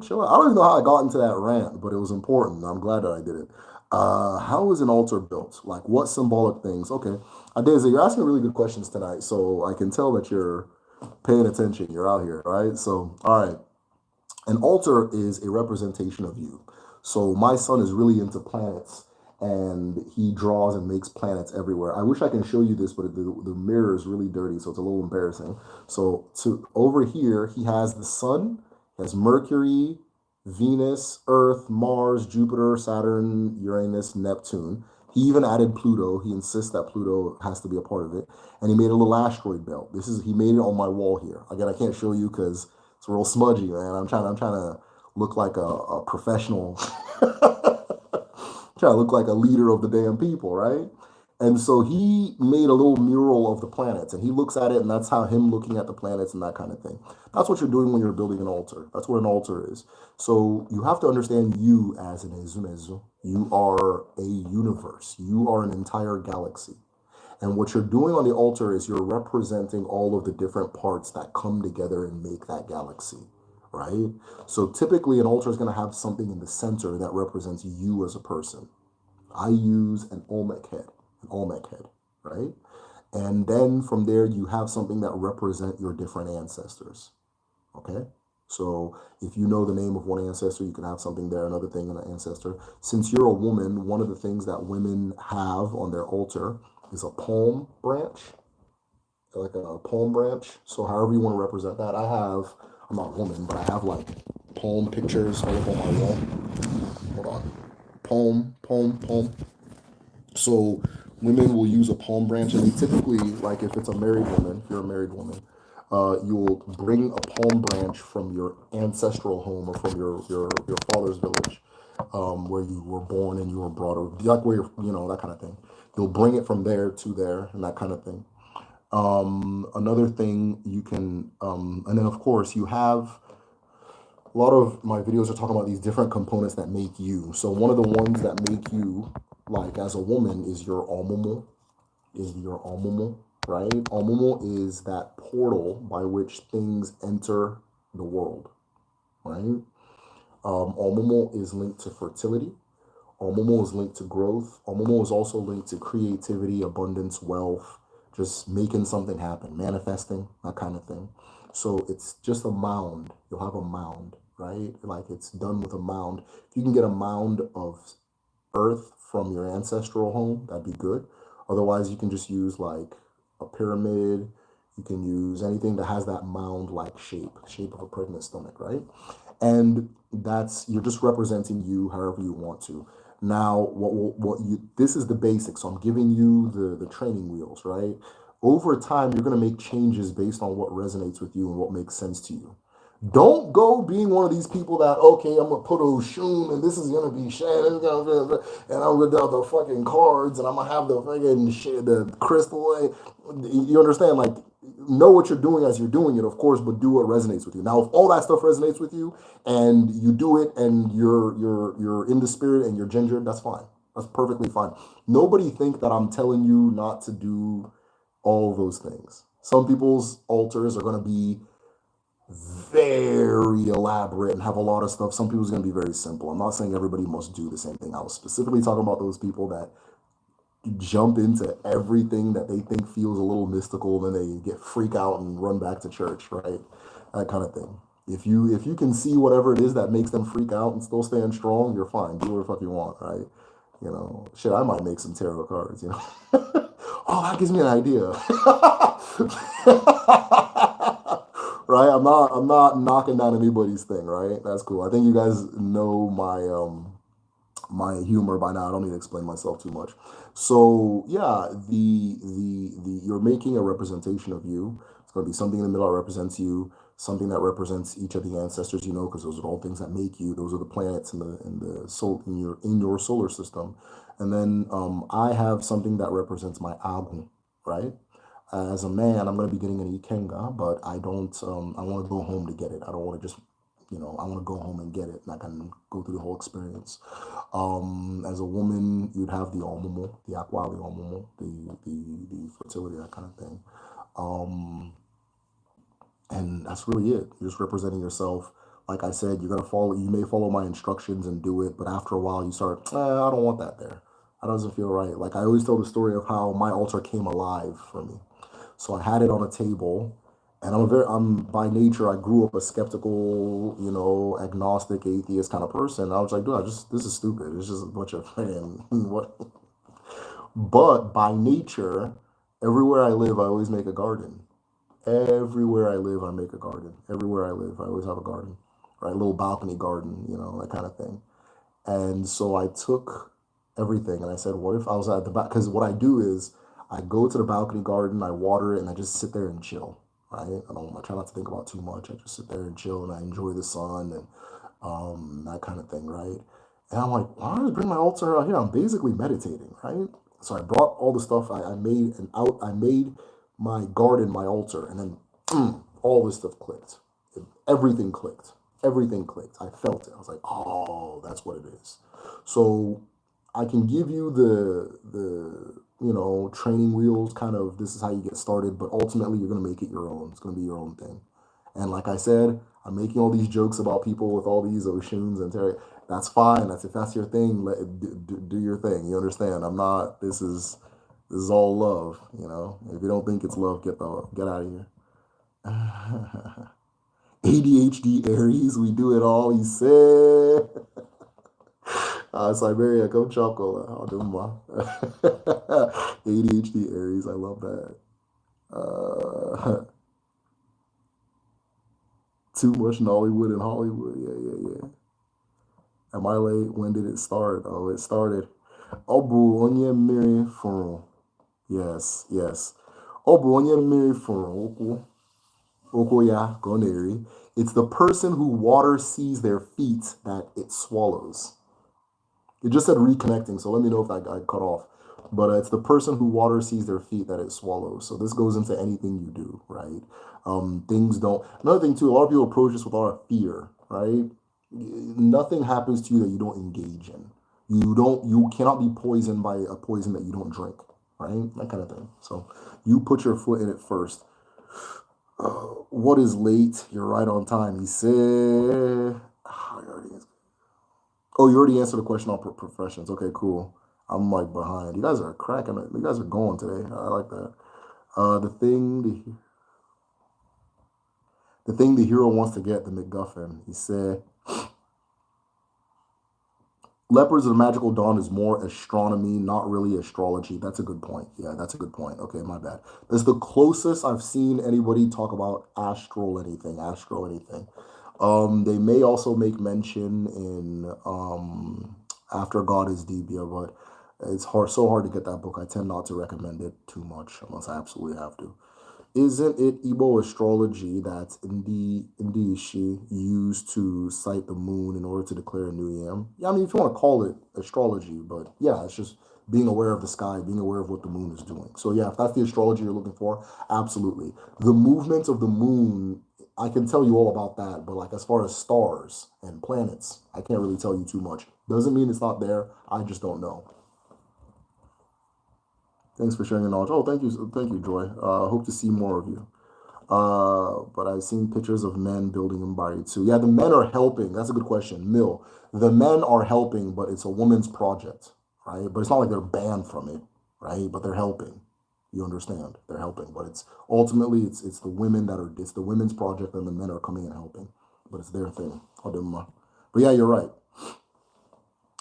chill out. I don't even know how I got into that rant, but it was important. I'm glad that I did it. How is an altar built? Like what symbolic things? Okay. Adeza, you're asking really good questions tonight, so I can tell that you're paying attention. You're out here, right? So, all right. An altar is a representation of you. So my son is really into planets, and he draws and makes planets everywhere. I wish I can show you this, but the mirror is really dirty, so it's a little embarrassing. So over here, he has the sun, he has Mercury, Venus, Earth, Mars, Jupiter, Saturn, Uranus, Neptune. He even added Pluto. He insists that Pluto has to be a part of it. And he made a little asteroid belt. He made it on my wall here. Again, I can't show you because it's real smudgy, man. I'm trying to look like a professional, trying to look like a leader of the damn people, right? And so he made a little mural of the planets, and he looks at it, and that's how him looking at the planets and that kind of thing. That's what you're doing when you're building an altar. That's what an altar is. So you have to understand you as an Ezumezu. You are a universe. You are an entire galaxy. And what you're doing on the altar is you're representing all of the different parts that come together and make that galaxy, right? So typically an altar is going to have something in the center that represents you as a person. I use an Olmec head, right? And then from there, you have something that represent your different ancestors, okay? So if you know the name of one ancestor, you can have something there, another thing in an ancestor. Since you're a woman, one of the things that women have on their altar is a palm branch, like a palm branch. So however you want to represent that. I'm not a woman, but I have like palm pictures all up on my wall. Hold on. Palm. So women will use a palm branch, and they typically, like if it's a married woman, if you're a married woman, you will bring a palm branch from your ancestral home or from your father's village, where you were born and you were brought up, like where you're, that kind of thing. You'll bring it from there to there and that kind of thing. Another thing you can, and then of course you have, a lot of my videos are talking about these different components that make you. So one of the ones that make you, like as a woman, is your omumu, right? Omumu is that portal by which things enter the world, right? Omumu is linked to fertility. Omumu is linked to growth. Omumu is also linked to creativity, abundance, wealth, just making something happen, manifesting, that kind of thing. So it's just a mound. You'll have a mound, right? Like it's done with a mound. If you can get a mound of earth from your ancestral home, that'd be good. Otherwise, you can just use like a pyramid. You can use anything that has that mound-like shape of a pregnant stomach, right? And you're just representing you however you want to. Now, this is the basics. So I'm giving you the training wheels, right? Over time, you're going to make changes based on what resonates with you and what makes sense to you. Don't go being one of these people that, okay, I'm going to put a shoon and this is going to be shit and I'm going to have the fucking cards and I'm going to have the fucking shit, the crystal. You understand? Like, know what you're doing as you're doing it, of course, but do what resonates with you. Now, if all that stuff resonates with you and you do it and you're in the spirit and you're ginger, that's fine. That's perfectly fine. Nobody think that I'm telling you not to do all those things. Some people's altars are going to be very elaborate and have a lot of stuff. Some people's going to be very simple. I'm not saying everybody must do the same thing. I was specifically talking about those people that jump into everything that they think feels a little mystical, then they get freak out and run back to church, right? That kind of thing. If you can see whatever it is that makes them freak out and still stand strong, you're fine. Do whatever the fuck you want, right? You know, shit, I might make some tarot cards, you know. Oh, that gives me an idea. Right? I'm not knocking down anybody's thing, right? That's cool. I think you guys know my humor by now. I don't need to explain myself too much. So yeah, the you're making a representation of you. It's going to be something in the middle that represents you, something that represents each of the ancestors, you know, because those are all things that make you. Those are the planets in the soul in your solar system. And then I have something that represents my agun, right? As a man, I'm going to be getting an ikenga, but I don't. I want to go home to get it. I don't want to just, I want to go home and get it, and I can go through the whole experience. As a woman, you'd have the omumu, the aqua, the omumu, the fertility, that kind of thing. Um, and that's really it. You're just representing yourself. Like I said, you're gonna follow. You may follow my instructions and do it, but after a while, you start. I don't want that there. That doesn't feel right. Like I always tell the story of how my altar came alive for me. So I had it on a table, and I'm by nature, I grew up a skeptical, agnostic, atheist kind of person. I was like, dude, this is stupid. It's just a bunch of what? But by nature, everywhere I live, I always make a garden. Everywhere I live, I make a garden. Everywhere I live, I always have a garden, right? A little balcony garden, that kind of thing. And so I took everything and I said, what if I was at the back? Because what I do is I go to the balcony garden, I water it, and I just sit there and chill, right? I try not to think about too much. I just sit there and chill and I enjoy the sun and that kind of thing, right? And I'm like, why don't I bring my altar out here? I'm basically meditating, right? So I brought all the stuff I made and out. I made my garden my altar, and then all this stuff clicked. Everything clicked. Everything clicked. I felt it. I was like, oh, that's what it is. So I can give you the training wheels, kind of, this is how you get started, but ultimately you're going to make it your own. It's going to be your own thing. And like I said, I'm making all these jokes about people with all these oceans and terry. That's fine. If that's your thing, do your thing. You understand? I'm not, this is all love, If you don't think it's love, get out of here. ADHD Aries, we do it all, he said. Siberia, come chocolate. I'll do my ADHD Aries, I love that. Too much Nollywood in Hollywood. Yeah. Am I late? When did it start? Oh, it started. Obu onye mmiri furu. Yes. Obu onye mmiri furu. Okoya goneri. It's the person who water sees their feet that it swallows. It just said reconnecting, so let me know if I got cut off. But it's the person who water sees their feet that it swallows. So this goes into anything you do, right? Things don't. Another thing too, a lot of people approach this with a lot of fear, right? Nothing happens to you that you don't engage in. You cannot be poisoned by a poison that you don't drink, right? That kind of thing. So you put your foot in it first. What is late? You're right on time. He said. Oh, you already answered the question on professions. Okay, cool. I'm like behind. You guys are cracking it. You guys are going today. I like that. The thing the hero wants to get, the MacGuffin. He said, Leopards of the Magical Dawn is more astronomy, not really astrology. That's a good point. Yeah, that's a good point. Okay, my bad. That's the closest I've seen anybody talk about astro anything. They may also make mention in After God is Debia, but it's so hard to get that book. I tend not to recommend it too much unless I absolutely have to. Isn't it Igbo astrology that Ndiishi used to cite the moon in order to declare a new yam? Yeah, I mean, if you want to call it astrology, but yeah, it's just being aware of the sky, being aware of what the moon is doing. So yeah, if that's the astrology you're looking for, absolutely. The movement of the moon, I can tell you all about that, but like as far as stars and planets, I can't really tell you too much. Doesn't mean it's not there. I just don't know. Thanks for sharing your knowledge. Oh, thank you, Joy. Hope to see more of you. But I've seen pictures of men building Mbari too. Yeah, the men are helping. That's a good question. The men are helping, but it's a woman's project, right? But it's not like they're banned from it. right? But they're helping. You understand? They're helping, but it's ultimately it's the women that are it's the women's project, and the men are coming and helping, but it's their thing. But yeah, you're right.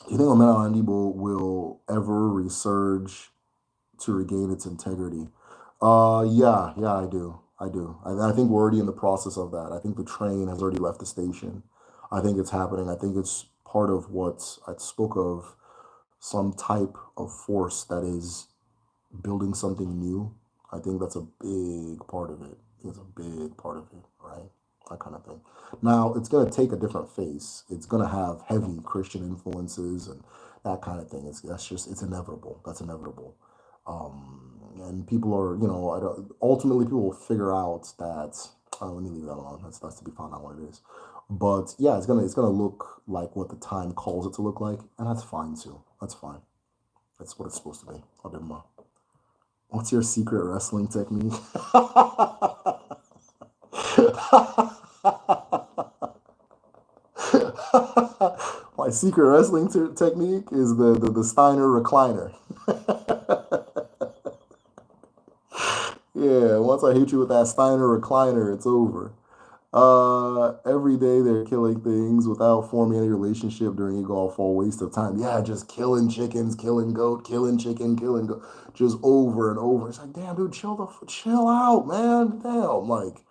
You think Omena and Igbo will ever resurge to regain its integrity? Yeah, I do. I think we're already in the process of that. I think the train has already left the station. I think it's happening. I think it's part of what I spoke of, some type of force that is building something new. I think that's a big part of it. It's a big part of it, right? That kind of thing. Now, it's going to take a different face. It's going to have heavy Christian influences and that kind of thing. It's inevitable. That's inevitable. And people are, ultimately people will figure out that. Let me leave that alone. That's to be found out what it is. But yeah, it's gonna look like what the time calls it to look like, and that's fine too. That's fine. That's what it's supposed to be. What's your secret wrestling technique? My secret wrestling technique is the Steiner recliner. Yeah, once I hit you with that Steiner recliner, it's over. Every day they're killing things without forming any relationship during a golf fall, waste of time. Yeah, just killing chickens, killing goat, killing chicken, killing goat, just over and over. It's like, damn, dude, chill out, man. Damn, like,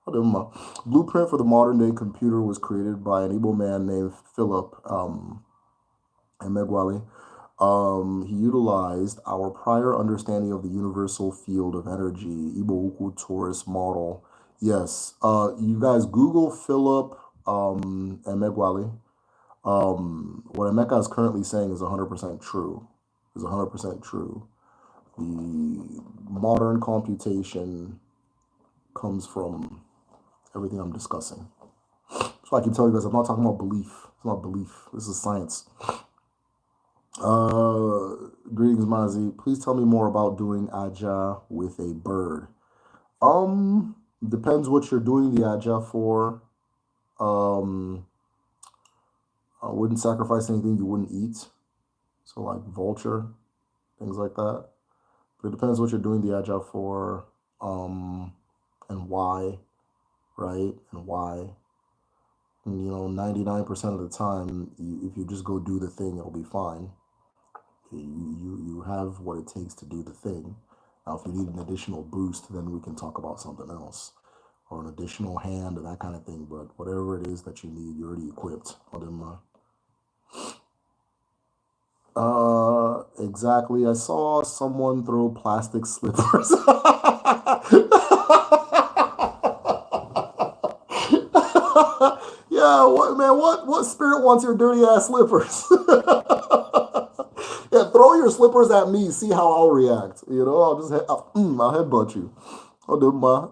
my blueprint for the modern day computer was created by an Igbo man named Philip Emegwali. He utilized our prior understanding of the universal field of energy, Igbo Ukwu Torus model. Yes, you guys Google Philip Emegwali. What Emeka is currently saying is 100% true. Is 100% true. The modern computation comes from everything I'm discussing. So I can tell you guys, I'm not talking about belief. It's not belief. This is science. Greetings, Mazi. Please tell me more about doing aja with a bird. Depends what you're doing the aja for. I wouldn't sacrifice anything you wouldn't eat. So like vulture, things like that. But it depends what you're doing the aja for, and why, right? And why. And, 99% of the time, if you just go do the thing, it'll be fine. You have what it takes to do the thing. Now, if you need an additional boost, then we can talk about something else, or an additional hand or that kind of thing. But whatever it is that you need, you're already equipped. Exactly. I saw someone throw plastic slippers. Yeah, what man? What spirit wants your dirty ass slippers? Yeah, throw your slippers at me. See how I'll react. I'll headbutt you. I'll do my.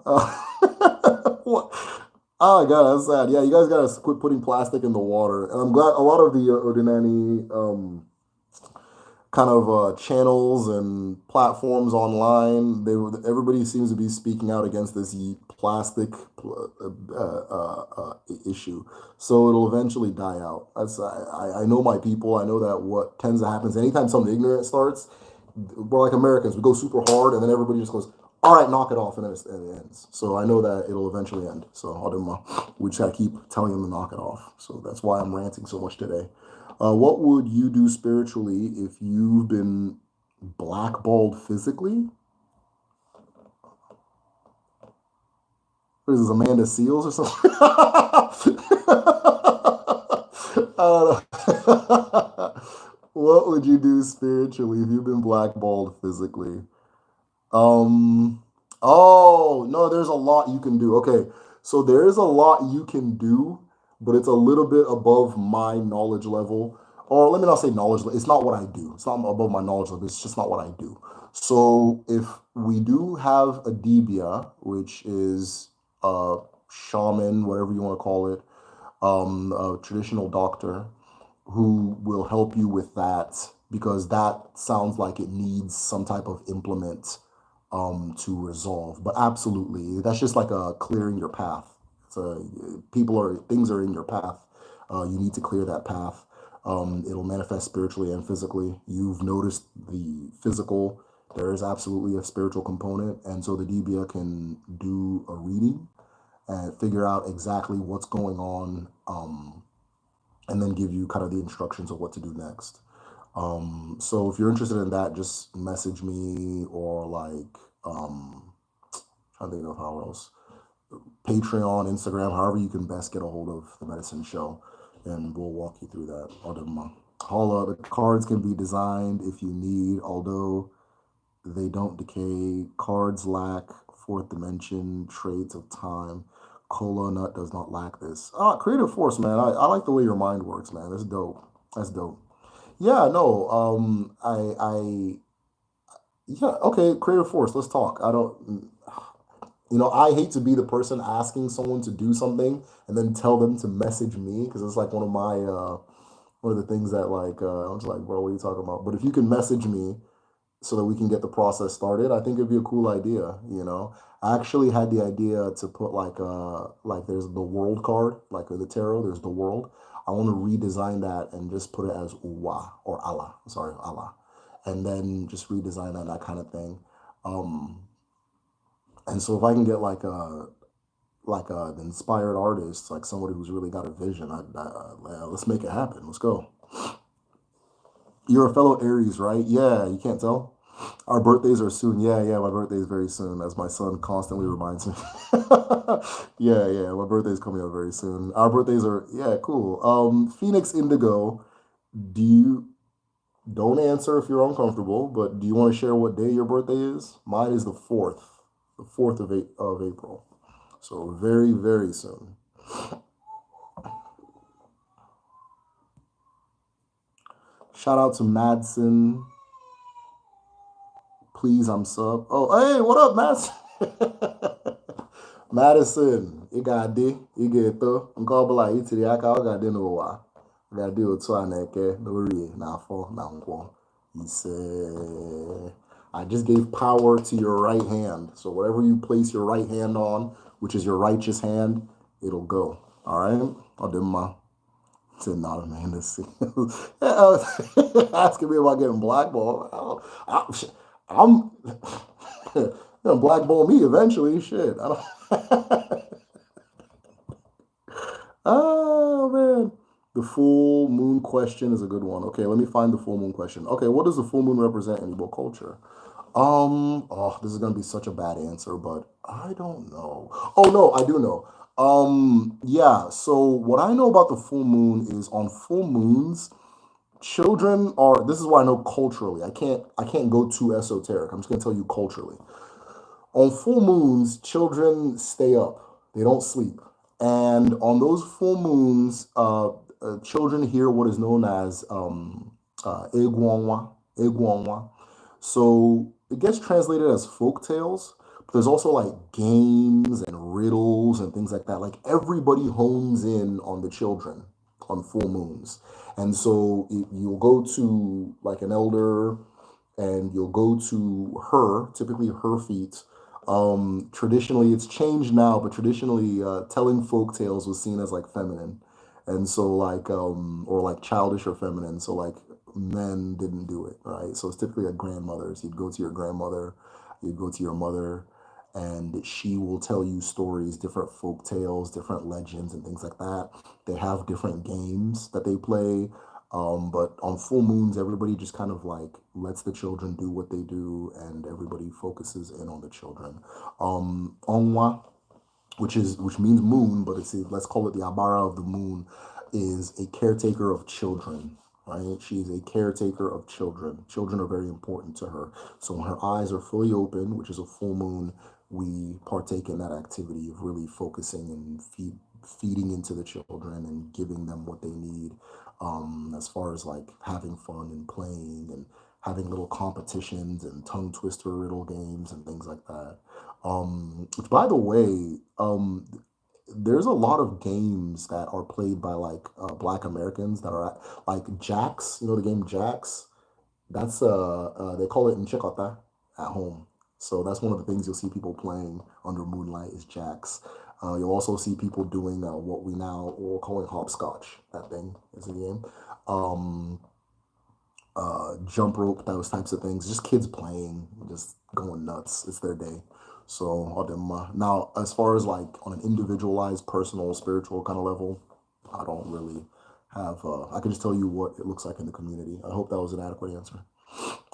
What? Oh god, that's sad. Yeah, you guys gotta quit putting plastic in the water. And I'm glad a lot of the Odinani kind of channels and platforms online. Everybody seems to be speaking out against this plastic issue, so it'll eventually die out. I know my people. I know that what tends to happen is anytime something ignorant starts, we're like Americans. We go super hard, and then everybody just goes, "All right, knock it off," and then it ends. So I know that it'll eventually end. So we just gotta keep telling them to knock it off. So that's why I'm ranting so much today. What would you do spiritually if you've been blackballed physically? What is this, Amanda Seals or something? I don't know. What would you do spiritually if you've been blackballed physically? Oh, no, there's a lot you can do. Okay, so there is a lot you can do, but it's a little bit above my knowledge level. Or let me not say knowledge level. It's not what I do. It's not above my knowledge level. It's just not what I do. So if we do have a dibia, which is a shaman, whatever you want to call it, a traditional doctor who will help you with that, because that sounds like it needs some type of implement to resolve. But absolutely, that's just like a clearing your path. So things are in your path. You need to clear that path. It'll manifest spiritually and physically. You've noticed the physical There is absolutely a spiritual component, and so the DBA can do a reading and figure out exactly what's going on, and then give you kind of the instructions of what to do next. So if you're interested in that, just message me or like, trying to think of how else. Patreon, Instagram, however you can best get a hold of the medicine show, and we'll walk you through that. The cards can be designed if you need, although they don't decay. Cards lack fourth dimension traits of time. Cola Nut does not lack this. Creative force, man. I like the way your mind works, man. That's dope. That's dope. Yeah, no. Yeah, okay, creative force. Let's talk. I don't, I hate to be the person asking someone to do something and then tell them to message me, because it's like one of the things that like, I'm just like, bro, what are you talking about? But if you can message me so that we can get the process started, I think it'd be a cool idea. I actually had the idea to put like there's the world card, like the tarot, there's the world. I want to redesign that and just put it as Uwa or Allah. Sorry, Allah. And then just redesign that kind of thing. And so if I can get like an inspired artist, like somebody who's really got a vision, let's make it happen. Let's go. You're a fellow Aries, right? Yeah, you can't tell. Our birthdays are soon. Yeah, my birthday is very soon, as my son constantly reminds me. Yeah, my birthday's coming up very soon. Our birthdays are, yeah, cool. Phoenix Indigo, do you, don't answer if you're uncomfortable, but do you want to share what day your birthday is? Mine is the 4th of April. So very, very soon. Shout out to Madsen. Please, I'm sub. Oh, hey, what up, Madsen? Madison, igade, igeto, nkobula itiri aka ọ ga-adị n'ụwa. Ọ ga-adị otu a na-eke n'orie n'afọ na nkwọ ise. I just gave power to your right hand. So whatever you place your right hand on, which is your righteous hand, it'll go. All right? Odimma. Said not a man to see. Asking me about getting blackballed. I'm gonna blackball me eventually. Shit. I don't. Oh man. The full moon question is a good one. Okay, let me find the full moon question. Okay, what does the full moon represent in Igbo culture? This is gonna be such a bad answer, but I don't know. Oh no, I do know. Yeah, so what I know about the full moon is on full moons, children are, this is what I know culturally. I can't go too esoteric. I'm just gonna tell you culturally. On full moons, children stay up. They don't sleep. And on those full moons, children hear what is known as egwonwa. Egwonwa. So it gets translated as folk tales, but there's also like games and riddles and things like that. Like everybody hones in on the children on full moons. And so you'll go to like an elder and you'll go to her, typically her feet. Traditionally, it's changed now, but traditionally, telling folk tales was seen as like feminine. And so like, or like childish or feminine. So like men didn't do it, right? So it's typically like grandmothers. You'd go to your grandmother, you'd go to your mother, and she will tell you stories, different folk tales, different legends, and things like that. They have different games that they play. But on full moons, everybody just kind of like lets the children do what they do, and everybody focuses in on the children. Onwa, which means moon, but let's call it the Abara of the moon, is a caretaker of children. Right? She is a caretaker of children. Children are very important to her. So when her eyes are fully open, which is a full moon, we partake in that activity of really focusing and feeding into the children and giving them what they need, as far as like having fun and playing and having little competitions and tongue twister riddle games and things like that. Which, by the way, there's a lot of games that are played by like Black Americans that are like jacks. You know the game jacks? That's they call it nchikota at home. So that's one of the things you'll see people playing under moonlight is jacks. You'll also see people doing what we're calling hopscotch. That thing is a game. jump rope, those types of things. Just kids playing, just going nuts. It's their day. So all them. Now, as far as like on an individualized, personal, spiritual kind of level, I don't really have. I can just tell you what it looks like in the community. I hope that was an adequate answer.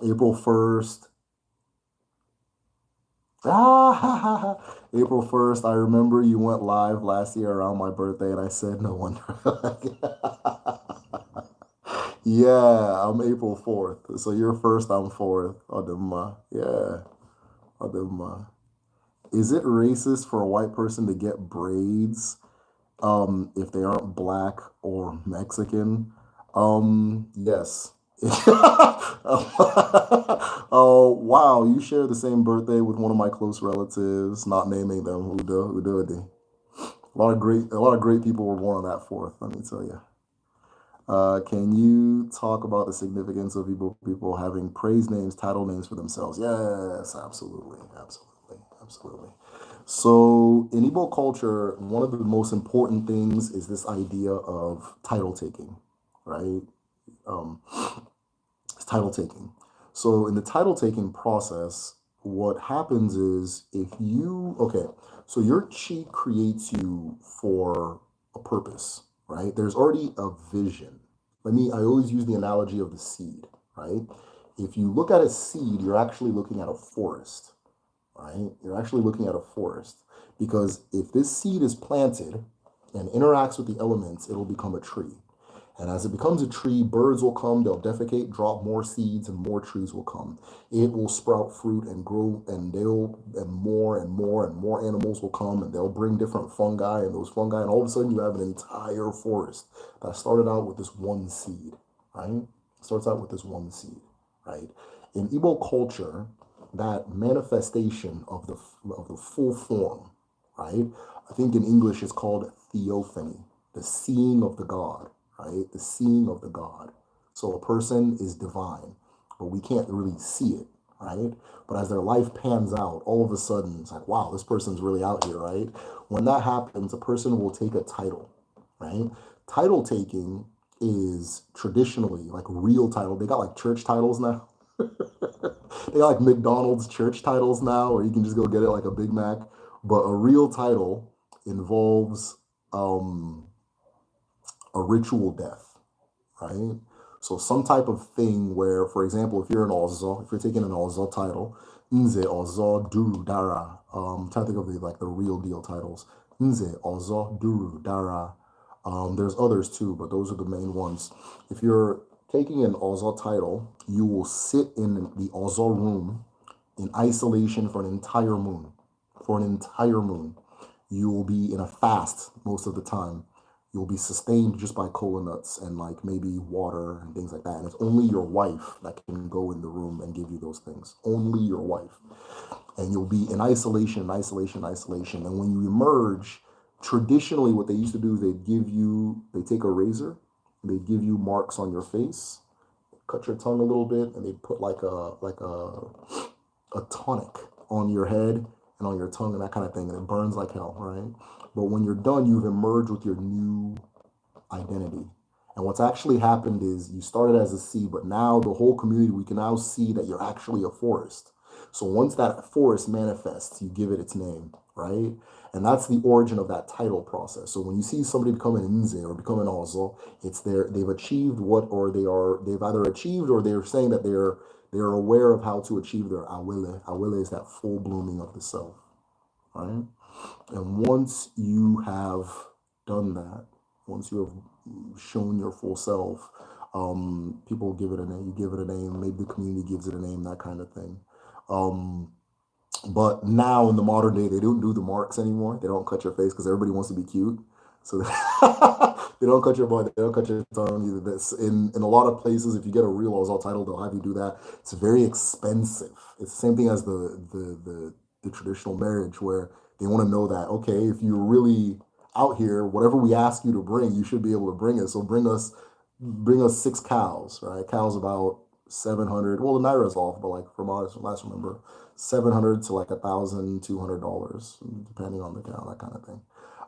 April 1st. Ah, April 1st. I remember you went live last year around my birthday, and I said no wonder. Yeah, I'm April 4th. So you're first, I'm fourth. Adema. Yeah. Adema. Is it racist for a white person to get braids if they aren't black or Mexican? Yes. Oh wow, you share the same birthday with one of my close relatives, not naming them. Udo. A lot of great people were born on that fourth, let me tell you. Can you talk about the significance of Igbo people having praise names, title names for themselves? Yes, absolutely, absolutely, absolutely. So in Igbo culture, one of the most important things is this idea of title taking, right? Um, it's title taking. So in the title taking process, what happens is so your chi creates you for a purpose, right? There's already a vision. I always use the analogy of the seed, right? If you look at a seed, you're actually looking at a forest, right? You're actually looking at a forest because if this seed is planted and interacts with the elements, it'll become a tree. And as it becomes a tree, birds will come, they'll defecate, drop more seeds, and more trees will come. It will sprout fruit and grow, and more and more and more animals will come, and they'll bring different fungi, and those fungi, and all of a sudden you have an entire forest that started out with this one seed, right? Starts out with this one seed, right? In Igbo culture, that manifestation of the full form, right? I think in English it's called theophany, the seeing of the God, right? The seeing of the God. So a person is divine, but we can't really see it, right? But as their life pans out, all of a sudden it's like, wow, this person's really out here, right? When that happens, a person will take a title, right? Title taking is traditionally like real title. They got like church titles now. They got like McDonald's church titles now, or you can just go get it like a Big Mac. But a real title involves a ritual death, right? So some type of thing where, for example, if you're an Ozo, if you're taking an Ozo title, Nze Ozo Duru Dara. I'm trying to think of the real deal titles. Nze Ozo Duru Dara. There's others too, but those are the main ones. If you're taking an Ozo title, you will sit in the Ozo room in isolation for an entire moon. For an entire moon. You will be in a fast most of the time. You'll be sustained just by cola nuts and like maybe water and things like that. And it's only your wife that can go in the room and give you those things. Only your wife. And you'll be in isolation, isolation, isolation. And when you emerge, traditionally what they used to do is they take a razor, they give you marks on your face, cut your tongue a little bit, and they put like a tonic on your head and on your tongue and that kind of thing. And it burns like hell, right? But when you're done, you've emerged with your new identity. And what's actually happened is you started as a seed, but now the whole community, we can now see that you're actually a forest. So once that forest manifests, you give it its name, right? And that's the origin of that title process. So when you see somebody become an Nze or become an Ozo, they've achieved they've either achieved or they're saying that they're aware of how to achieve their awele. Awele is that full blooming of the self, right? And once you have done that, once you have shown your full self, people give it a name. You give it a name. Maybe the community gives it a name. That kind of thing. But now in the modern day, they don't do the marks anymore. They don't cut your face because everybody wants to be cute. So they don't cut your butt. They don't cut your tongue either. That's in a lot of places. If you get a real Ozal title, they'll have you do that. It's very expensive. It's the same thing as the traditional marriage where they want to know that, okay, if you're really out here, whatever we ask you to bring, you should be able to bring it. So bring us 6 cows, right? Cows about 700. Well, the naira's off, but like from last remember, 700 to like $1,200, depending on the cow, that kind of thing.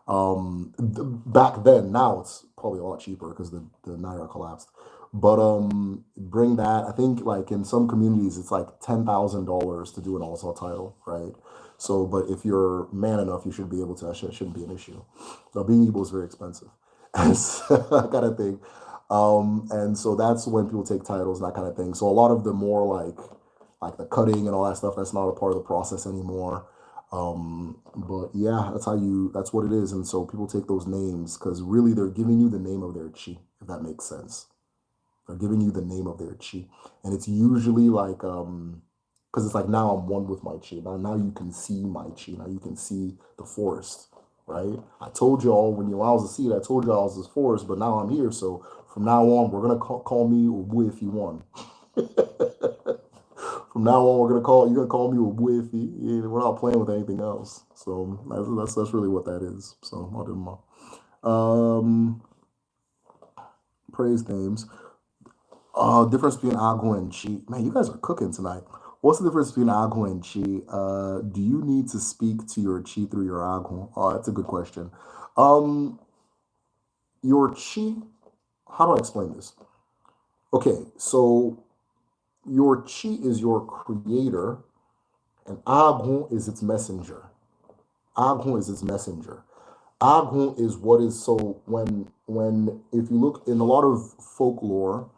Back then, now it's probably a lot cheaper because the naira collapsed. But bring that. I think like in some communities, it's like $10,000 to do an all-star title, right? So, but if you're man enough, you should be able to. That shouldn't be an issue. So being Igbo is very expensive, and so, that kind of thing. And so that's when people take titles and that kind of thing. So a lot of the more like the cutting and all that stuff, that's not a part of the process anymore. But yeah, that's what it is. And so people take those names because really they're giving you the name of their chi, if that makes sense. They're giving you the name of their chi. And it's usually like, because it's like now I'm one with my chi. Now you can see my chi. Now you can see the forest, right? I told you all when I was a seed, I told you I was this forest, but now I'm here. So from now on, we're gonna call me Ubu if you want. From now on, you're gonna call me Ubu if you. We're not playing with anything else. So that's really what that is. So I didn't mind. Praise names. Difference between Agua and Chi. Man, you guys are cooking tonight. What's the difference between Agua and Chi? Do you need to speak to your Chi through your Agua? Oh, that's a good question. Your Chi, how do I explain this? Okay, so your Chi is your creator, and Agua is its messenger. Agua is its messenger. Agua is what is so when if you look in a lot of folklore,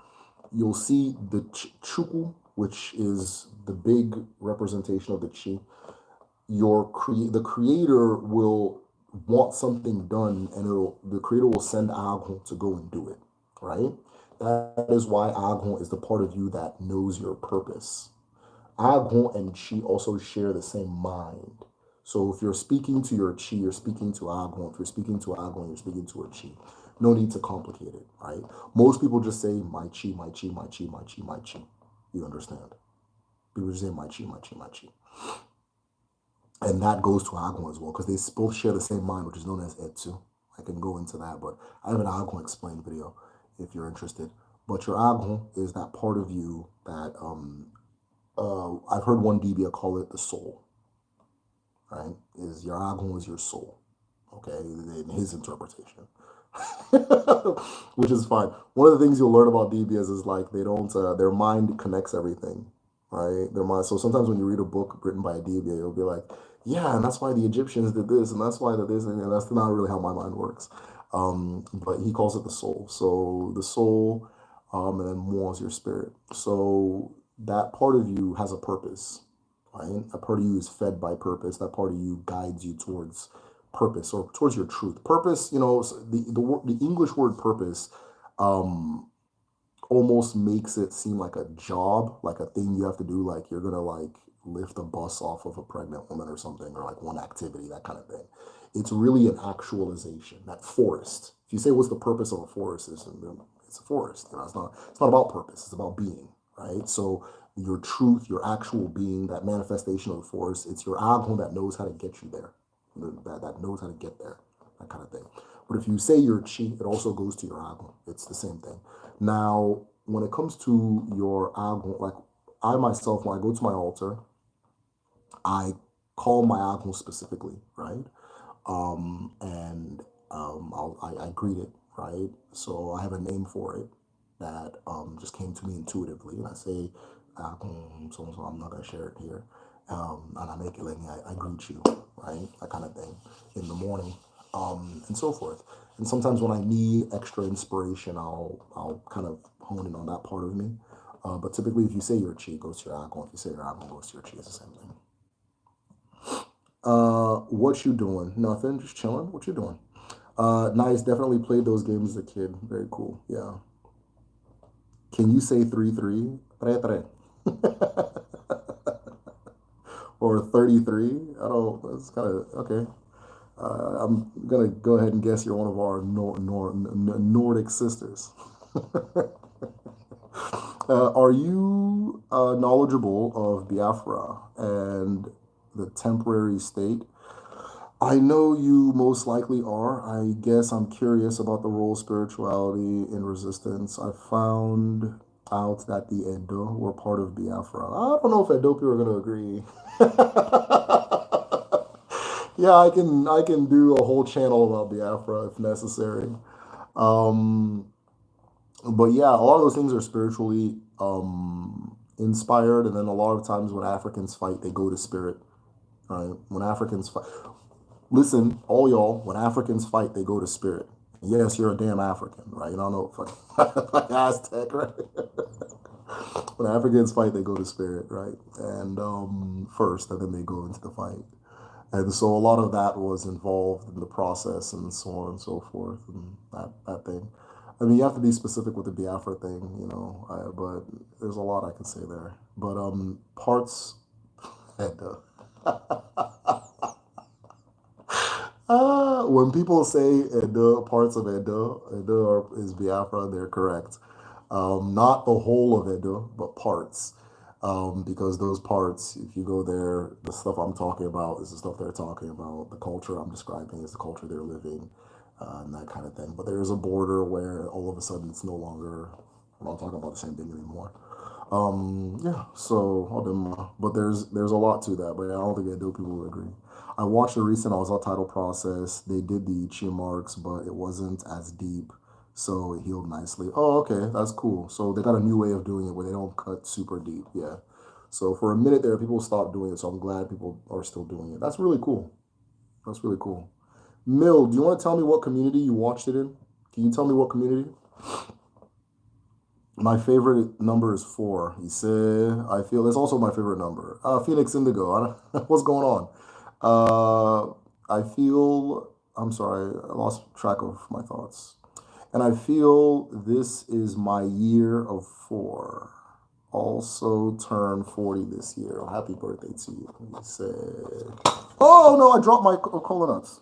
you'll see the chuku, which is the big representation of the chi. The creator will want something done, and the creator will send Agua to go and do it. Right? That is why Agua is the part of you that knows your purpose. Agua and chi also share the same mind. So if you're speaking to your chi, you're speaking to Agua. If you're speaking to Agua, you're speaking to a chi. No need to complicate it, right? Most people just say my chi, my chi, my chi, my chi, my chi. You understand? People just say my chi, my chi, my chi. And that goes to Agua as well, because they both share the same mind, which is known as Etsu. I can go into that, but I have an Agua explained video if you're interested. But your Agua is that part of you that I've heard one Dibia call it the soul, right? Is your Agua is your soul, okay, in his interpretation. Which is fine. One of the things you'll learn about DBS is like they don't their mind connects everything, right? Their mind. So sometimes when you read a book written by a DBA, you'll be like, yeah, and that's why the Egyptians did this, and that's why that this, and that's not really how my mind works. But he calls it the soul. So the soul, and then more is your spirit. So that part of you has a purpose, right? A part of you is fed by purpose. That part of you guides you towards purpose or towards your truth. Purpose, the English word purpose almost makes it seem like a job, like a thing you have to do, like you're gonna like lift a bus off of a pregnant woman or something, or like one activity, that kind of thing. It's really an actualization. That forest. If you say what's the purpose of a forest, it's a forest. It's not about purpose, it's about being, right? So your truth, your actual being, that manifestation of the forest, it's your Agua that knows how to get you there. That knows how to get there, that kind of thing. But if you say your chi, it also goes to your Agua. It's the same thing. Now, when it comes to your Agua, like I myself, when I go to my altar, I call my Agua specifically, right? I greet it, right? So I have a name for it that just came to me intuitively, and I say, so I'm not gonna share it here. And I make it like I greet you, right? That kind of thing in the morning, and so forth. And sometimes when I need extra inspiration, I'll kind of hone in on that part of me. But typically, if you say your chi, it goes to your Agua. If you say your Agua, it goes to your chi. It's the same thing. What you doing? Nothing, just chilling. What you doing? Nice. Definitely played those games as a kid. Very cool. Yeah. Can you say 3-3? Tre, tre. Or 33? I don't. That's kind of okay. I'm gonna go ahead and guess you're one of our Nordic sisters. Are you knowledgeable of Biafra and the temporary state? I know you most likely are. I guess I'm curious about the role of spirituality in resistance. I found out that the Edo were part of Biafra. I don't know if Edo people are going to agree. Yeah, I can do a whole channel about Biafra if necessary. Um, but yeah, a lot of those things are spiritually inspired, and then a lot of times when Africans fight, they go to spirit. Right? When Africans fight, listen, all y'all, when Africans fight, they go to spirit. Yes, you're a damn African, right? You don't know, fucking Aztec, right? When Africans fight, they go to spirit, right? And first, and then they go into the fight. And so a lot of that was involved in the process and so on and so forth and that thing. I mean, you have to be specific with the Biafra thing, but there's a lot I can say there. But parts, and, when people say Edo, parts of Edo is Biafra, they're correct. Not the whole of Edo, but parts. Because those parts, if you go there, the stuff I'm talking about is the stuff they're talking about. The culture I'm describing is the culture they're living, and that kind of thing. But there is a border where all of a sudden it's no longer, we're not talking about the same thing anymore. Yeah, so all them, but there's a lot to that, but I don't think Edo people would agree. I watched a recent Ozal title process. They did the chi marks, but it wasn't as deep, so it healed nicely. Oh, okay, that's cool. So they got a new way of doing it where they don't cut super deep. Yeah. So for a minute there, people stopped doing it. So I'm glad people are still doing it. That's really cool. That's really cool. Mill, do you want to tell me what community you watched it in? Can you tell me what community? My favorite number is four. He said, I feel it's also my favorite number. Phoenix Indigo. What's going on? I feel, I'm sorry, I lost track of my thoughts. And I feel this is my year of four. Also turned 40 this year. Happy birthday to you. He said, oh no, I dropped my cola nuts.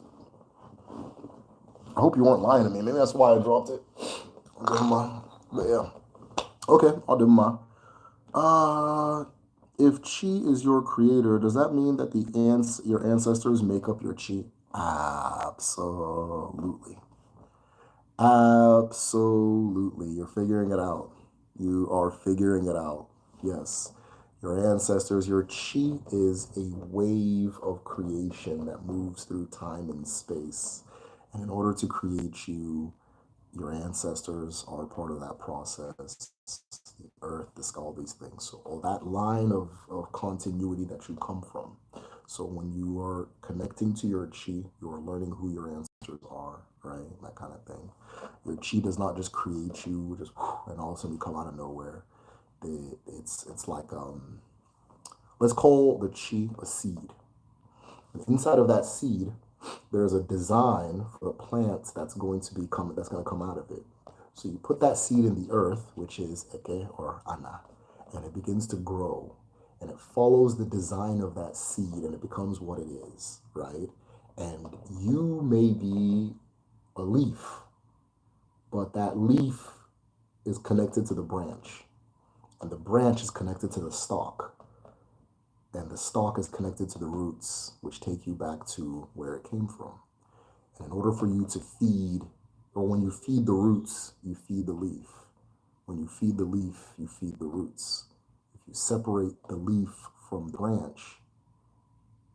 I hope you weren't lying to me. Maybe that's why I dropped it. But yeah. Okay, I'll do mine. Uh, if chi is your creator, does that mean that your ancestors make up your chi? Absolutely. Absolutely. You're figuring it out. You are figuring it out. Yes. Your ancestors, your chi is a wave of creation that moves through time and space. And in order to create you, your ancestors are part of that process. The earth, the sky, all these things. So all that line of continuity that you come from. So when you are connecting to your chi, you are learning who your ancestors are, right? That kind of thing. Your chi does not just create you, just and all of a sudden you come out of nowhere. It's like let's call the chi a seed. And inside of that seed, there's a design for the plants that's going to come out of it. So you put that seed in the earth, which is Eke or Ana, and it begins to grow. And it follows the design of that seed and it becomes what it is, right? And you may be a leaf, but that leaf is connected to the branch. And the branch is connected to the stalk. And the stalk is connected to the roots, which take you back to where it came from. And in order for you to feed, or when you feed the roots, you feed the leaf. When you feed the leaf, you feed the roots. If you separate the leaf from the branch,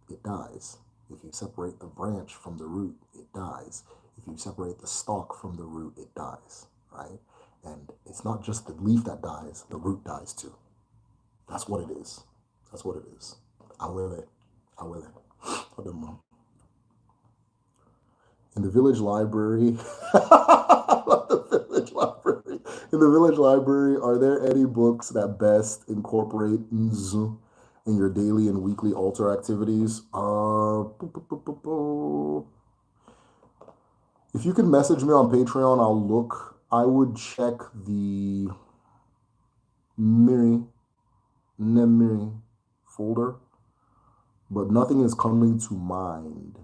it dies. If you separate the branch from the root, it dies. If you separate the stalk from the root, it dies, right? And it's not just the leaf that dies, the root dies too. That's what it is. That's what it is. I will it. I will it. I don't know. In the village library, I love the village library. In the village library, are there any books that best incorporate Nzu in your daily and weekly altar activities? If you can message me on Patreon, I'll look. I would check the Miri, Nemiri folder, but nothing is coming to mind.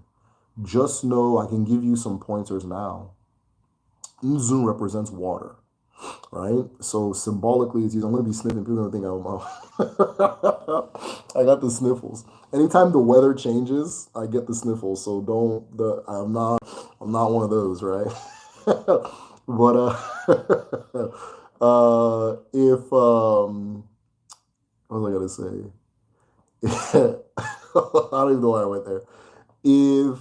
Just know I can give you some pointers now. Nzu represents water, right? So symbolically, it's used. I'm going to be sniffing. People are going to think I got the sniffles. Anytime the weather changes, I get the sniffles. So I'm not one of those, right? But if what was I gonna say? I don't even know why I went there. if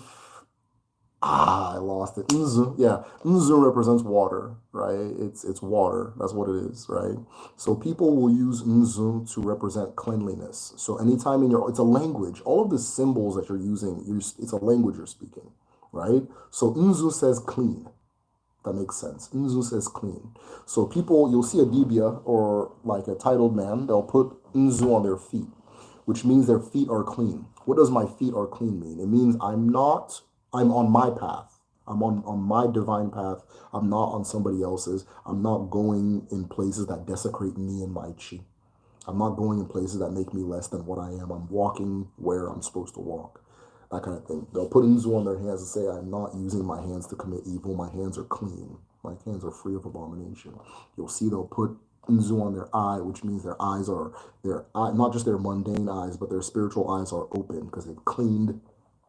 I lost it. Nzu, yeah, Nzu represents water, right? It's water. That's what it is, right? So people will use Nzu to represent cleanliness. So anytime in your, it's a language. All of the symbols that you're using, it's a language you're speaking, right? So Nzu says clean. That makes sense. Nzu says clean. So people, you'll see a dibia or like a titled man, they'll put Nzu on their feet, which means their feet are clean. What does my feet are clean mean? It means I'm on my path. I'm on my divine path. I'm not on somebody else's. I'm not going in places that desecrate me and my chi. I'm not going in places that make me less than what I am. I'm walking where I'm supposed to walk. That kind of thing. They'll put Nzu on their hands and say, I'm not using my hands to commit evil. My hands are clean. My hands are free of abomination. You'll see they'll put Nzu on their eye, which means their eyes are, not just their mundane eyes, but their spiritual eyes are open because they've cleaned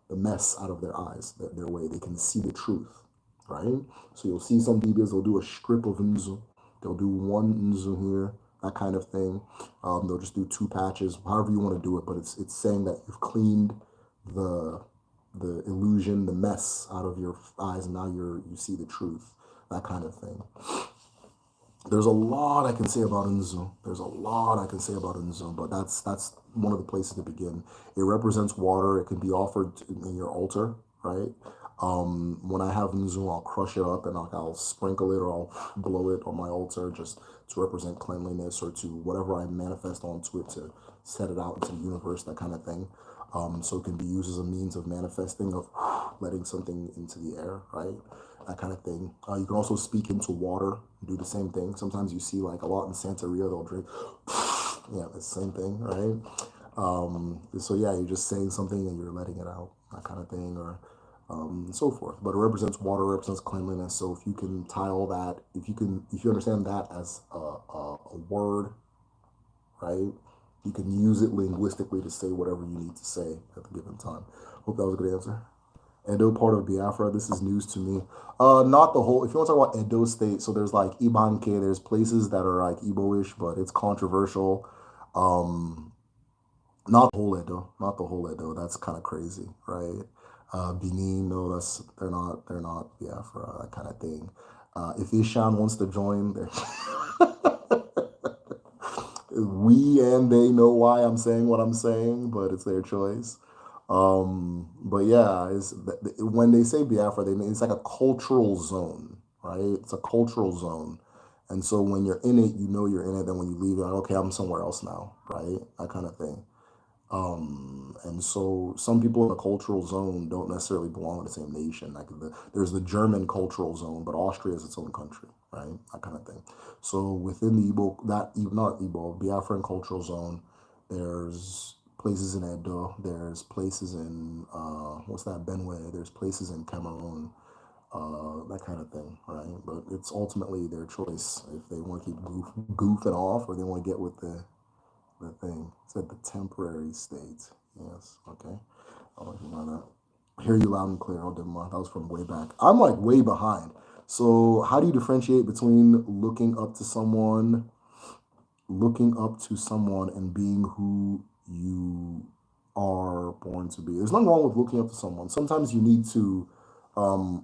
the mess out of their eyes, their way. They can see the truth, right? So you'll see some DBs, they'll do a strip of Nzu. They'll do one Nzu here, that kind of thing. They'll just do two patches, however you want to do it, but it's saying that you've cleaned the illusion, the mess out of your eyes, and now you see the truth, that kind of thing. There's a lot I can say about Nzu. There's a lot I can say about Nzu, but that's one of the places to begin. It represents water. It can be offered in your altar, right? When I have Nzu, I'll crush it up and I'll sprinkle it or I'll blow it on my altar just to represent cleanliness or to whatever I manifest onto it to set it out into the universe, that kind of thing. So it can be used as a means of manifesting, of letting something into the air, right? That kind of thing. You can also speak into water, do the same thing. Sometimes you see like a lot in Santeria, they'll drink, yeah, the same thing, right? So yeah, you're just saying something and you're letting it out, that kind of thing, or so forth. But it represents water, represents cleanliness. So if you can tie all that, if you understand that as a word, right? You can use it linguistically to say whatever you need to say at the given time. Hope that was a good answer. Edo part of Biafra. This is news to me. Not the whole. If you want to talk about Edo State, so there's like Ibanje. There's places that are like Igbo-ish, but it's controversial. Not the whole Edo. Not the whole Edo. That's kind of crazy, right? Benin, no, they're not Biafra. That kind of thing. If Ishan wants to join, we and they know why I'm saying what I'm saying, but it's their choice. But yeah, when they say Biafra, they mean it's like a cultural zone, right? It's a cultural zone. And so when you're in it, you know you're in it. Then when you leave, you're like, okay, I'm somewhere else now, right? That kind of thing. And so some people in the cultural zone don't necessarily belong to the same nation. Like there's the German cultural zone, but Austria is its own country, right? That kind of thing. So within the Igbo, not Igbo, Biafran cultural zone, there's places in Edo, there's places in what's that, Benue, there's places in Cameroon, that kind of thing, right? But it's ultimately their choice if they want to keep goofing off or they want to get with the thing. It said the temporary state. Yes, okay. I'll let you know that. Hear you loud and clear. Oh, didn't mind. That was from way back. I'm like way behind. So how do you differentiate between looking up to someone, and being who you are born to be? There's nothing wrong with looking up to someone. Sometimes you need to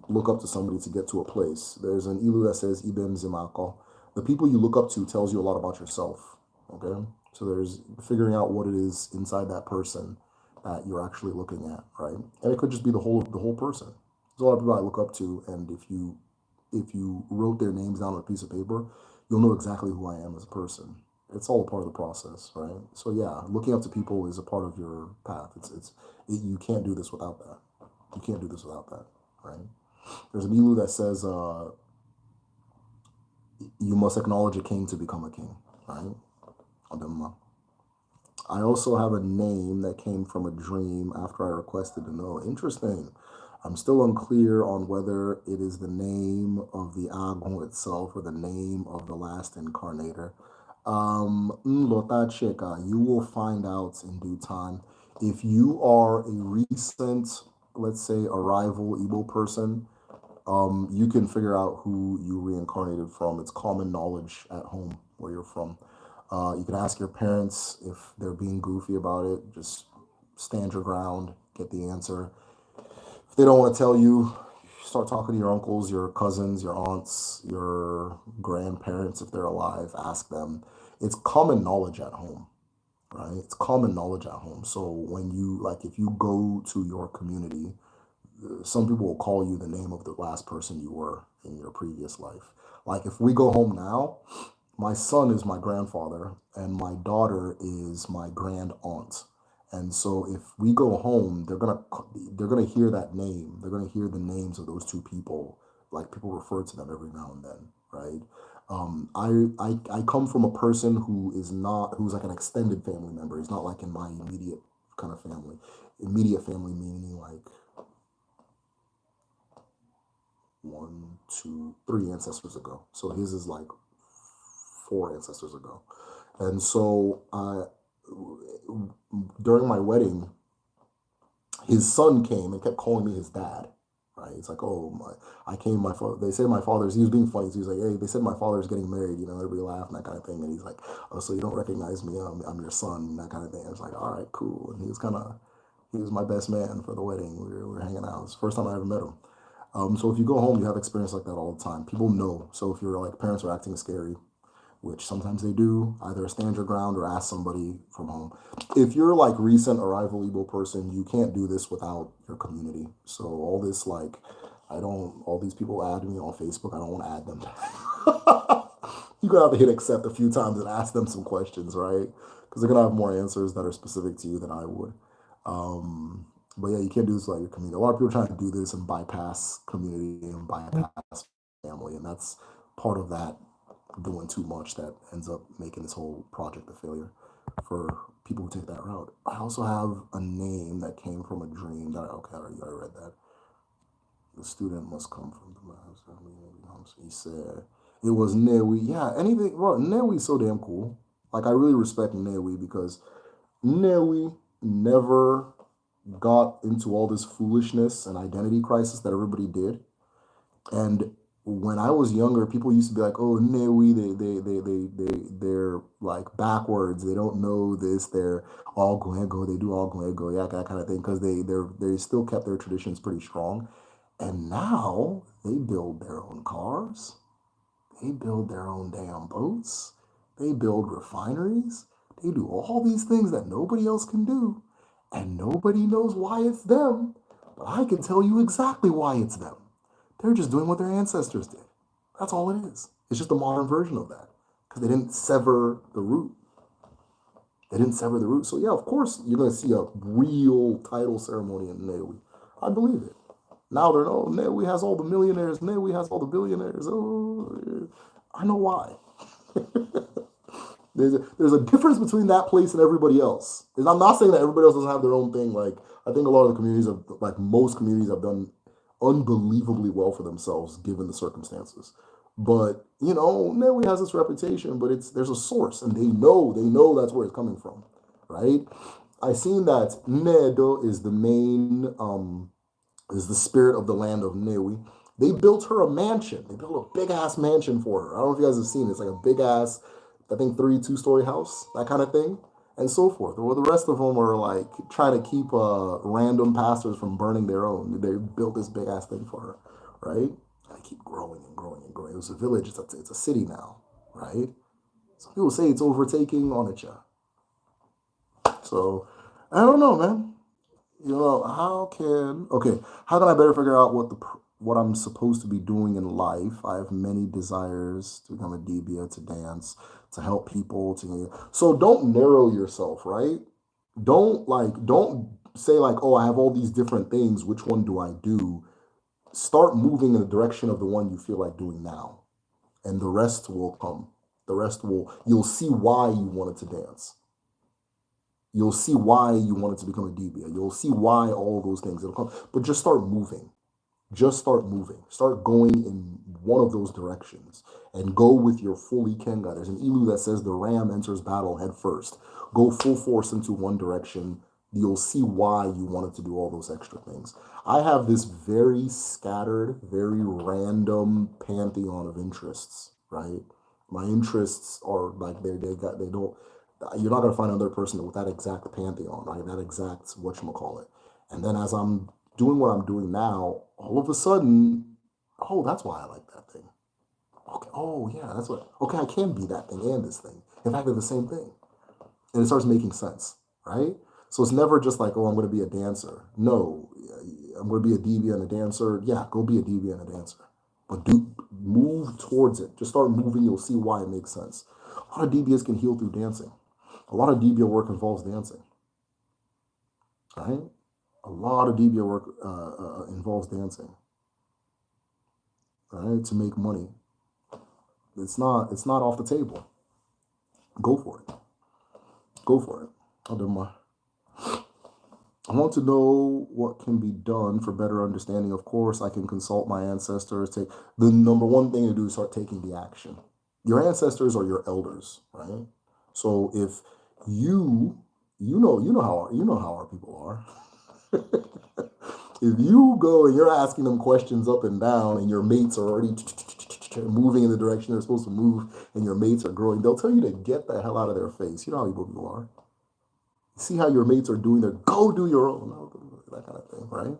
look up to somebody to get to a place. There's an ilu that says Ibem Zimako. The people you look up to tells you a lot about yourself. Okay? So there's figuring out what it is inside that person that you're actually looking at, right? And it could just be the whole person. There's a lot of people I look up to, and if you wrote their names down on a piece of paper, you'll know exactly who I am as a person. It's all a part of the process, right? So yeah, looking up to people is a part of your path. You can't do this without that. You can't do this without that, right? There's an ilu that says you must acknowledge a king to become a king, right? I also have a name that came from a dream after I requested to know. Interesting. I'm still unclear on whether it is the name of the Agun itself or the name of the last incarnator. Lota Cheka, you will find out in due time. If you are a recent, let's say, arrival Igbo person, you can figure out who you reincarnated from. It's common knowledge at home where you're from. You can ask your parents if they're being goofy about it. Just stand your ground, get the answer. If they don't want to tell you, start talking to your uncles, your cousins, your aunts, your grandparents, if they're alive, ask them. It's common knowledge at home, right? It's common knowledge at home. So when you, like, if you go to your community, some people will call you the name of the last person you were in your previous life. Like if we go home now, my son is my grandfather and my daughter is my grand aunt. And so if we go home, they're gonna hear that name. They're gonna hear the names of those two people. Like people refer to them every now and then, right? I come from a person who's like an extended family member. He's not like in my immediate kind of family. Immediate family meaning like one, two, three ancestors ago. So his is like four ancestors ago. And so during my wedding, his son came and kept calling me his dad. Right? It's like, oh my, I came. My father. They said my father's. He was being funny. So he was like, hey, they said my father's getting married. You know, everybody laughed and that kind of thing. And he's like, oh, so you don't recognize me? I'm your son, and that kind of thing. I was like, all right, cool. And he was my best man for the wedding. We were hanging out. It was the first time I ever met him. So if you go home, you have experience like that all the time. People know. So if you're like parents are acting scary, which sometimes they do, either stand your ground or ask somebody from home. If you're like recent arrival Igbo person, you can't do this without your community. So all this like, all these people add me on Facebook. I don't want to add them. You're gonna have to hit accept a few times and ask them some questions, right? Because they're gonna have more answers that are specific to you than I would. But yeah, you can't do this without your community. A lot of people trying to do this and bypass community and bypass family, and that's part of that doing too much that ends up making this whole project a failure for people who take that route. I also have a name that came from a dream that okay, I read that. The student must come from the last family. He said it was Newi. Yeah, anything. Well, Newi's so damn cool. Like I really respect Newi because Newi never got into all this foolishness and identity crisis that everybody did. And when I was younger, people used to be like, "Oh, Newi, they're like backwards. They don't know this. They're all Guego. They do all Guego, yeah, that kind of thing." Because they still kept their traditions pretty strong. And now they build their own cars. They build their own damn boats. They build refineries. They do all these things that nobody else can do. And nobody knows why it's them. But I can tell you exactly why it's them. They're just doing what their ancestors did. That's all it is. It's just a modern version of that. Because they didn't sever the root. They didn't sever the root. So yeah, of course, you're going to see a real title ceremony in Newi. I believe it. Now they're, oh, Newi has all the millionaires. Newi has all the billionaires. Oh, I know why. There's a difference between that place and everybody else. And I'm not saying that everybody else doesn't have their own thing. Like I think a lot of the communities have, like most communities, have done unbelievably well for themselves given the circumstances. But you know, Newi has this reputation, but there's a source, and they know that's where it's coming from, right? I seen that Nedo is the main is the spirit of the land of Newi. They built her a mansion. They built a big ass mansion for her. I don't know if you guys have seen it. It's like a big ass, I think 2-story house, that kind of thing, and so forth. Well, the rest of them are like trying to keep random pastors from burning their own. They built this big ass thing for her, right? And they keep growing and growing and growing. It was a village. It's a city now, right? Some people say it's overtaking Onitsha. So I don't know, man. You know, how can I better figure out what I'm supposed to be doing in life? I have many desires to become a debia, to dance, to help people. So don't narrow yourself, right? Don't say like, oh, I have all these different things. Which one do I do? Start moving in the direction of the one you feel like doing now, and the rest will come. You'll see why you wanted to dance. You'll see why you wanted to become a DBA. You'll see why all those things will come. But just start moving. Just start moving. Start going in one of those directions and go with your full Ikenga. There's an Ilu that says the ram enters battle head first. Go full force into one direction. You'll see why you wanted to do all those extra things. I have this very scattered, very random pantheon of interests, right? My interests are like they don't, you're not going to find another person with that exact pantheon, right? That exact whatchamacallit. And then as I'm doing what I'm doing now, all of a sudden, oh, that's why I like that thing. Okay, oh yeah, that's what. Okay, I can be that thing and this thing. In fact, they're the same thing, and it starts making sense, right? So it's never just like, oh, I'm going to be a dancer. No, I'm going to be a DB and a dancer. Yeah, go be a DB and a dancer, but do move towards it. Just start moving. You'll see why it makes sense. A lot of DBS can heal through dancing. A lot of DBA work involves dancing, right? A lot of DBA work involves dancing, right? To make money. It's not off the table. Go for it. Go for it. I'll do my. I want to know what can be done for better understanding. Of course, I can consult my ancestors. Take the number one thing to do is start taking the action. Your ancestors are your elders, right? So if you know how our people are. If you go and you're asking them questions up and down, and your mates are already moving in the direction they're supposed to move, and your mates are growing, they'll tell you to get the hell out of their face. You know how Igbo people are. See how your mates are doing their go do your own, that kind of thing, right?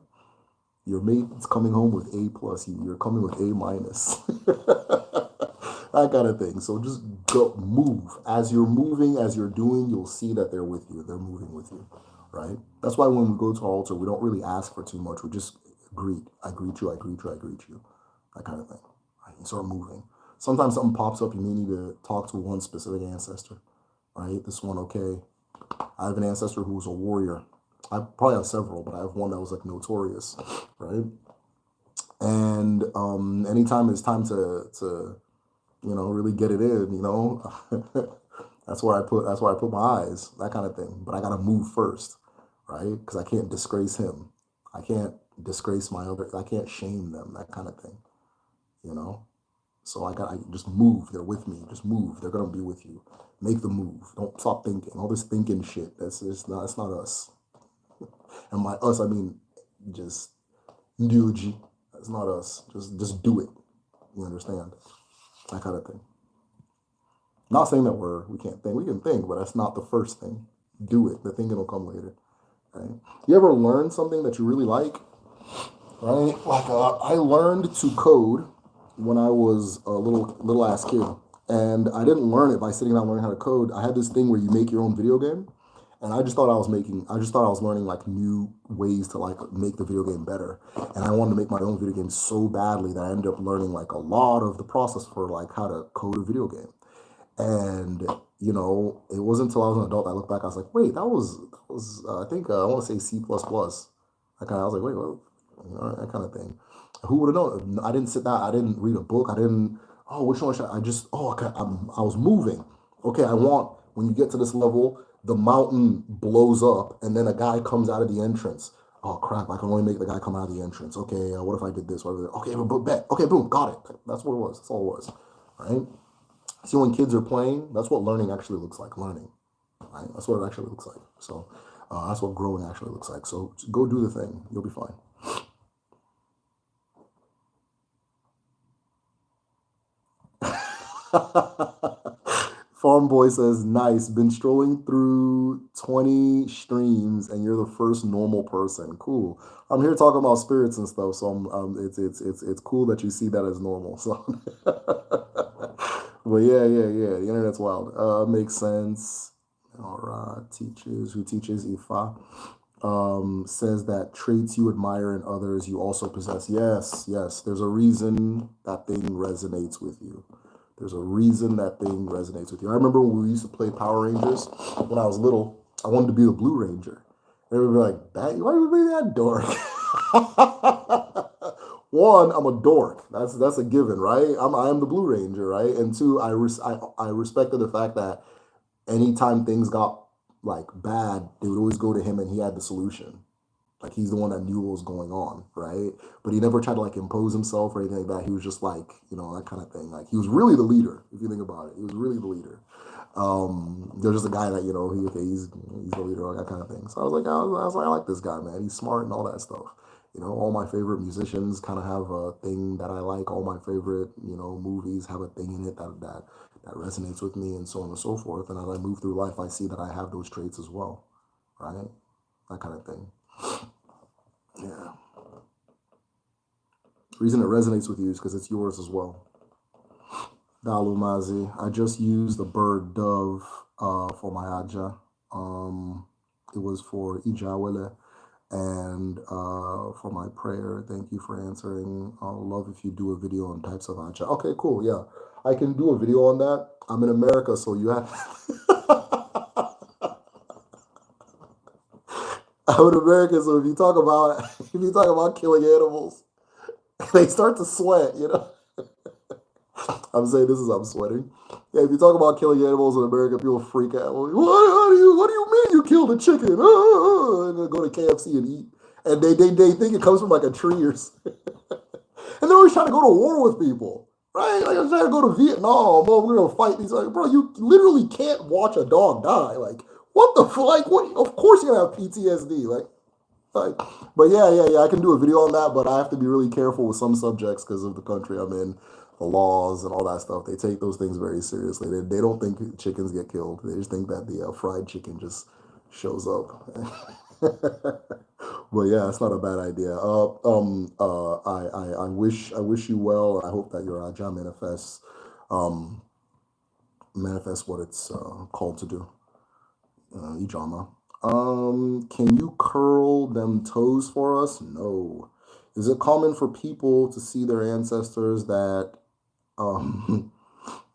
Your mate's coming home with A plus, you're coming with A minus, that kind of thing. So just go move. As you're moving, as you're doing, you'll see that they're with you. They're moving with you, right? That's why when we go to our altar, we don't really ask for too much. We just greet. I greet you. I greet you. I greet you. That kind of thing. Right? You start moving. Sometimes something pops up. You may need to talk to one specific ancestor, right? This one, okay. I have an ancestor who was a warrior. I probably have several, but I have one that was like notorious, right? And anytime it's time to really get it in, that's where I put my eyes, that kind of thing. But I gotta move first, right? Because I can't disgrace him. I can't disgrace I can't shame them, that kind of thing, you know? So I just move. They're with me. Just move. They're gonna be with you. Make the move. Don't stop thinking. All this thinking shit. That's not us. And by us, I mean just Yuji. That's not us. Just do it. You understand? That kind of thing. Not saying that we can't think. We can think, but that's not the first thing. Do it. The thinking will come later. Right? You ever learn something that you really like? Right? Like I learned to code when I was a little ass kid, and I didn't learn it by sitting down learning how to code. I had this thing where you make your own video game, and I just thought I was learning like new ways to like make the video game better, and I wanted to make my own video game so badly that I ended up learning like a lot of the process for like how to code a video game. And it wasn't until I was an adult I looked back. I was like, wait, that was I think I want to say C++. I was like, wait, what? That kind of thing. Who would have known? I didn't sit down. I didn't read a book. I didn't. Oh, which one should I just? Oh, okay. I was moving. Okay, I want when you get to this level, the mountain blows up, and then a guy comes out of the entrance. Oh crap! I can only make the guy come out of the entrance. Okay, what if I did this? Okay, but bet. Okay, boom, got it. That's what it was. That's all it was. Right. See, when kids are playing, that's what learning actually looks like. Learning. Right. That's what it actually looks like. So that's what growing actually looks like. So go do the thing. You'll be fine. Farm Boy says, nice. Been strolling through 20 streams and you're the first normal person. Cool. I'm here talking about spirits and stuff, so it's cool that you see that as normal. So but yeah. The internet's wild. Makes sense. All right. Who teaches Ifa. Says that traits you admire in others you also possess. Yes. There's a reason that thing resonates with you. There's a reason that thing resonates with you. I remember when we used to play Power Rangers when I was little. I wanted to be the Blue Ranger. Everybody would be like, why would you be that dork? One, I'm a dork. That's a given, right? I am the Blue Ranger, right? And two, I respected the fact that anytime things got like bad, they would always go to him and he had the solution. Like he's the one that knew what was going on, right? But he never tried to like impose himself or anything like that. He was just like, that kind of thing. Like he was really the leader, if you think about it. He was really the leader. There's just a guy that, he's the leader, that kind of thing. So I was like, I like this guy, man. He's smart and all that stuff. All my favorite musicians kind of have a thing that I like. All my favorite, movies have a thing in it that resonates with me and so on and so forth. And as I move through life, I see that I have those traits as well, right? That kind of thing. Yeah. The reason it resonates with you is because it's yours as well. Dalumazi. I just used the bird dove for my aja. It was for Ijawele and for my prayer. Thank you for answering. I'll love if you do a video on types of aja. Okay, cool. Yeah, I can do a video on that. I'm in America, so you have. I'm in America, so if you talk about killing animals, they start to sweat. I'm saying this as I'm sweating. Yeah, if you talk about killing animals in America, people freak out. What do you mean you killed a chicken? And then go to KFC and eat. And they think it comes from like a tree or something. And they're always trying to go to war with people. Right? Like I'm trying to go to Vietnam. Oh, we're gonna fight these. Like, bro, you literally can't watch a dog die. Like, what the like what of course you're gonna have PTSD. Like, but yeah. I can do a video on that, but I have to be really careful with some subjects because of the country I'm in, the laws and all that stuff. They take those things very seriously. They don't think chickens get killed. They just think that the fried chicken just shows up. But yeah, it's not a bad idea. I wish you well. I hope that your Aja um, manifests what it's called to do. Ijama. Can you curl them toes for us? No. Is it common for people to see their ancestors that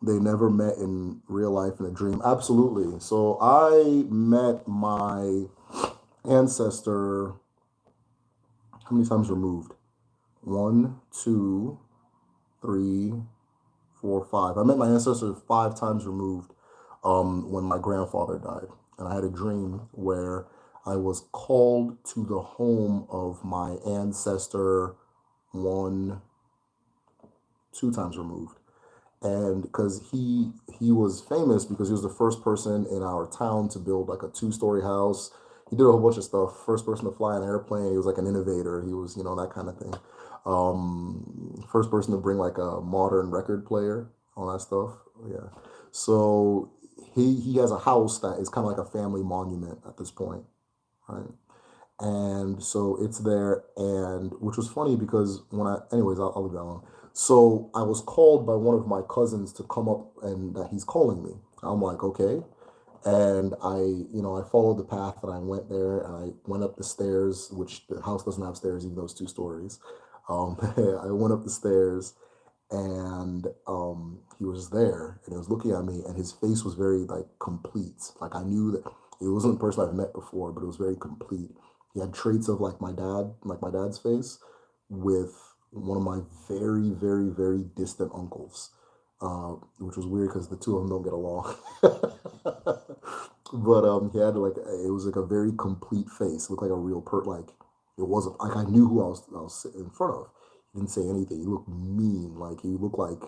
they never met in real life in a dream? Absolutely. So I met my ancestor, how many times removed? 1, 2, 3, 4, 5. I met my ancestor 5 times removed when my grandfather died. And I had a dream where I was called to the home of my ancestor 1, 2 times removed. And because he was famous because he was the first person in our town to build like a 2-story house. He did a whole bunch of stuff. First person to fly an airplane. He was like an innovator. He was, that kind of thing. First person to bring like a modern record player, all that stuff. Yeah. So he has a house that is kind of like a family monument at this point, right? And so it's there, and which was funny because anyways, I'll leave that alone. So I was called by one of my cousins to come up, and that he's calling me. I'm like, okay. And I followed the path that I went there, and I went up the stairs, which the house doesn't have stairs, even though it's 2 stories. I went up the stairs, and he was there, and he was looking at me, and his face was very like complete. Like I knew that it wasn't a person I've met before, but it was very complete. He had traits of like my dad's face, with one of my very, very, very distant uncles, which was weird because the two of them don't get along. But he had like it was like a very complete face. It looked like a real like it wasn't like I knew who I was sitting in front of. He didn't say anything. He looked mean. Like he looked like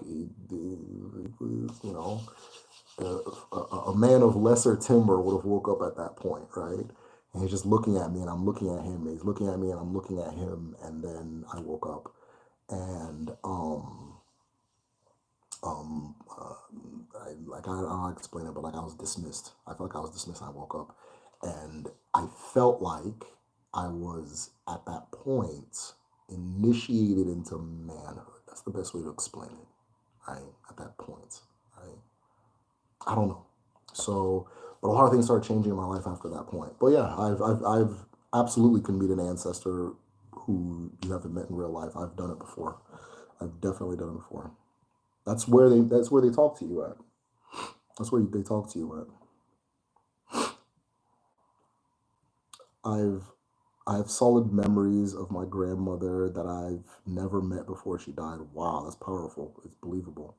a man of lesser timber would have woke up at that point, right? And he's just looking at me, and I'm looking at him. And he's looking at me, and I'm looking at him. And then I woke up, and I don't explain it, but like I was dismissed. I felt like I was dismissed. I woke up, and I felt like I was at that point initiated into manhood. That's the best way to explain it, right? At that point, right? I don't know. So, but a lot of things started changing in my life after that point. But yeah, I've absolutely can meet an ancestor who you haven't met in real life. I've done it before. I've definitely done it before. That's where they talk to you at. That's where they talk to you at. I have solid memories of my grandmother that I've never met before she died. Wow, that's powerful. It's believable.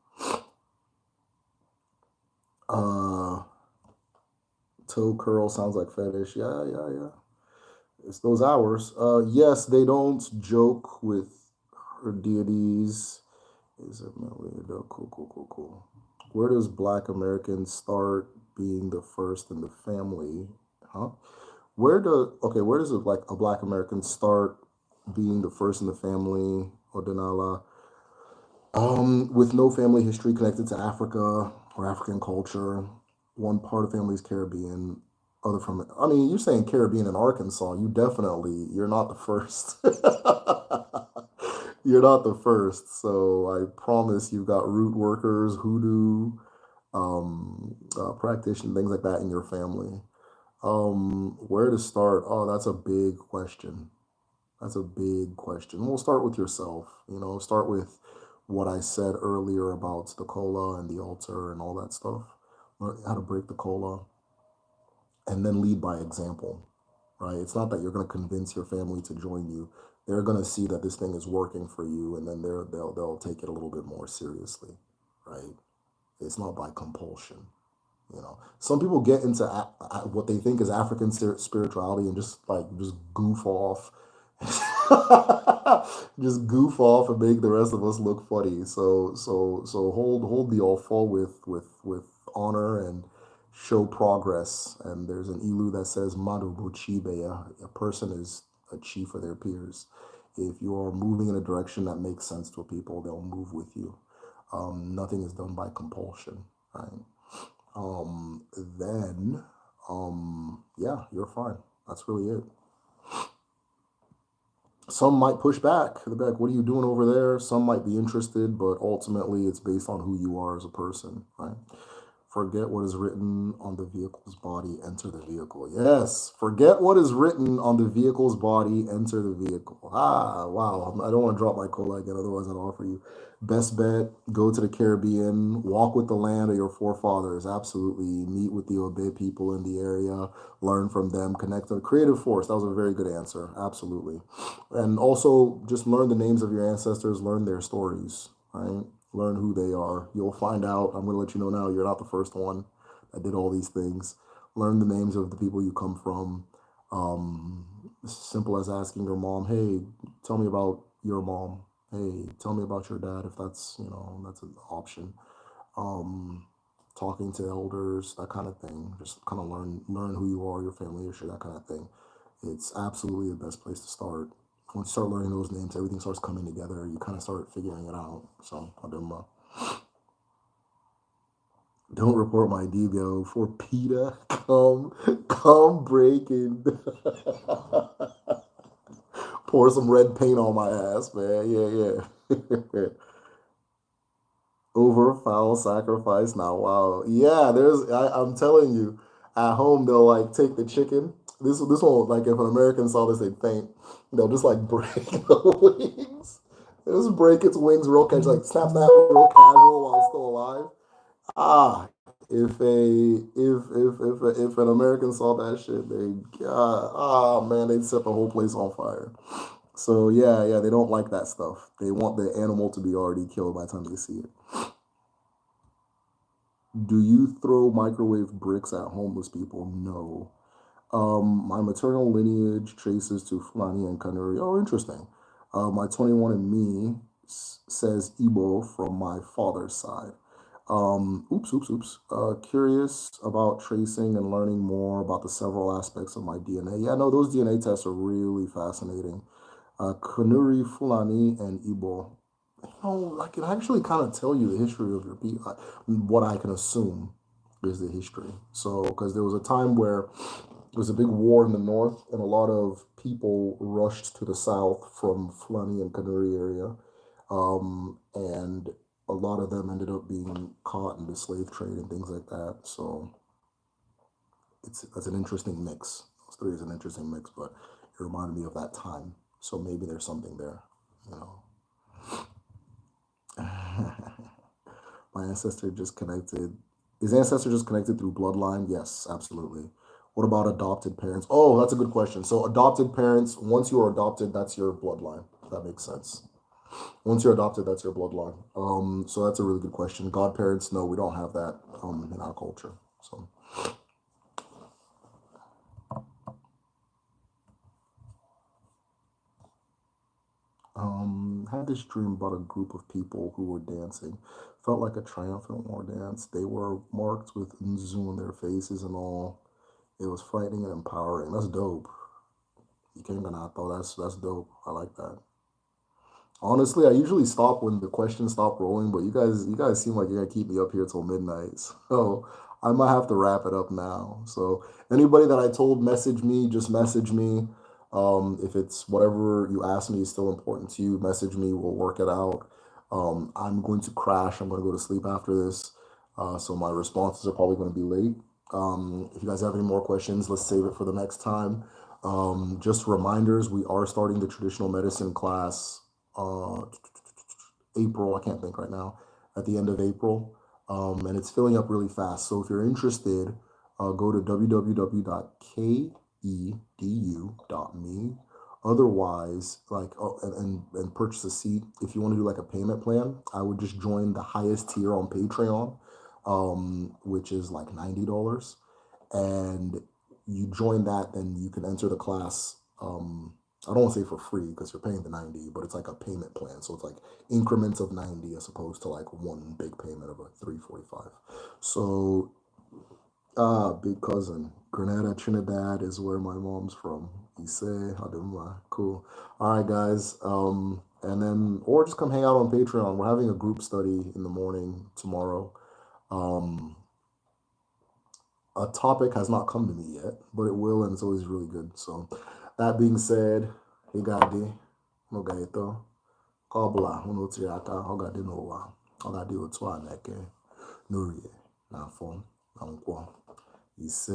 Toe curl sounds like fetish. Yeah. It's those hours. Yes, they don't joke with her deities. Is it cool. Where does Black Americans start being the first in the family? Huh? Where does a Black American start being the first in the family? Odenala. With no family history connected to Africa or African culture. One part of family is Caribbean, other from. I mean, you're saying Caribbean and Arkansas. You're not the first. You're not the first. So I promise you've got root workers, hoodoo, practitioners, things like that in your family. Where to start? Oh, that's a big question. That's a big question. We'll start with yourself. Start with what I said earlier about the cola and the altar and all that stuff. Learn how to break the cola, and then lead by example. Right? It's not that you're going to convince your family to join you. They're going to see that this thing is working for you, and then they'll take it a little bit more seriously. Right? It's not by compulsion. Some people get into what they think is African spirituality and just goof off, just goof off and make the rest of us look funny. So hold the all with honor and show progress. And there's an ilu that says Madu Buchibe, a person is a chief of their peers. If you're moving in a direction that makes sense to people, they'll move with you. Nothing is done by compulsion, right? Then, yeah, you're fine. That's really it. Some might push back. They'll be like, what are you doing over there? Some might be interested, but ultimately it's based on who you are as a person, right? Forget what is written on the vehicle's body, enter the vehicle. Yes, forget what is written on the vehicle's body, enter the vehicle. Ah, wow. I don't want to drop my cola again, otherwise I'd offer you. Best bet, go to the Caribbean, walk with the land of your forefathers. Absolutely. Meet with the Obe people in the area, learn from them, connect to the creative force. That was a very good answer. Absolutely. And also just learn the names of your ancestors, learn their stories, right? Learn who they are. You'll find out. I'm going to let you know now, you're not the first one that did all these things. Learn the names of the people you come from. Simple as asking your mom, hey, tell me about your mom. Hey, tell me about your dad, if that's an option. Talking to elders, that kind of thing. Just kind of learn who you are, your family history, that kind of thing. It's absolutely the best place to start. Once you start learning those names, everything starts coming together. You kind of start figuring it out. So, don't report my DBO for PETA. Come breaking. Pour some red paint on my ass, man. Yeah. Over foul sacrifice. Now, wow. Yeah, I'm telling you, at home they'll like take the chicken. This one, like if an American saw this, they'd faint. They'll just like break the wings. They'll just break its wings real casual, like snap that real casual while it's still alive. Ah, if an American saw that shit, man, they'd set the whole place on fire. So yeah, they don't like that stuff. They want the animal to be already killed by the time they see it. Do you throw microwave bricks at homeless people? No. My maternal lineage traces to Fulani and Kanuri. Oh, interesting. My 21 and Me says Igbo from my father's side. Oops. Curious about tracing and learning more about the several aspects of my DNA. Yeah, no, those DNA tests are really fascinating. Kanuri, Fulani, and Igbo. I can actually kind of tell you the history of your people. What I can assume is the history. So, because there was a time where there was a big war in the north, and a lot of people rushed to the south from Fulani and Kanuri area, and a lot of them ended up being caught in the slave trade and things like that. So, that's an interesting mix. Those three is an interesting mix, but it reminded me of that time. So maybe there's something there, you know. My ancestor just connected. Is ancestor just connected through bloodline? Yes, absolutely. What about adopted parents? Oh, that's a good question. So adopted parents, once you are adopted, that's your bloodline. That makes sense. Once you're adopted, that's your bloodline. So that's a really good question. Godparents, no, we don't have that in our culture. So had this dream about a group of people who were dancing. Felt like a triumphant war dance. They were marked with Nzu on their faces and all. It was frightening and empowering. That's dope. You can't gonna thought that's dope. I like that. Honestly, I usually stop when the questions stop rolling, but you guys seem like you're gonna keep me up here till midnight. So I might have to wrap it up now. So anybody that I told message me, just message me. If it's whatever you ask me is still important to you, message me. We'll work it out. I'm going to crash. I'm going to go to sleep after this. So my responses are probably going to be late. If you guys have any more questions, let's save it for the next time. Just reminders, we are starting the traditional medicine class April, I can't think right now, at the end of April. And it's filling up really fast. So if you're interested, go to www.kedu.me. Otherwise, and purchase a seat. If you want to do like a payment plan, I would just join the highest tier on Patreon, which is like $90. And you join that, then you can enter the class. I don't want to say for free because you're paying the 90, but it's like a payment plan. So it's like increments of 90 as opposed to like one big payment of like 345. So big cousin, Grenada, Trinidad is where my mom's from. Ise, Adumma. Cool. All right, guys. And then, or just come hang out on Patreon. We're having a group study in the morning tomorrow. A topic has not come to me yet, but it will, and it's always really good. So, that being said, Higadi, Nogaito, Kobla, Unotiaka, Hogadi Nowa, Hogadi Otwa Neke, Nurie, Nafon, Nankwa. He said,